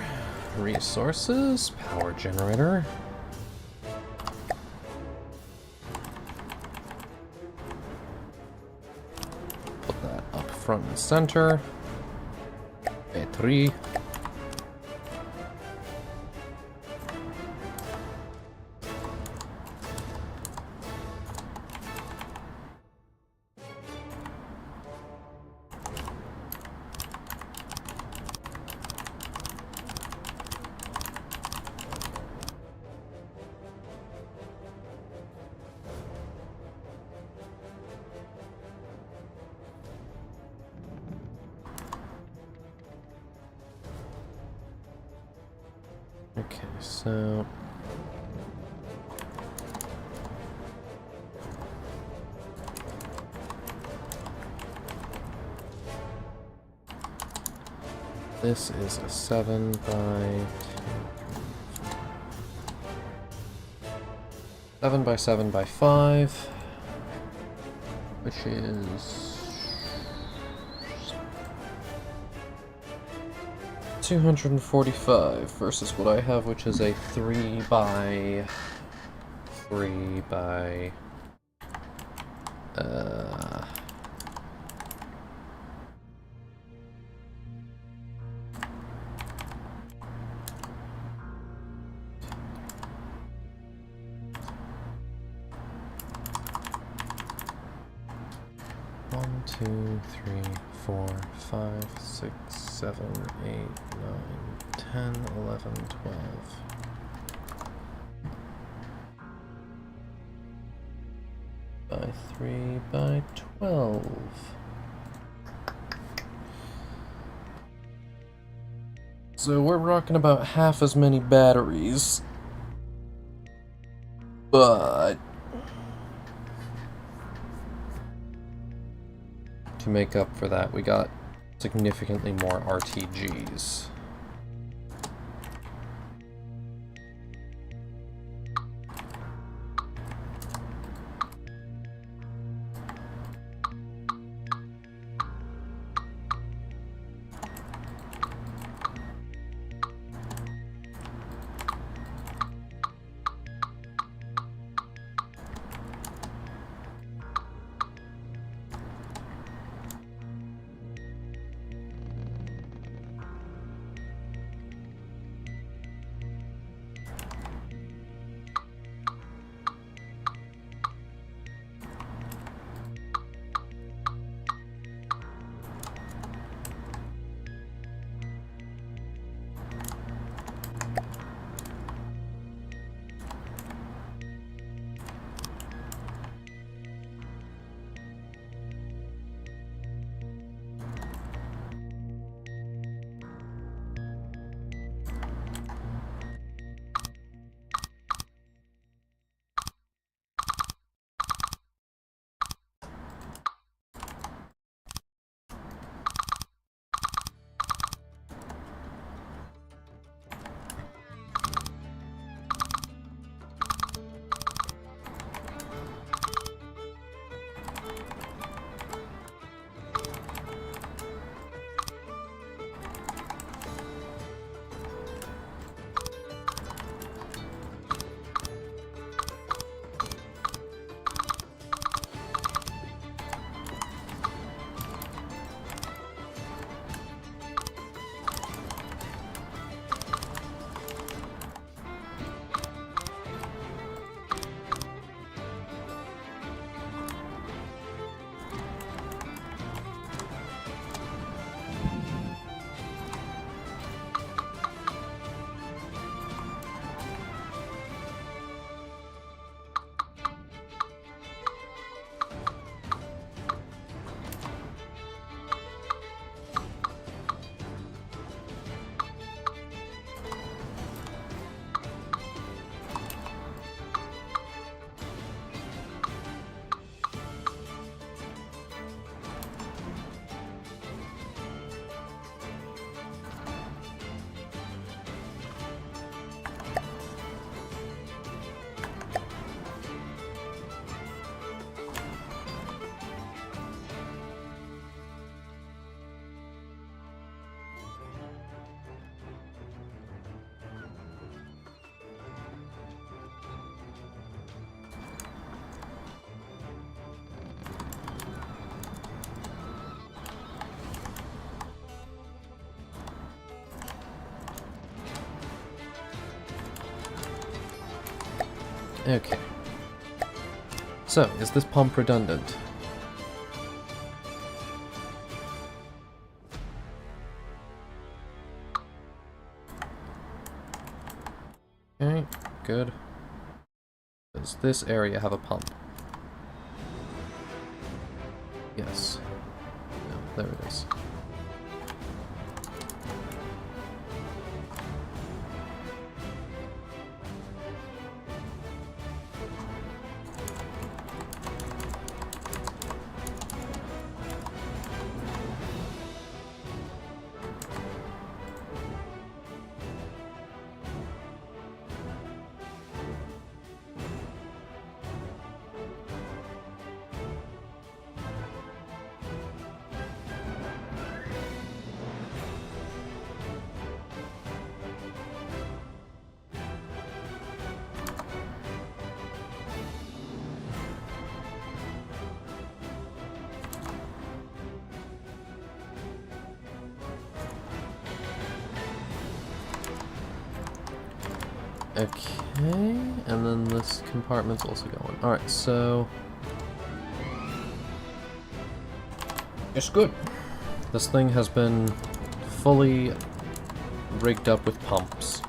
resources, power generator. Put that up front and center. Battery. Okay, so this is a 7 by 7 by 7 by 5, which is 245 versus what I have, which is a 3 by 3 by 1, 2, 3, 4, 5, 6, 7, 8, 9, 10, 11, 12. By 3 by 12. So we're rocking about half as many batteries. But to make up for that, we got significantly more RTGs. Okay. So, is this pump redundant? Okay, good. Does this area have a pump? Yes. No, there it is. Okay, and then this compartment's also going. Alright, so... it's good. This thing has been fully rigged up with pumps.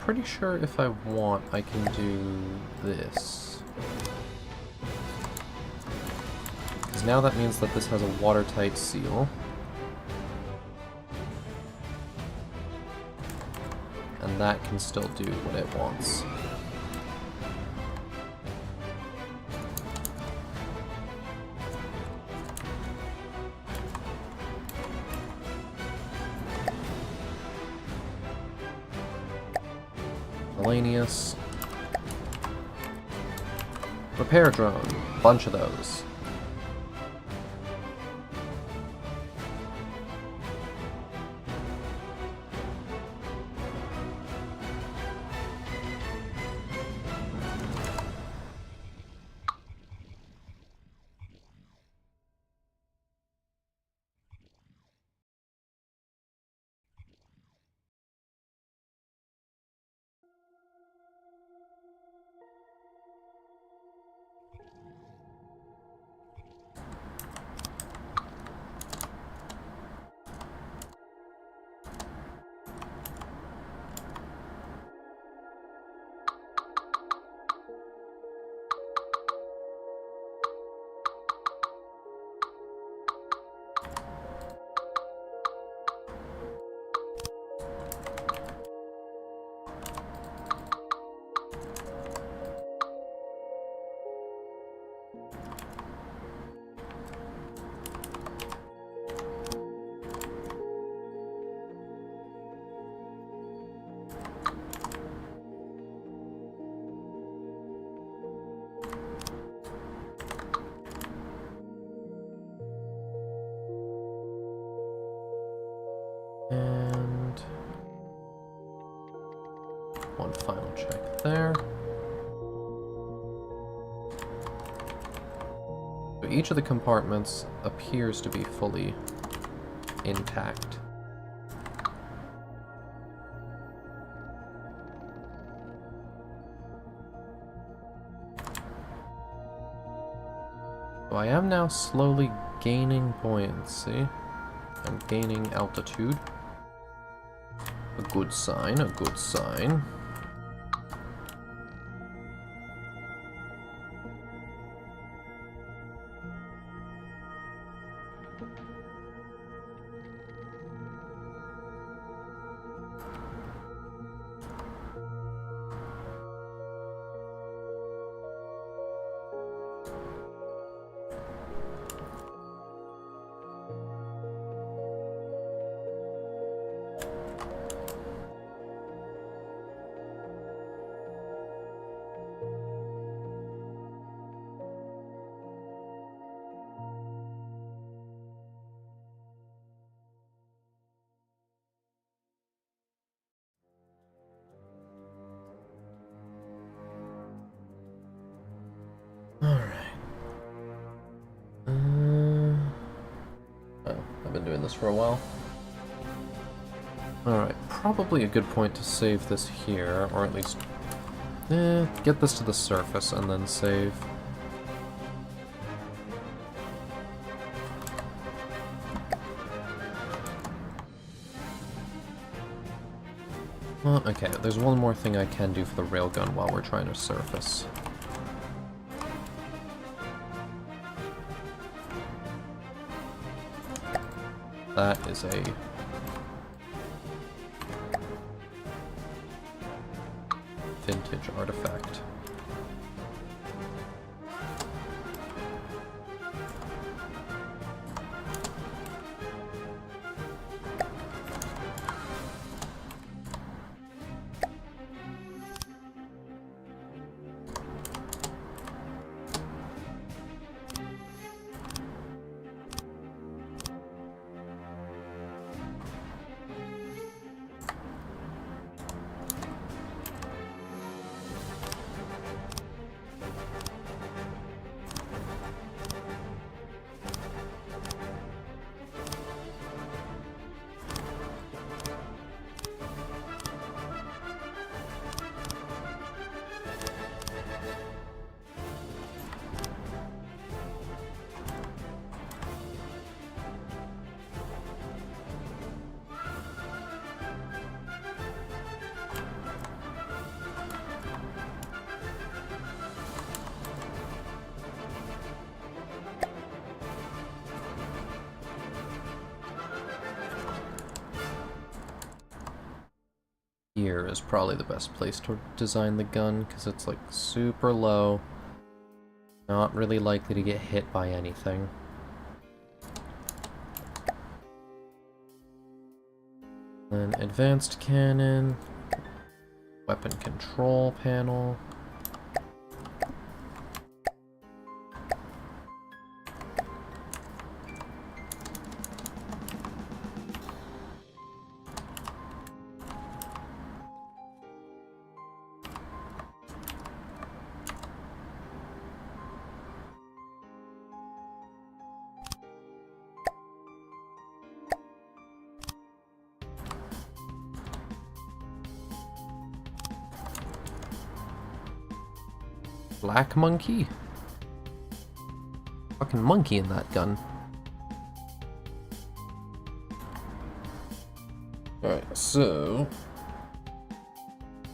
Pretty sure if I want, I can do this. Because now that means that this has a watertight seal. And that can still do what it wants. Miscellaneous. Repair drone. Bunch of those. And one final check there. So each of the compartments appears to be fully intact. So I am now slowly gaining buoyancy and gaining altitude. A good sign, a good sign. this for a while. Alright, probably a good point to save this here, or at least... get this to the surface and then save. Well, okay, there's one more thing I can do for the railgun while we're trying to surface. That is a... vintage artifact. Here is probably the best place to design the gun, because it's like super low, not really likely to get hit by anything. Then advanced cannon, weapon control panel. Black monkey? Fucking monkey in that gun. Alright, so...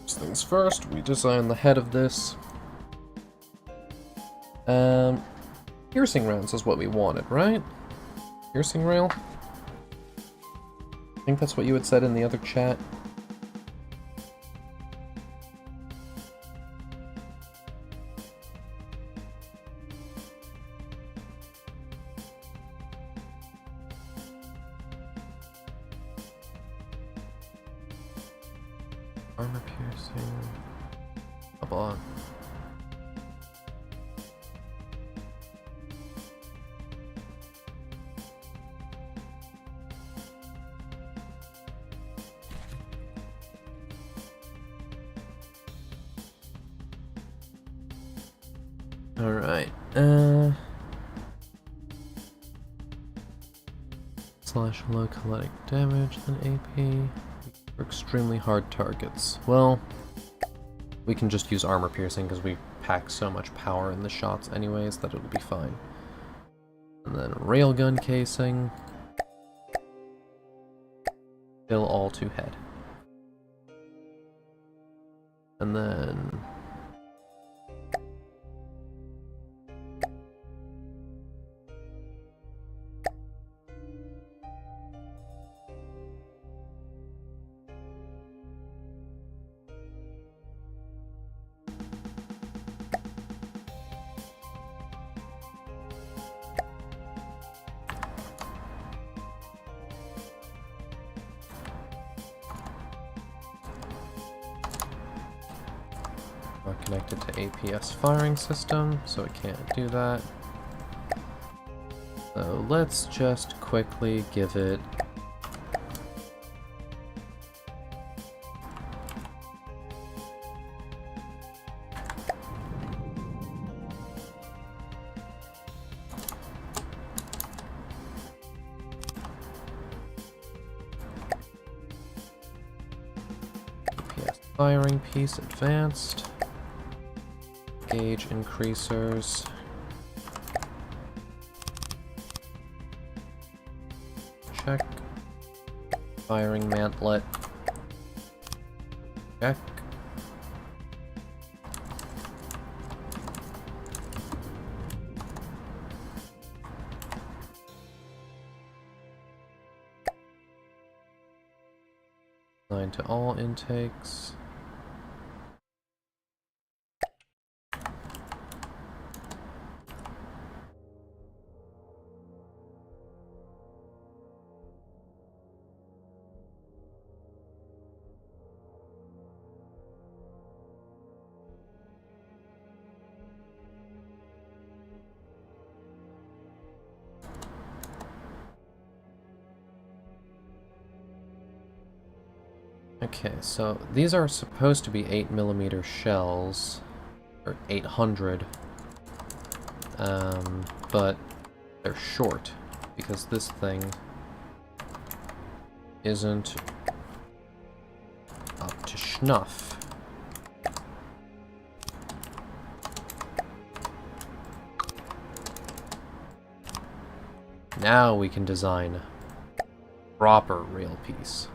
first things first, we design the head of this. Piercing rounds is what we wanted, right? Piercing rail? I think that's what you had said in the other chat. Armor piercing. Blah blah. Alright, slash low kinetic damage than AP. For extremely hard targets. Well, we can just use armor piercing because we pack so much power in the shots anyways that it'll be fine. And then railgun casing. Fill all to head. And then... not connected to APS firing system, so it can't do that. So let's just quickly give it Firing piece advanced. Gauge increasers. Check. Firing mantlet. Check. Assign to all intakes. Okay, so these are supposed to be 8mm shells, or 800, but they're short, because this thing isn't up to snuff. Now we can design proper rail piece.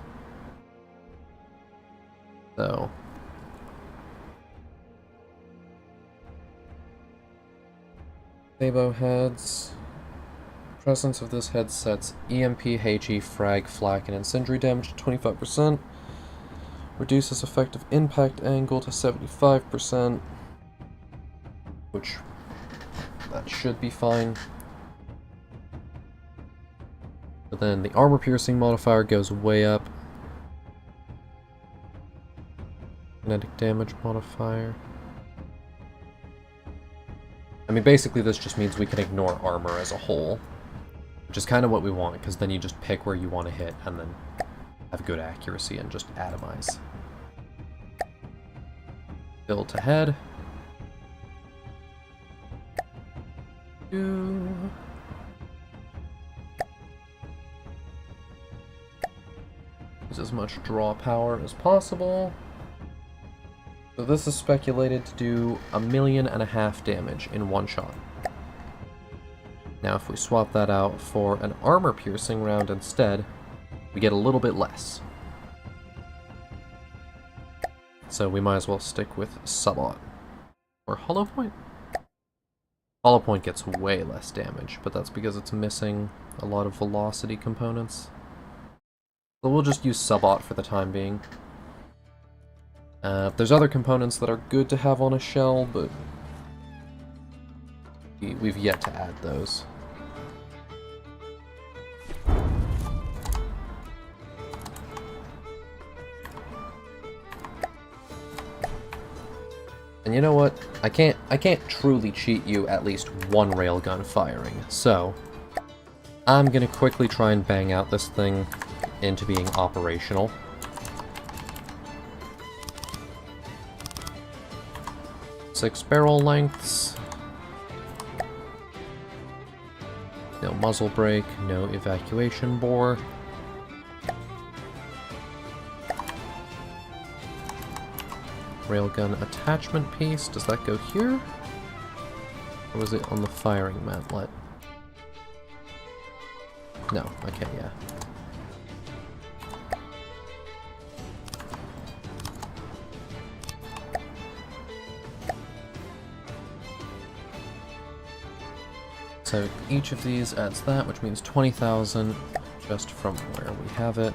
So, Sabo heads. Presence of this head sets EMP, HE, frag, flak, and incendiary damage to 25%. Reduces effective impact angle to 75%. Which, that should be fine. But then the armor piercing modifier goes way up. Kinetic damage modifier. I mean, basically this just means we can ignore armor as a whole. Which is kind of what we want, because then you just pick where you want to hit, and then have good accuracy and just atomize. Build to head. Use as much draw power as possible. So this is speculated to do 1.5 million damage in one shot. Now if we swap that out for an armor piercing round instead, we get a little bit less. So we might as well stick with Subot. Or Hollow Point? Hollow Point gets way less damage, but that's because it's missing a lot of velocity components. So we'll just use Subot for the time being. There's other components that are good to have on a shell, but we've yet to add those. And you know what? I can't truly cheat you at least one railgun firing, so I'm gonna quickly try and bang out this thing into being operational. Six barrel lengths. No muzzle brake, no evacuation bore. Railgun attachment piece, does that go here? Or was it on the firing mantlet? No, okay, yeah. So each of these adds that, which means 20,000 just from where we have it.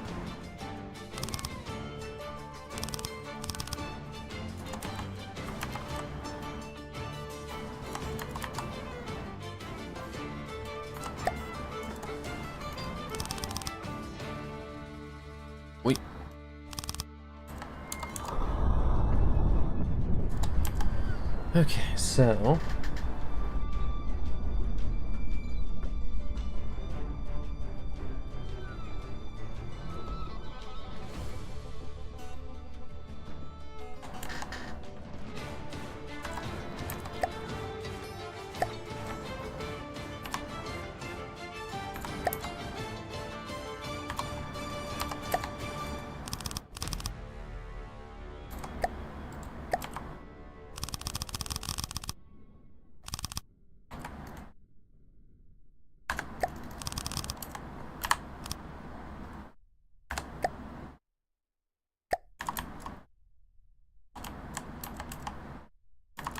Wait. Okay, so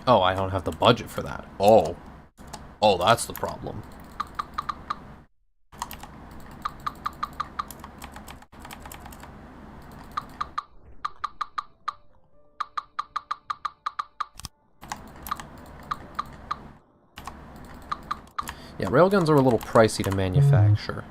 Oh, I don't have the budget for that. Oh. Oh, that's the problem. Yeah, railguns are a little pricey to manufacture.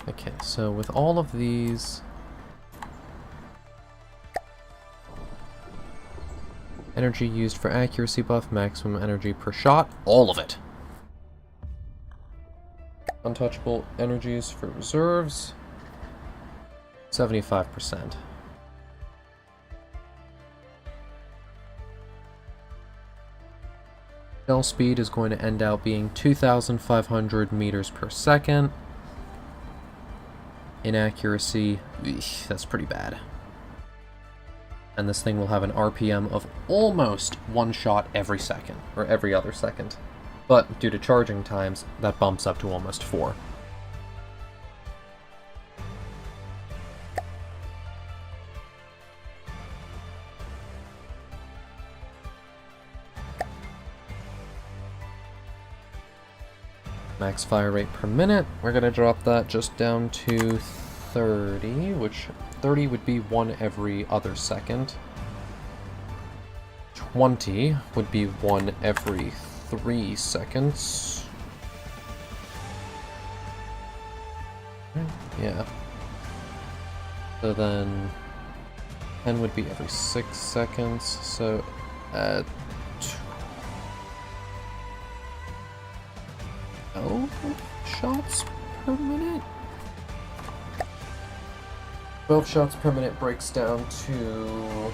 Okay, so with all of these... Energy used for accuracy buff, maximum energy per shot, all of it. Untouchable energies for reserves, 75%. Shell speed is going to end out being 2,500 meters per second. Inaccuracy, eesh, that's pretty bad. And this thing will have an RPM of almost one shot every second, or every other second. But due to charging times, that bumps up to almost 4. Max fire rate per minute, we're going to drop that just down to 30, which 30 would be 1 every other second. 20 would be 1 every 3 seconds. Yeah. So then 10 would be every 6 seconds, so at 12 shots per minute? 12 shots per minute breaks down to...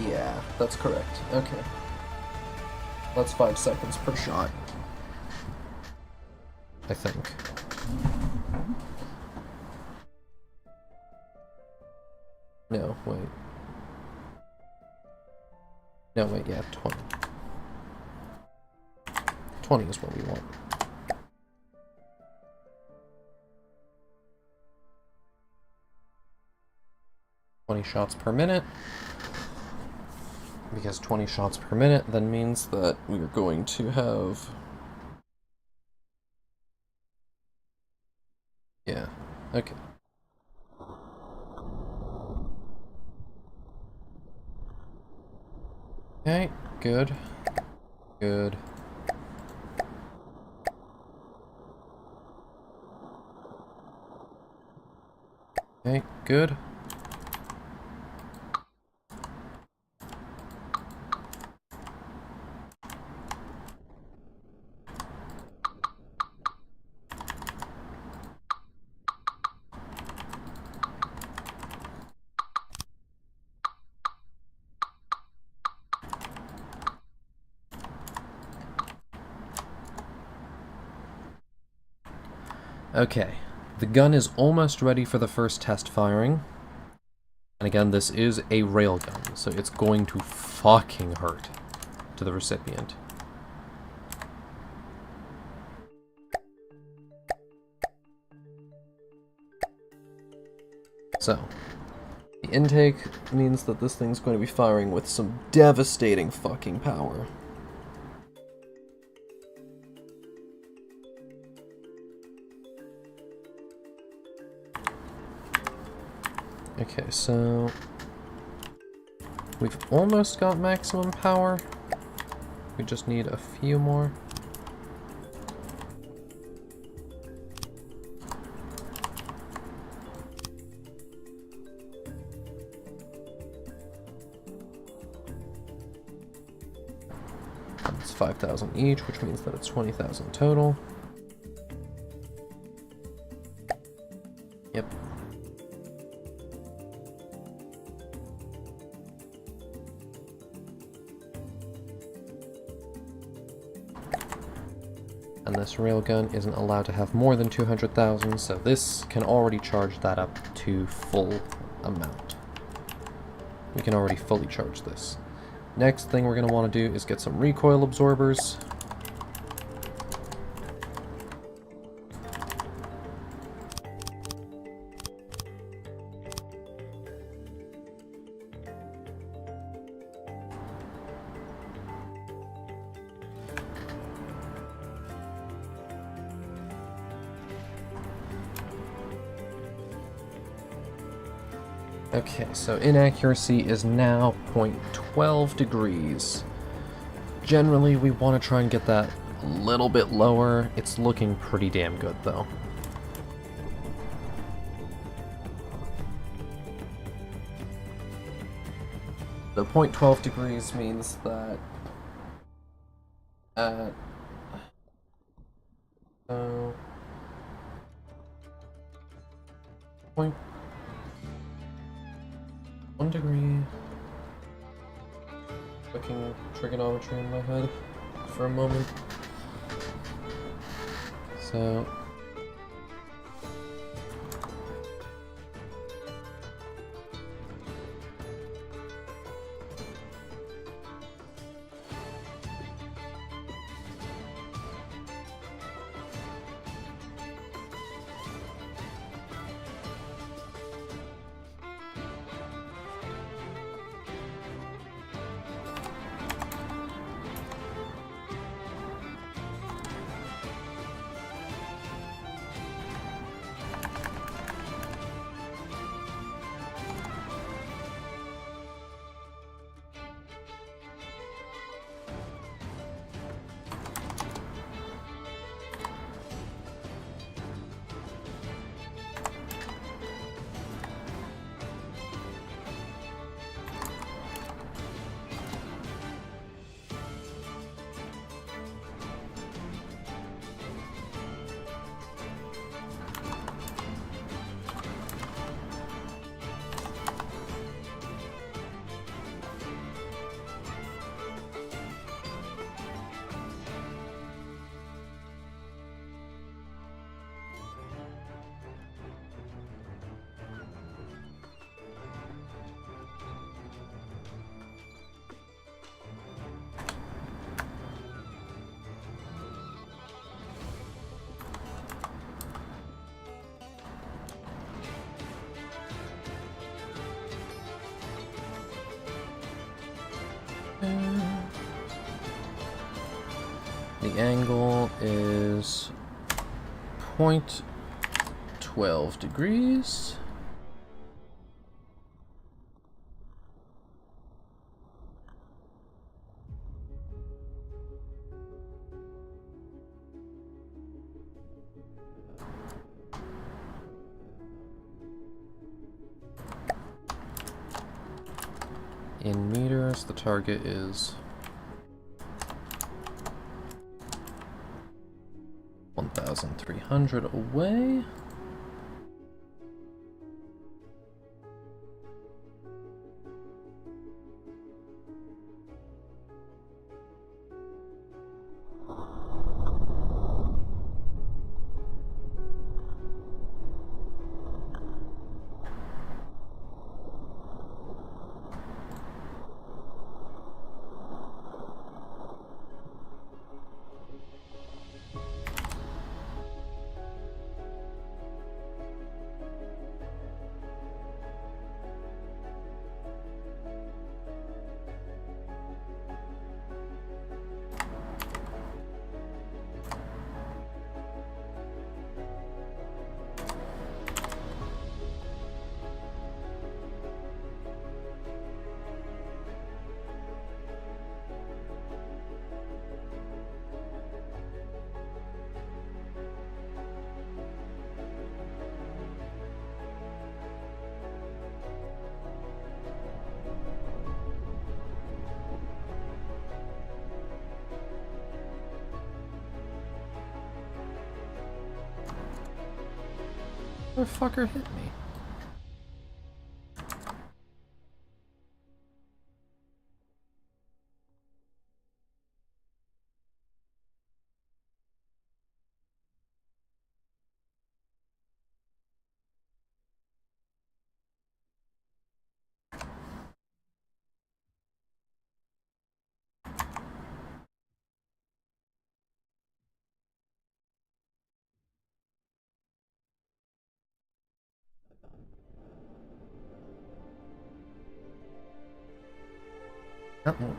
Yeah, that's correct. Okay. That's 5 seconds per shot. I think. No, wait. No, wait, yeah, 20. 20 is what we want. Shots per minute, because 20 shots per minute then means that we are going to have, yeah, okay. Okay, good, good. Okay, good. Okay, the gun is almost ready for the first test firing. And again, this is a railgun, so it's going to fucking hurt to the recipient. So, the intake means that this thing's going to be firing with some devastating fucking power. Okay, so we've almost got maximum power. We just need a few more. 5,000 each, which means that it's 20,000 total. Yep. And this railgun isn't allowed to have more than 200,000, so this can already charge that up to full amount. We can already fully charge this. Next thing we're going to want to do is get some recoil absorbers. Okay, so inaccuracy is now 0.12 degrees. Generally, we want to try and get that a little bit lower. It's looking pretty damn good, though. The 0.12 degrees means that at... point 1 degree. Looking trigonometry in my head for a moment. So the angle is 0.12 degrees. In meters, the target is 1,300 away. Motherfucker hit me.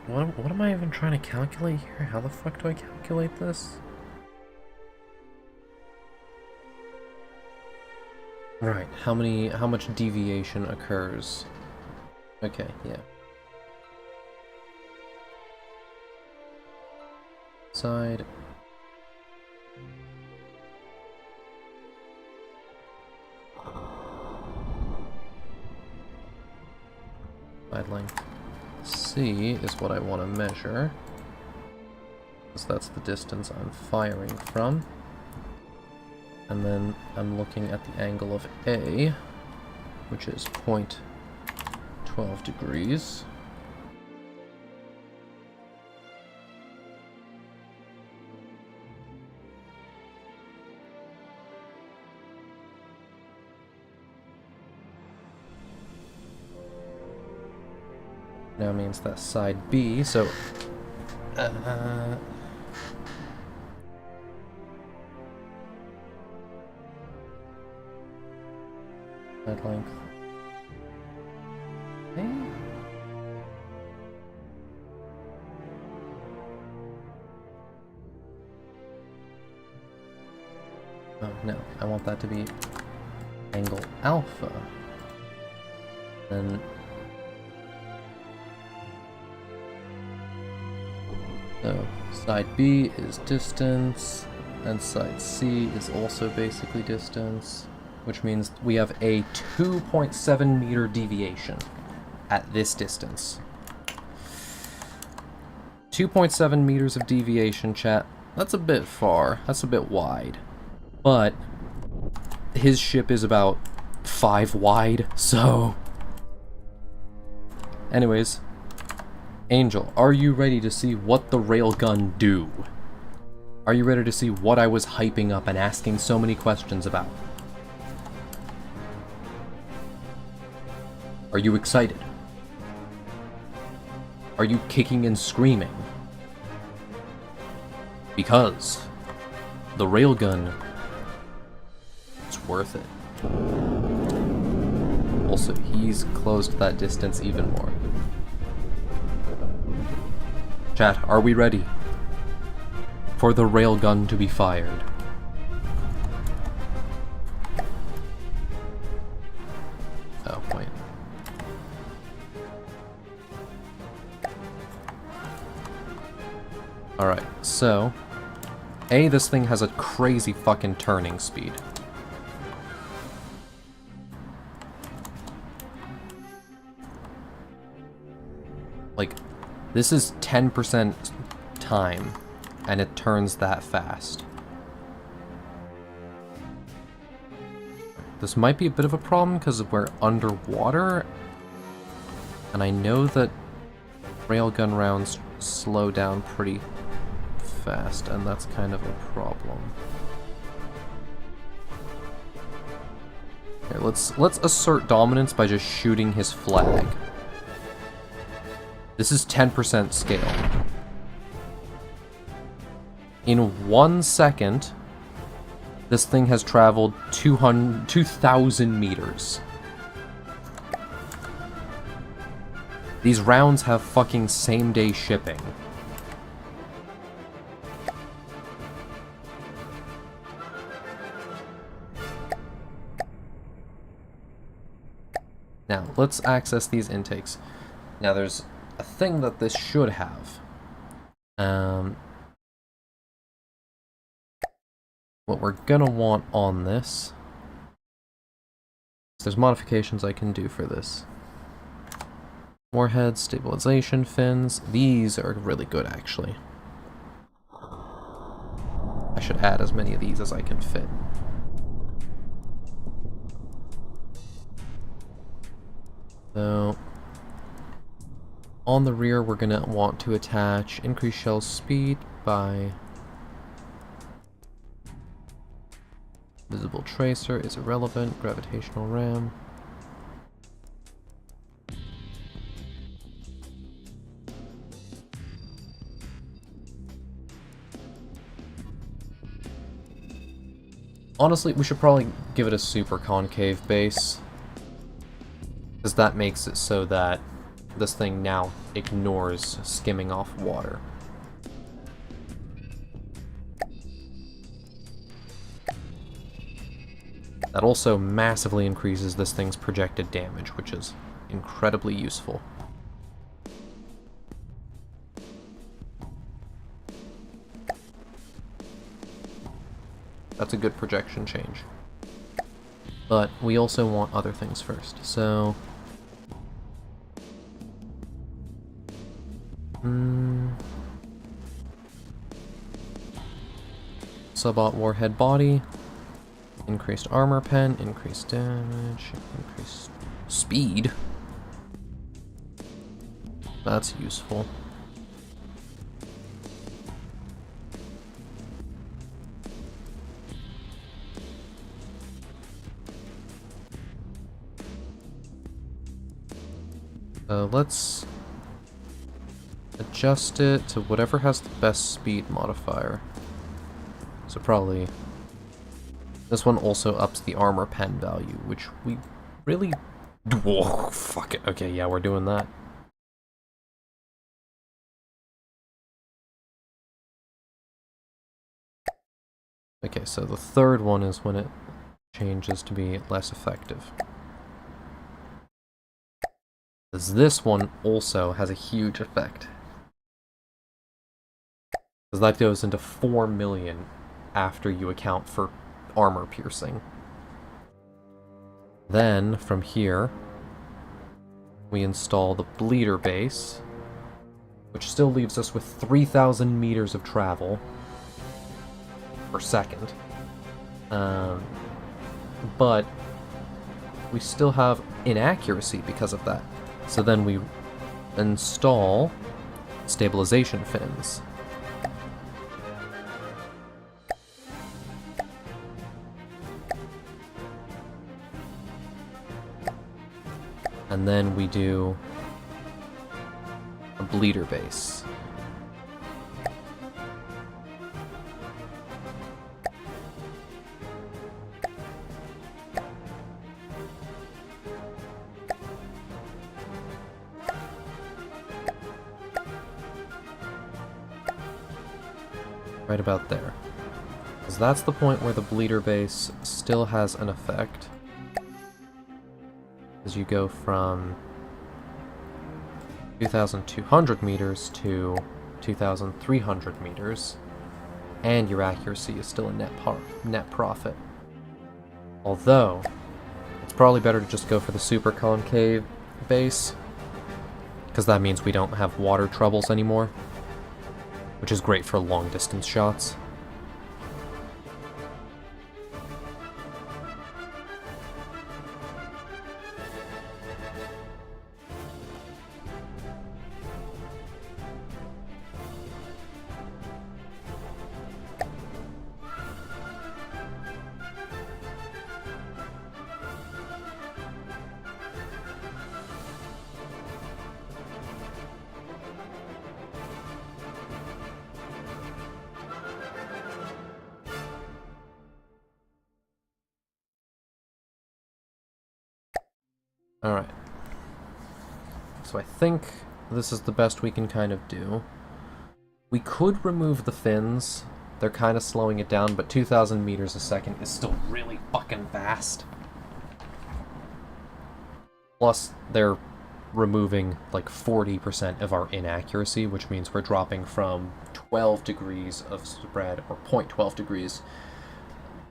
What am I even trying to calculate here? How the fuck do I calculate this? Right, how much deviation occurs? Okay, yeah. Side. Side length. C is what I want to measure, because that's the distance I'm firing from. And then I'm looking at the angle of A, which is 0.12 degrees. Now means that side B, so side length A. Oh no, I want that to be angle alpha. Then so side B is distance, and side C is also basically distance, which means we have a 2.7 meter deviation at this distance. 2.7 meters of deviation, chat. That's a bit far. That's a bit wide. But his ship is about 5 wide, so... Anyways, Angel, are you ready to see what the railgun do? Are you ready to see what I was hyping up and asking so many questions about? Are you excited? Are you kicking and screaming? Because the railgun is worth it. Also, he's closed that distance even more. Chat, are we ready for the railgun to be fired? Oh, wait. Alright, so... A, this thing has a crazy fucking turning speed. Like, this is 10% time, and it turns that fast. This might be a bit of a problem because we're underwater, and I know that railgun rounds slow down pretty fast, and that's kind of a problem. Here, let's assert dominance by just shooting his flag. This is 10% scale. In 1 second, this thing has traveled 2,000 meters. These rounds have fucking same-day shipping. Now, let's access these intakes. Now, there's a thing that this should have. What we're gonna want on this, there's modifications I can do for this. Warhead, stabilization fins. These are really good, actually. I should add as many of these as I can fit. So, on the rear, we're gonna want to attach increased shell speed by visible tracer is irrelevant, gravitational ram. Honestly, we should probably give it a super concave base, because that makes it so that this thing now ignores skimming off water. That also massively increases this thing's projected damage, which is incredibly useful. That's a good projection change. But we also want other things first, so... Subot warhead body. Increased armor pen, increased damage, increased speed. That's useful. Let's adjust it to whatever has the best speed modifier. So probably this one also ups the armor pen value, which we really... Whoa, fuck it. Okay, yeah, we're doing that. Okay, so the third one is when it changes to be less effective. Because this one also has a huge effect. Because that goes into 4 million after you account for armor piercing. Then, from here, we install the bleeder base, which still leaves us with 3,000 meters of travel per second. But we still have inaccuracy because of that. So then we install stabilization fins. And then we do a bleeder base. Right about there. Because that's the point where the bleeder base still has an effect. As you go from 2,200 meters to 2,300 meters, and your accuracy is still a net profit. Although, it's probably better to just go for the super concave base, because that means we don't have water troubles anymore, which is great for long distance shots. Alright. So I think this is the best we can kind of do. We could remove the fins. They're kind of slowing it down, but 2,000 meters a second is still really fucking fast. Plus, they're removing like 40% of our inaccuracy, which means we're dropping from 12 degrees of spread, or 0.12 degrees,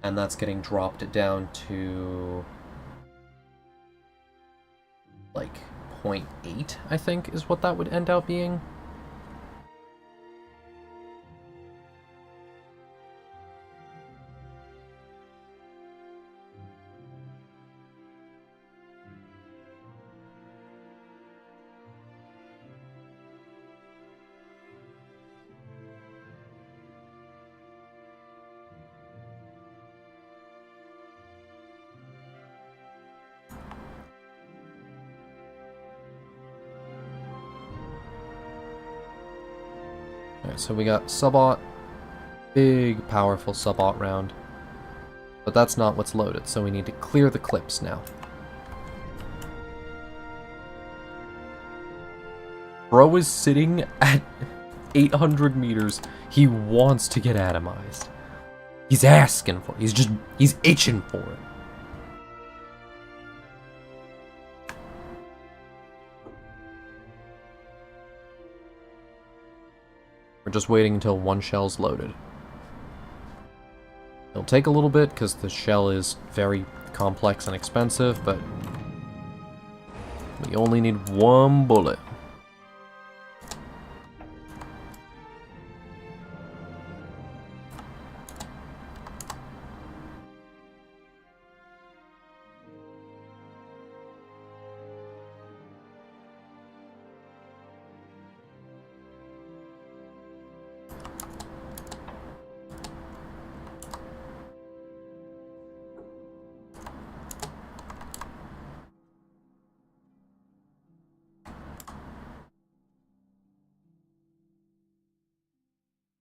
and that's getting dropped down to like 0.8, I think, is what that would end up being. Alright, so we got sub-aught. Big, powerful sub-aught round. But that's not what's loaded, so we need to clear the clips now. Bro is sitting at 800 meters. He wants to get atomized. He's asking for it. He's itching for it. We're just waiting until one shell's loaded. It'll take a little bit because the shell is very complex and expensive, but we only need one bullet.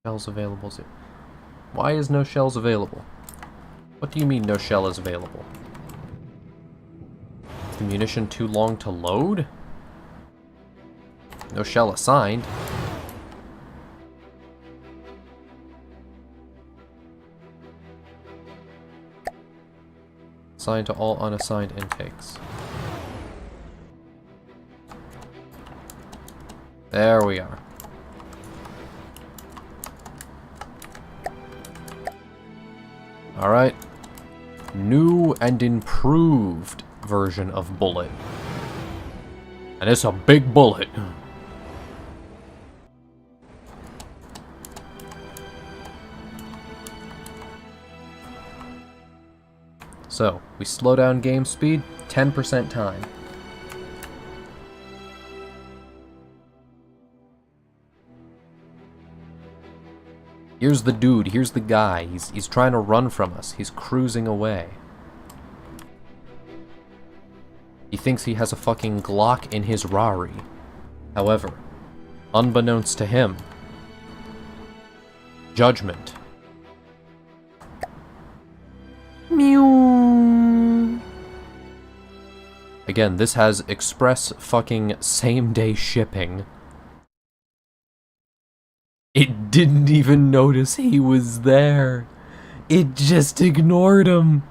Shells available. Why is no shells available? What do you mean no shell is available? Is the munition too long to load? No shell assigned. Assigned to all unassigned intakes. There we are. Alright. New and improved version of bullet. And it's a big bullet. So, we slow down game speed, 10% time. Here's the dude, here's the guy. He's trying to run from us. He's cruising away. He thinks he has a fucking Glock in his Rari. However, unbeknownst to him, judgment. Meow. Again, this has express fucking same-day shipping. It didn't even notice he was there. It just ignored him.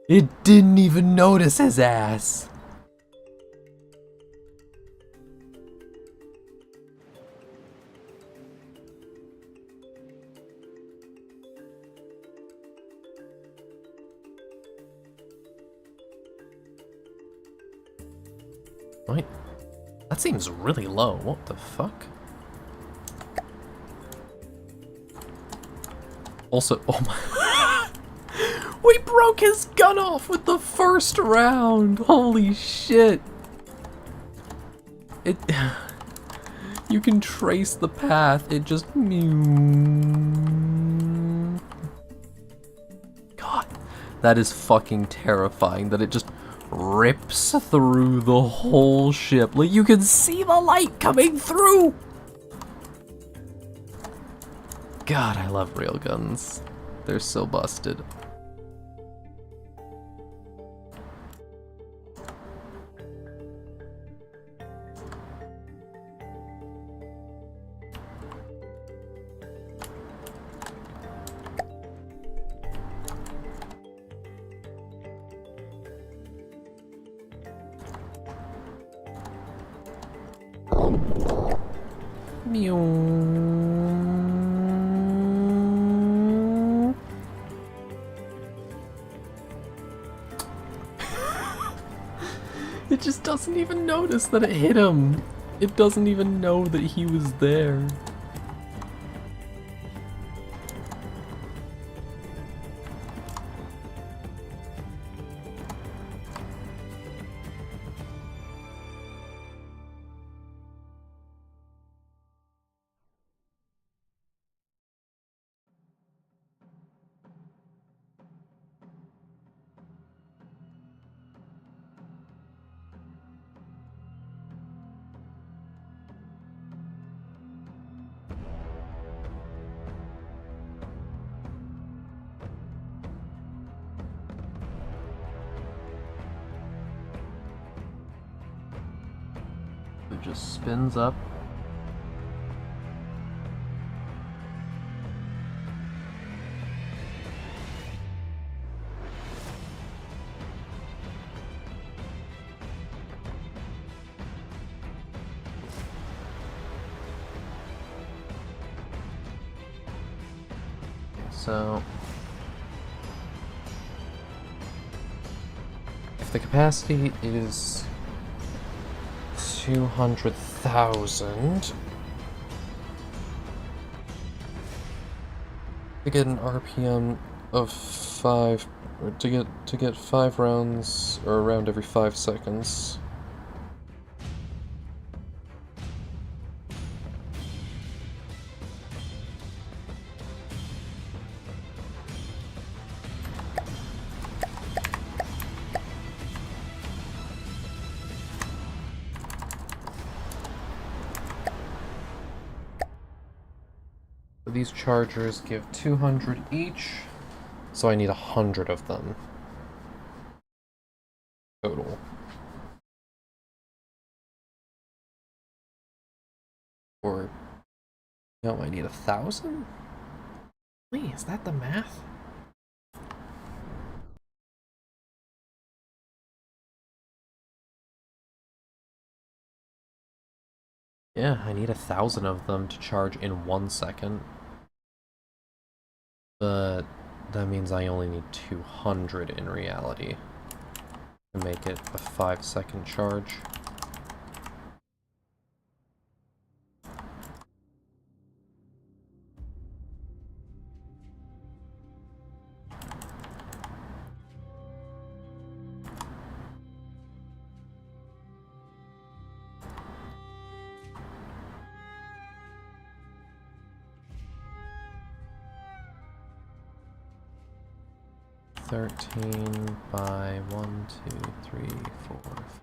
It didn't even notice his ass. Wait. That seems really low. What the fuck? Also, oh my... We broke his gun off with the first round! Holy shit! It... You can trace the path, it just... God, that is fucking terrifying, that it just rips through the whole ship. Like, you can see the light coming through! God, I love railguns. They're so busted. It just doesn't even notice that it hit him. It doesn't even know that he was there. it just spins up. So, if the capacity is 200,000, to get an RPM of 5, or to get 5 rounds, or a round every 5 seconds. These chargers give 200 each, so I need 100 of them total. Or, no, I need 1,000? Wait, is that the math? Yeah, I need 1,000 of them to charge in 1 second. But that means I only need 200 in reality to make it a 5-second charge. Thirteen by 1, 2, 3, 4, 5.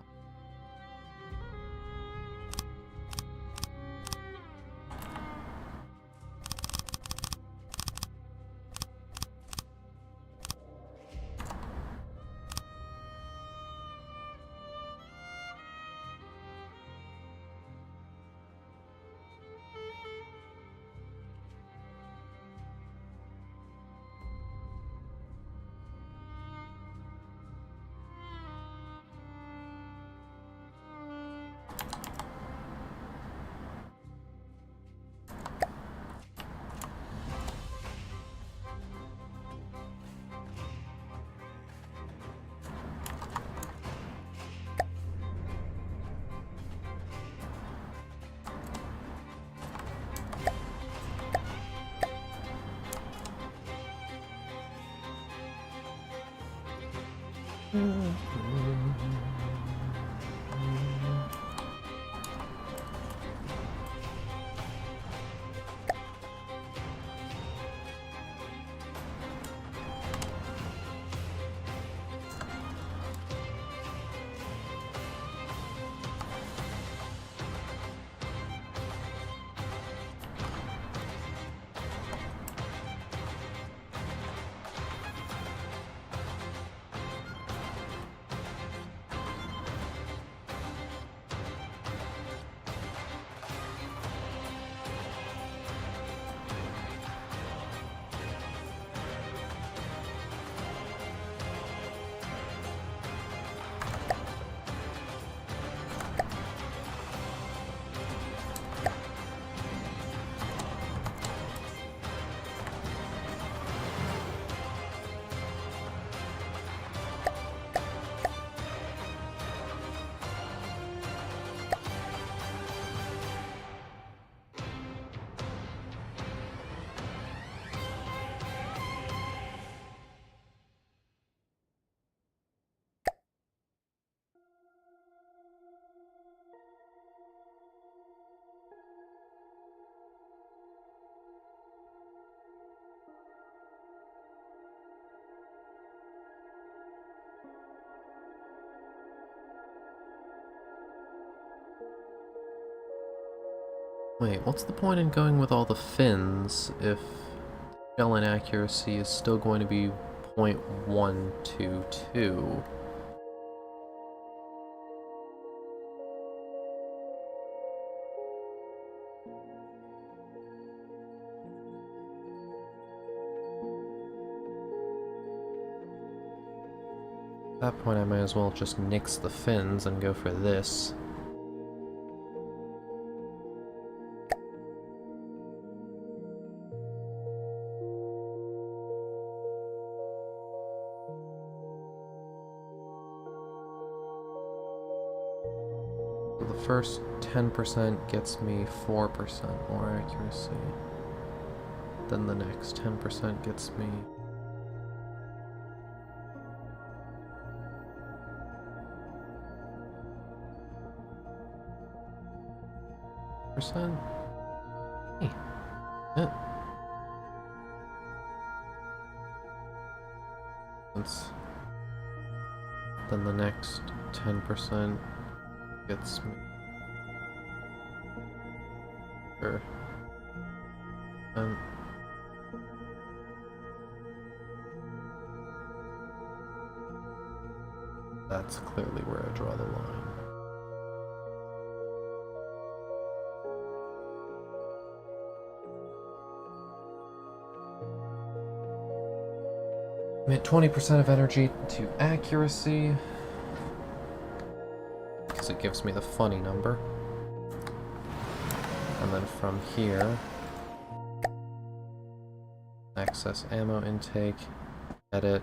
Wait, what's the point in going with all the fins if shell inaccuracy is still going to be 0.122? At that point I might as well just nix the fins and go for this. The first 10% gets me 4% more accuracy. Then the next 10% gets me... percent? Hey. Yeah. Then the next 10% gets me... Sure. That's clearly where I draw the line. Commit 20% of energy to accuracy, because it gives me the funny number. And then from here, access ammo intake, edit.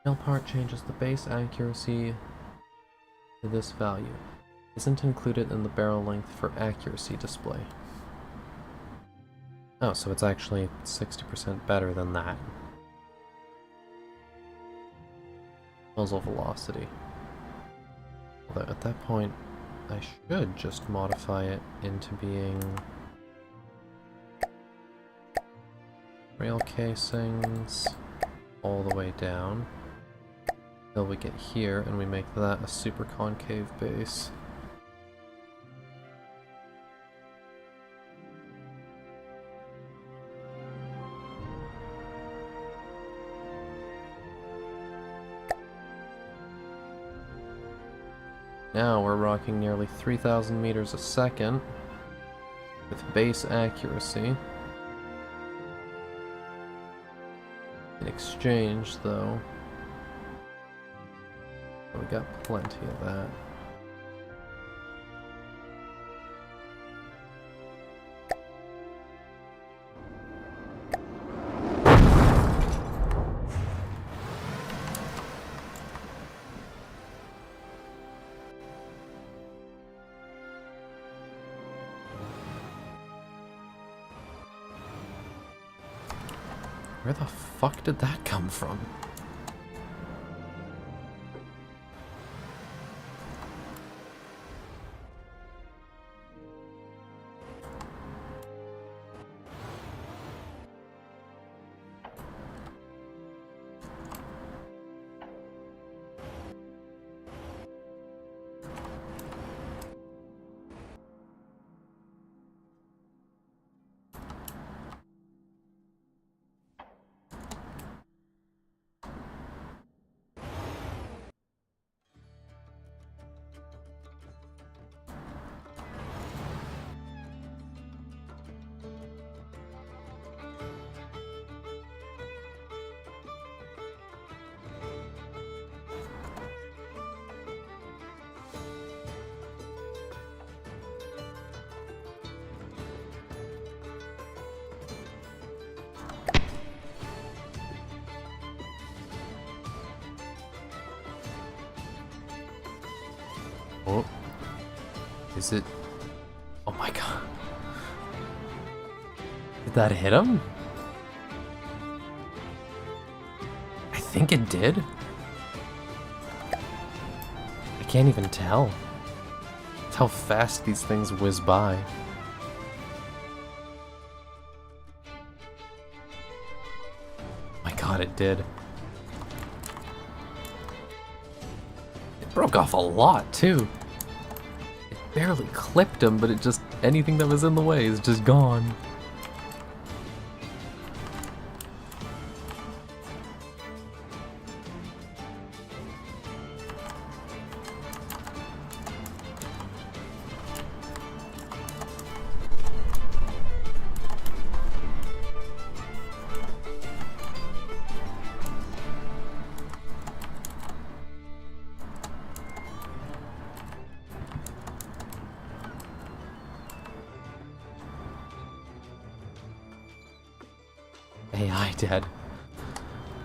Nail part changes the base accuracy to this value. Isn't included in the barrel length for accuracy display. Oh, so it's actually 60% better than that. Muzzle velocity. Although at that point, I should just modify it into being rail casings all the way down till we get here and we make that a super concave base. Now we're rocking nearly 3,000 meters a second with base accuracy. In exchange, though, we got plenty of that. Where the fuck did that come from? Oh. Is it... Oh my god. Did that hit him? I think it did. I can't even tell. That's how fast these things whiz by. Oh my god, it did. It broke off a lot, too. It barely clipped him, but it just, anything that was in the way is just gone. AI dead.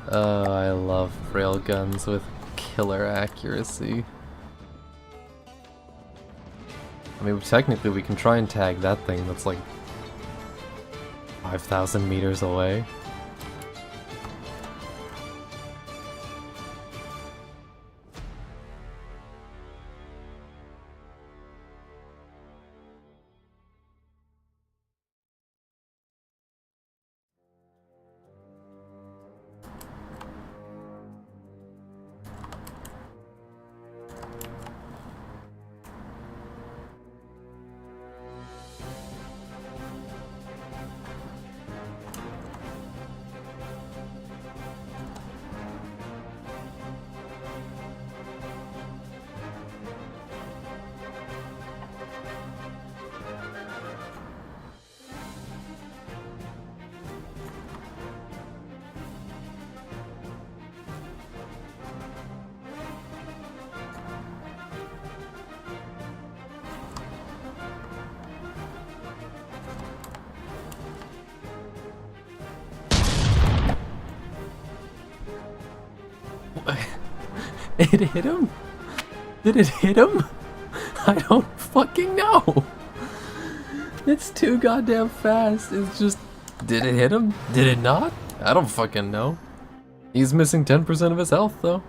Oh, I love railguns with killer accuracy. I mean, technically we can try and tag that thing that's like 5,000 meters away. It hit him? Did it hit him? I don't fucking know. It's too goddamn fast. It's just, did it hit him? Did it not? I don't fucking know. He's missing 10% of his health though.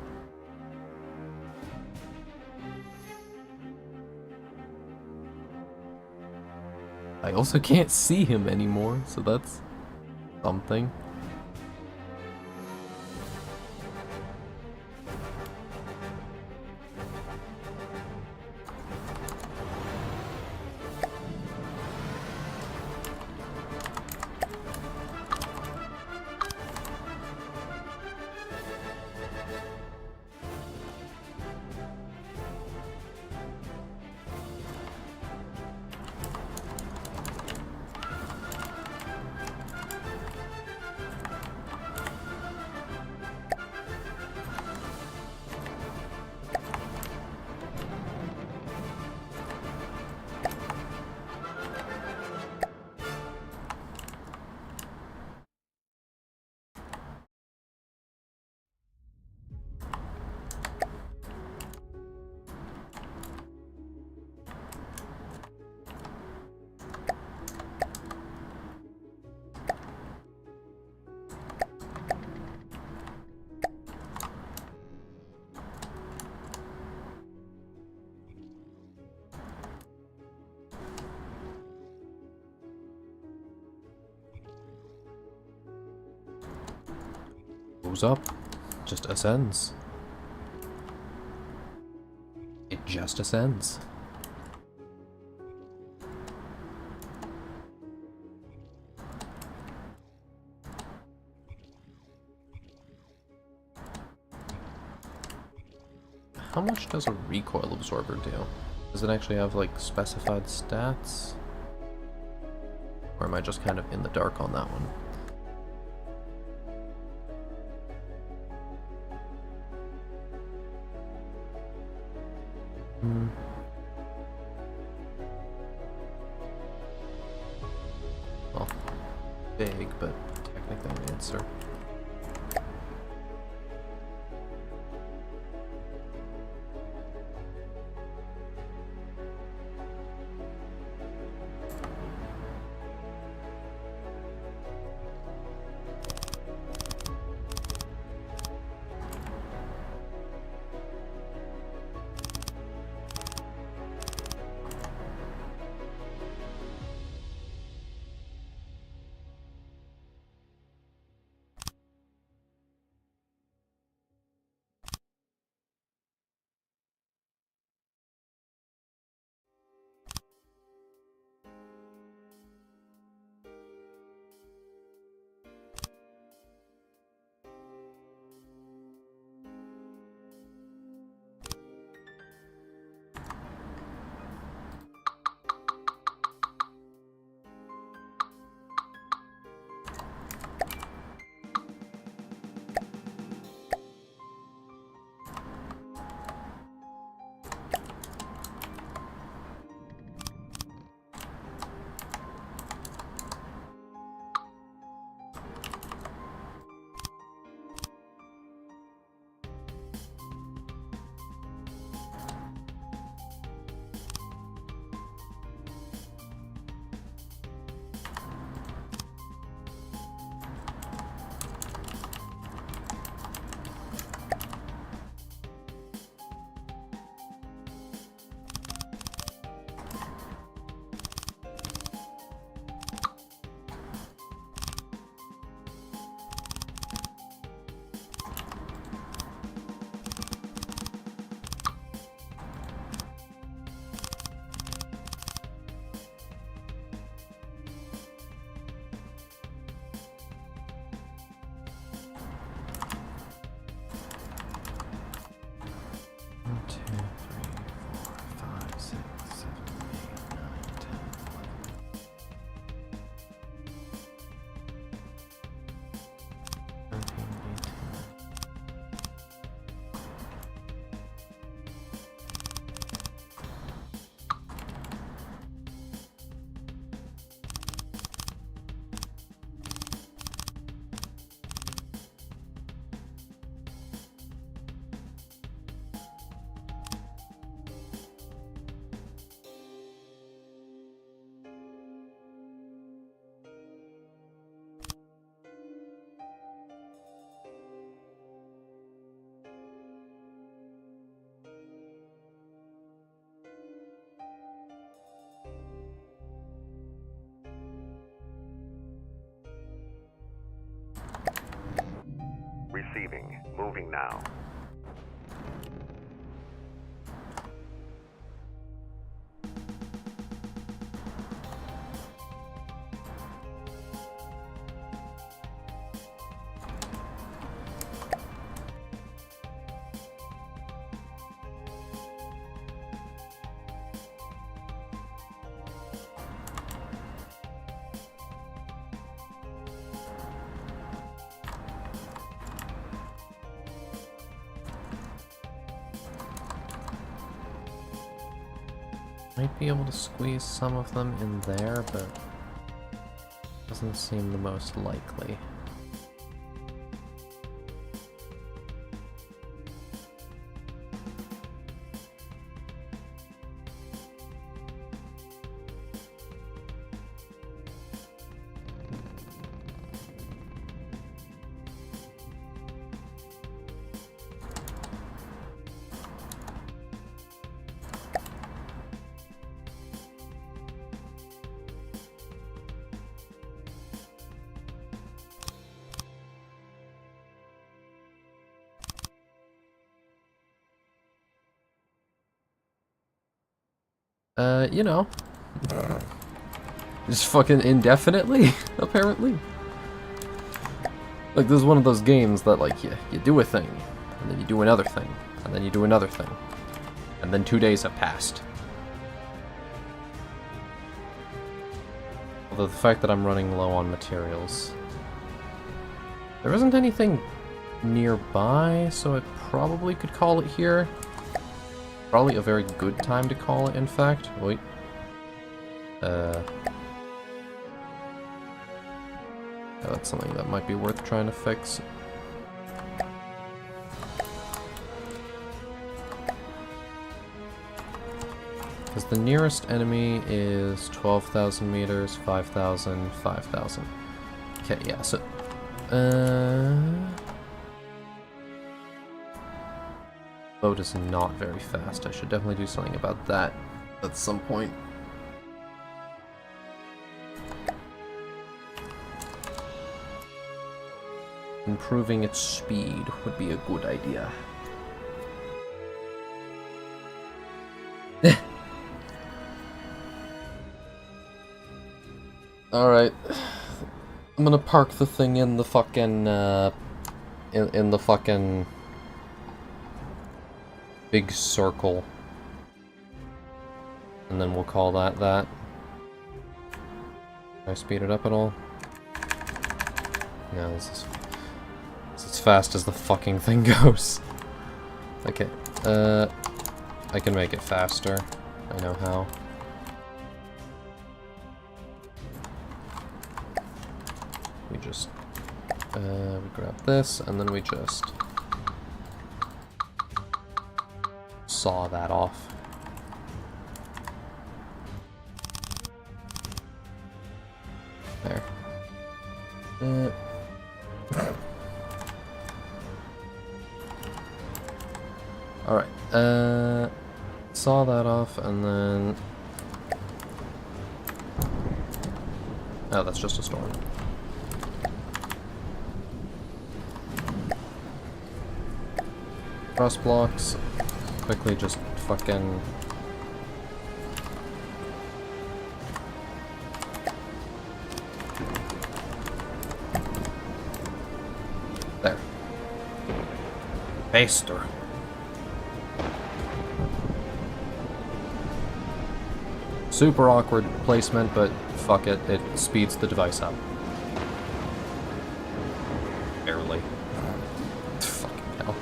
I also can't see him anymore, so that's something. Goes up, just ascends. It just ascends. How much does a recoil absorber do? Does it actually have like specified stats? Or am I just kind of in the dark on that one? Well, big, but technically an answer. Receiving. Moving now. Might be able to squeeze some of them in there, but doesn't seem the most likely. You know. Just fucking indefinitely, apparently. Like, this is one of those games that, like, you do a thing, and then you do another thing, and then you do another thing. And then 2 days have passed. Although the fact that I'm running low on materials. There isn't anything nearby, so I probably could call it here. Probably a very good time to call it, in fact. Wait. Yeah, that's something that might be worth trying to fix. Because the nearest enemy is 12,000 meters, 5,000, 5,000. Okay, yeah, so... boat is not very fast. I should definitely do something about that at some point. Improving its speed would be a good idea. Alright. I'm gonna park the thing in the fucking, in the fucking big circle. And then we'll call that that. Can I speed it up at all? No, this is as fast as the fucking thing goes. Okay, I can make it faster. I know how. We just, we grab this, and then we just saw that off. There. Alright, saw that off, and then... oh, that's just a storm. Cross blocks, quickly just fucking... there. Faster. Super awkward placement, but fuck it, it speeds the device up. Barely. Fucking hell.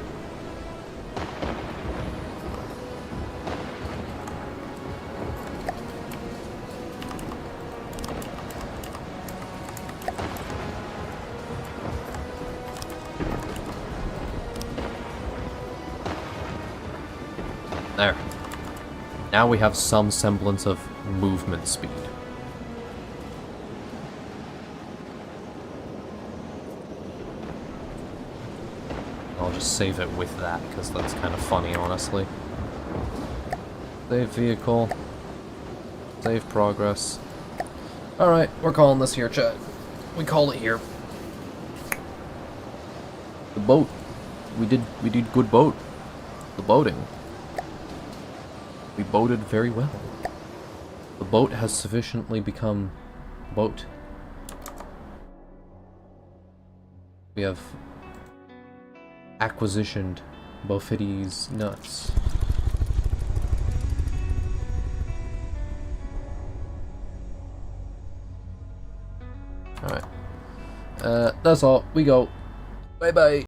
There. Now we have some semblance of movement speed. I'll just save it with that, because that's kind of funny, honestly. Save vehicle. Save progress. Alright, we're calling this here, chat. We call it here. The boat we did good boat. The boating. We boated very well. The boat has sufficiently become boat. We have acquisitioned Bofides nuts. Alright. That's all. We go. Bye bye.